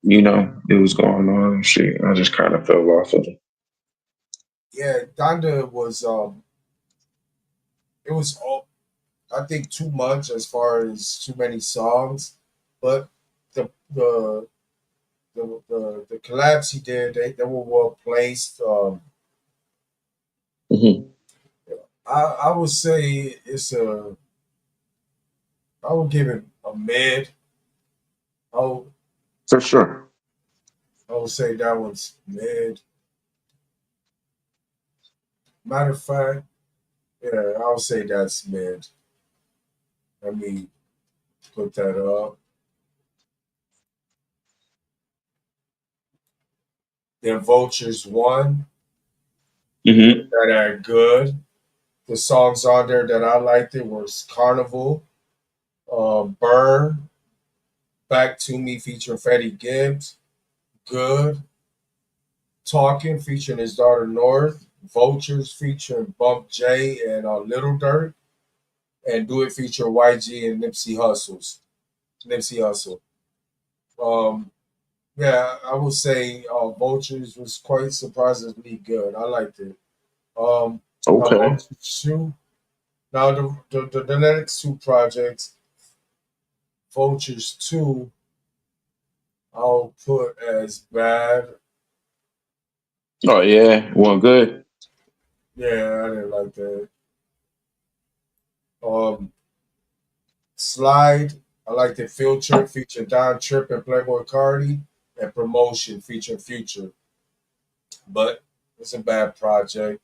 it was going on and shit. I just kind of fell off of it. yeah, Donda was it was all I think too much as far as too many songs, but the the the collabs he did they were well placed. Mhm. I would say I would give it a mid. I'll For sure. I would say that one's mid. Matter of fact, yeah, I'll say that's mid. Let me put that up. Then Vultures one Hmm. that are good. The songs on there that I liked it was Carnival, Burn, Back to Me featuring Freddie Gibbs, Good, Talking featuring his daughter North, Vultures featuring Bump J and Little Dirt, and Do It featuring YG and Nipsey Hussle. Um, yeah, I would say Vultures was quite surprisingly good. I liked it. Um, Now Okay. Vultures two. Now the next two projects, Vultures two, I'll put as bad. Oh yeah, well, good. Yeah, I didn't like that. Um, Slide, I liked it. Field Trip featuring Don Tripp and Playboy Cardi, and Promotion featuring Future, but it's a bad project.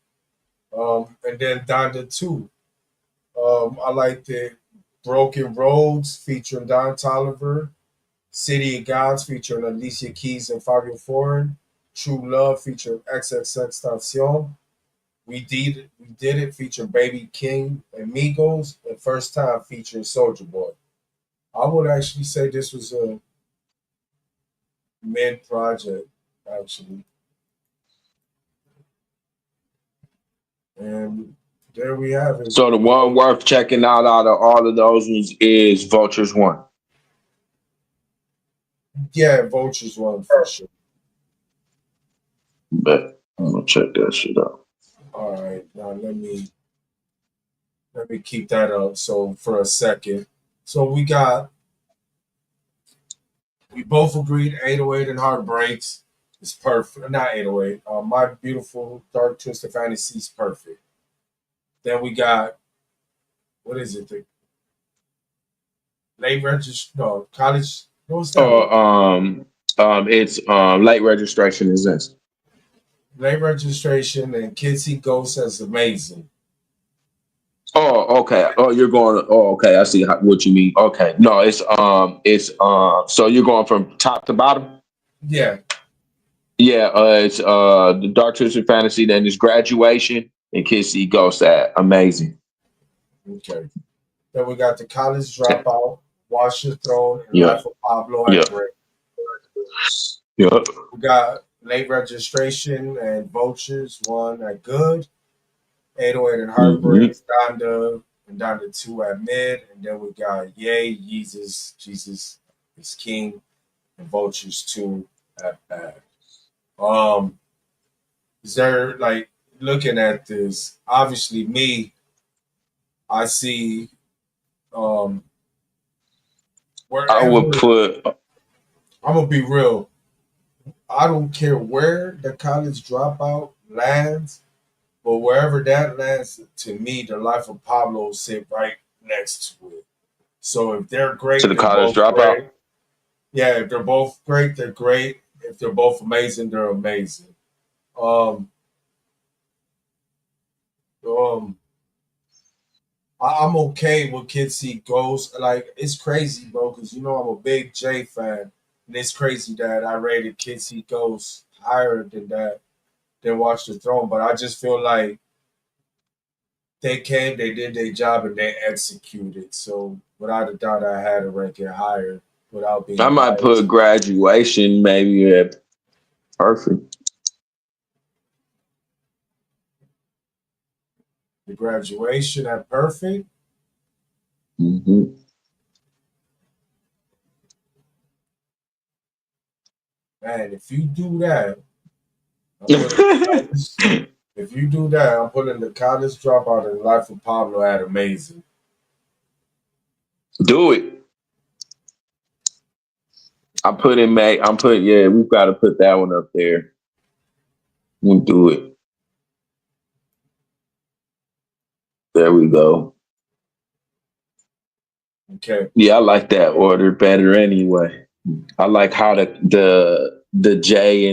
And then Donda 2. I liked it. Broken Roads featuring Don Tolliver, City of Gods featuring Alicia Keys and Fabio Foreign, True Love featuring XXXTentacion, We Did It featuring Baby King and Migos, and First Time featuring Soldier Boy. I would actually say this was a mid project, actually. And there we have it. So the one worth checking out of all of those ones is Vultures one. Yeah, Vultures one for sure. But I'm gonna check that shit out. All right, now let me keep that up. So for a second, so we both agreed 808 and Heartbreaks is perfect. Not 808. My Beautiful Dark Twisted Fantasy is perfect. Then we got what is it? The late register? No, college. What's that Oh, one? it's late registration is this. Late registration and Kids See Ghosts as amazing. Oh, okay. Oh, you're going. Oh, okay. I see what you mean. Okay. No, it's. So you're going from top to bottom. Yeah. Yeah. It's the Dark Twisted Fantasy. Then there's Graduation and Kiss See Ghost. At amazing. Okay. Then we got the college dropout, Watch Your Throne, and Yeah. Life of Pablo Yeah. at Great. Yeah. We got late registration and Vultures one at good, 808 and Hmm. Heartbreaks, Donda, and Donda 2 at mid. And then we got Yay, Jesus is King, and Vultures 2 at bad. Um, is there like looking at this? Obviously, me, I see um I would wherever put. I'm gonna be real. I don't care where the college dropout lands, but wherever that lands, to me, the life of Pablo sit right next to it. So if they're To great, the they're college both dropout. great. Yeah, if they're both great, they're great. If they're both amazing, they're amazing. Um, um, I'm okay with Kids See Ghosts. Like it's crazy, bro, because you know I'm a big J fan, and it's crazy that I rated Kids See Ghosts higher than that than Watch the Throne. But I just feel like they came, they did their job, and they executed. So without a doubt, I had to rank it higher without I being might put biased. Graduation maybe at perfect. The graduation at perfect, Hmm. man. If you do that, I'm putting college. If you do that, I'm putting the college dropout and life of Pablo at amazing. Do it. I'm putting. Yeah, we've got to put that one up there. We'll do it. There we go. Okay. Yeah, I like that order better anyway. I like how the J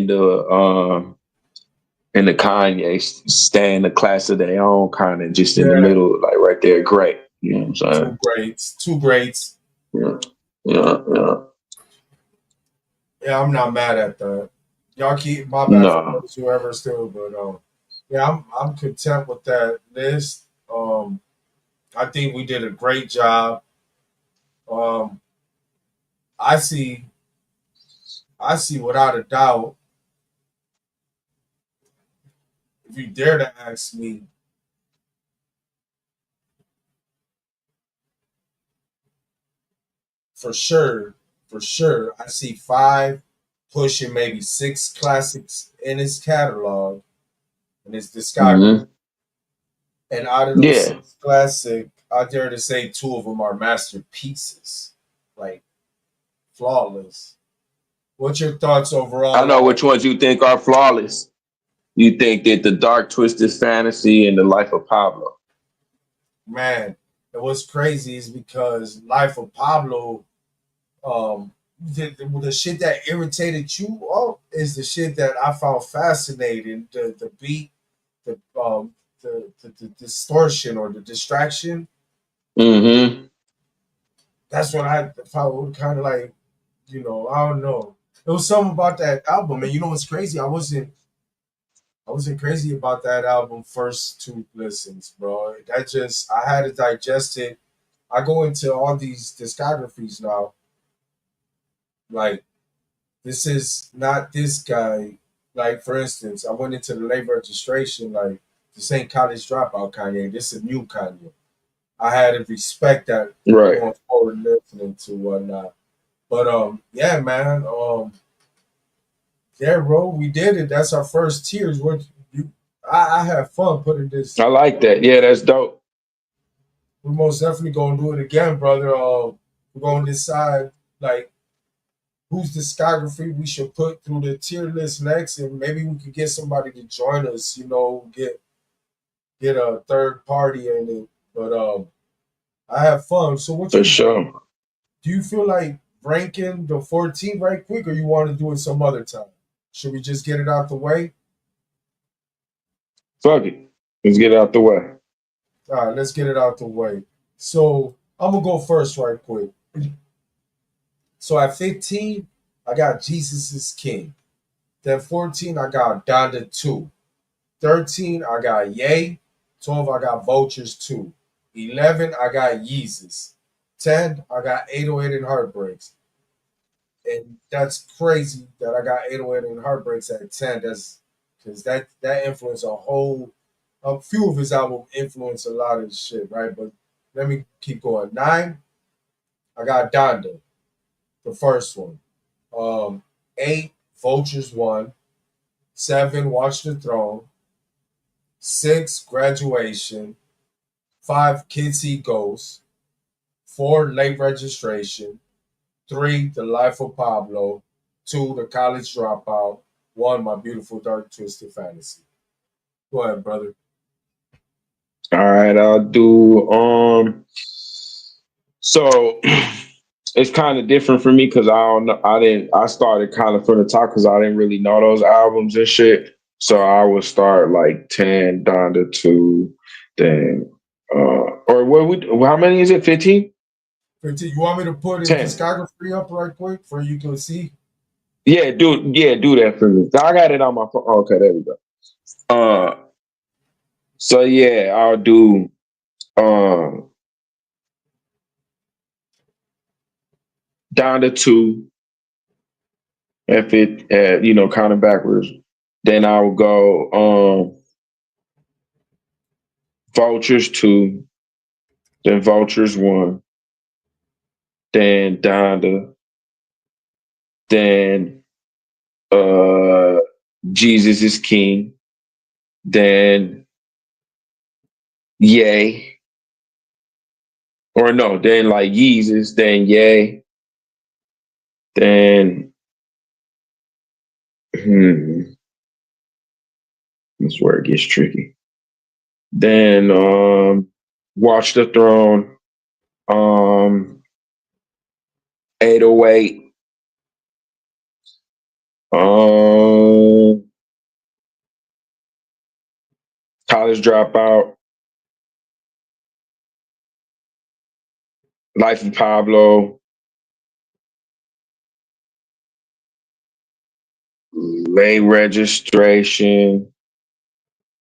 and the Kanye stay in the class of their own, kind of just in the Yeah, middle, like right there. Great, you know what I'm saying? two greats, two greats. Yeah, yeah, yeah. Yeah, I'm not mad at that. Y'all keep my bad for No, those whoever still, but yeah, I'm content with that list. I think we did a great job. Um, I see, I see without a doubt. If you dare to ask me, for sure, for sure, I see five pushing maybe six classics in his catalog and his discography. hmm And out of those yeah. six classic, I dare to say two of them are masterpieces, like flawless. What's your thoughts I overall know on which ones you think are flawless. You think that the Dark Twisted Fantasy and the Life of Pablo. man? And what's crazy is because Life of Pablo, the shit that irritated you is the shit that I found fascinating. The beat, the distortion or the distraction. hmm That's what I found kind of like, I don't know. There was something about that album, and you know what's crazy? I wasn't crazy about that album first two listens, bro. That just I had to digest it. I go into all these discographies now. Like this is not this guy. Like for instance, I went into the late registration. Like this ain't college dropout Kanye. This is new Kanye. I had to respect that Right. going forward, listening to whatnot. But yeah, man. Yeah, bro, we did it. That's our first tears. What you? I had fun putting this. I like that. Yeah, that's dope. We're most definitely gonna do it again, brother. We're gonna decide like whose discography we should put through the tier list next, and maybe we could get somebody to join us. Get a third party in it. But I have fun. So what For you sure. do? You feel like ranking the 14 right quick, or you want to do it some other time? Should we just get it out the way? Fuck it. Let's get it out the way. All right, let's get it out the way. So I'm gonna go first, right quick. So at 15, I got Jesus is King. Then 14, I got Donda 2. 13, I got Yay. 12, I got Vultures 2. 11, I got Yeezus. 10, I got 808 and Heartbreaks. And that's crazy that I got 808 and Heartbreaks at 10. That's because that influenced a few of his albums influenced a lot of the shit, right? But let me keep going. 9, I got Donda, the first one. 8, Vultures 1. 7, Watch the Throne. 6, Graduation. 5, Kids See Ghosts. 4, Late Registration. 3, The Life of Pablo. 2, The College Dropout. 1, My Beautiful Dark Twisted Fantasy. Go ahead, brother. All right, I'll do so it's kind of different for me because I don't know. I started kind of from the top because I didn't really know those albums and shit. So I would start like 10 down to 2, then or what we how many is it? 15? 15. You want me to put his 10. discography up right quick for you to see? Do that for me. I got it on my phone. Okay, there we go. Uh so yeah, I'll do um down to 2 if it kind of backwards. Then I will go Vultures 2, then Vultures 1, then Donda, then uh Jesus is King, then Yay, or no, then like Yeezus, then Yay, then that's where it gets tricky. Then Watch the Throne, um 808, Um, College Dropout, Life of Pablo, Late Registration.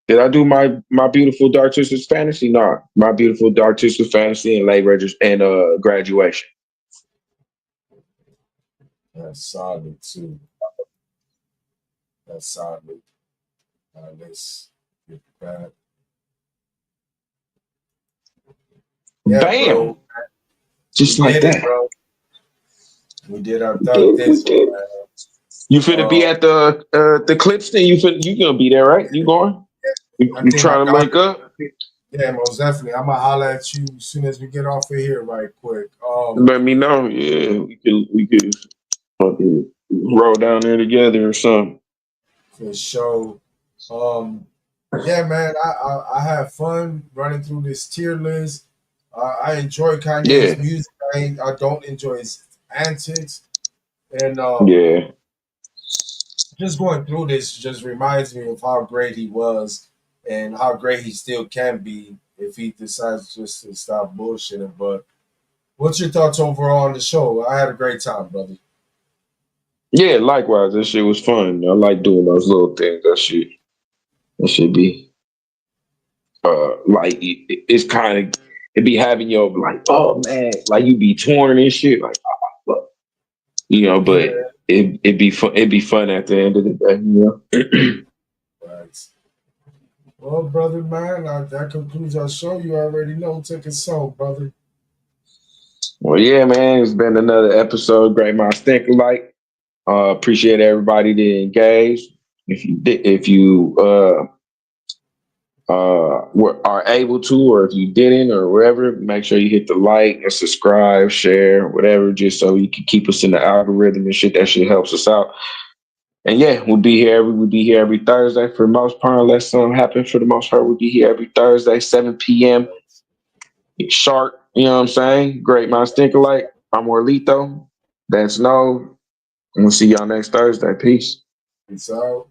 Did I do my beautiful dark twisted fantasy? No, my beautiful dark twisted fantasy and late regist and graduation. That's solid too. That's solid. Let's get back. Yeah, Bam, bro. We just like did it, that. bro. We did our We thug did, we this, did. man. You finna be Um, at the Clipston? You gonna be there, right? You going? You, I you think I trying to got link it. up? Yeah, most definitely. I'm gonna holler at you as soon as we get off of here, right quick. Let me know. Yeah, we could fucking roll down there together or something. For sure. Um, yeah, man. I have fun running through this tier list. I enjoy Kanye's Yeah, music. I don't enjoy his antics, and yeah, just going through this just reminds me of how great he was and how great he still can be if he decides just to stop bullshitting. But what's your thoughts overall on the show? I had a great time, brother. yeah. Likewise, that shit was fun. I like doing those little things. That should be like it's kind of it be having your like, oh man, like you be torn and shit, like fuck. Yeah, But it be fun. It be fun at the end of the day. right. Well, brother, man, that concludes our show. You already know. Take us home, brother. Well, yeah, man, it's been another episode. Great Minds Think Alike. Appreciate everybody that engaged. If you are able to, or if you didn't, or wherever, make sure you hit the like and subscribe, share, whatever, just so you can keep us in the algorithm and shit. That shit helps us out. And yeah, we'll be here every Thursday for the most part, unless something happens. For the most part, we'll be here every Thursday, 7 p.m. sharp. You know what I'm saying? Great Minds Think Alike. I'm Orlito. That's no. And we'll see y'all next Thursday. Peace. Peace out.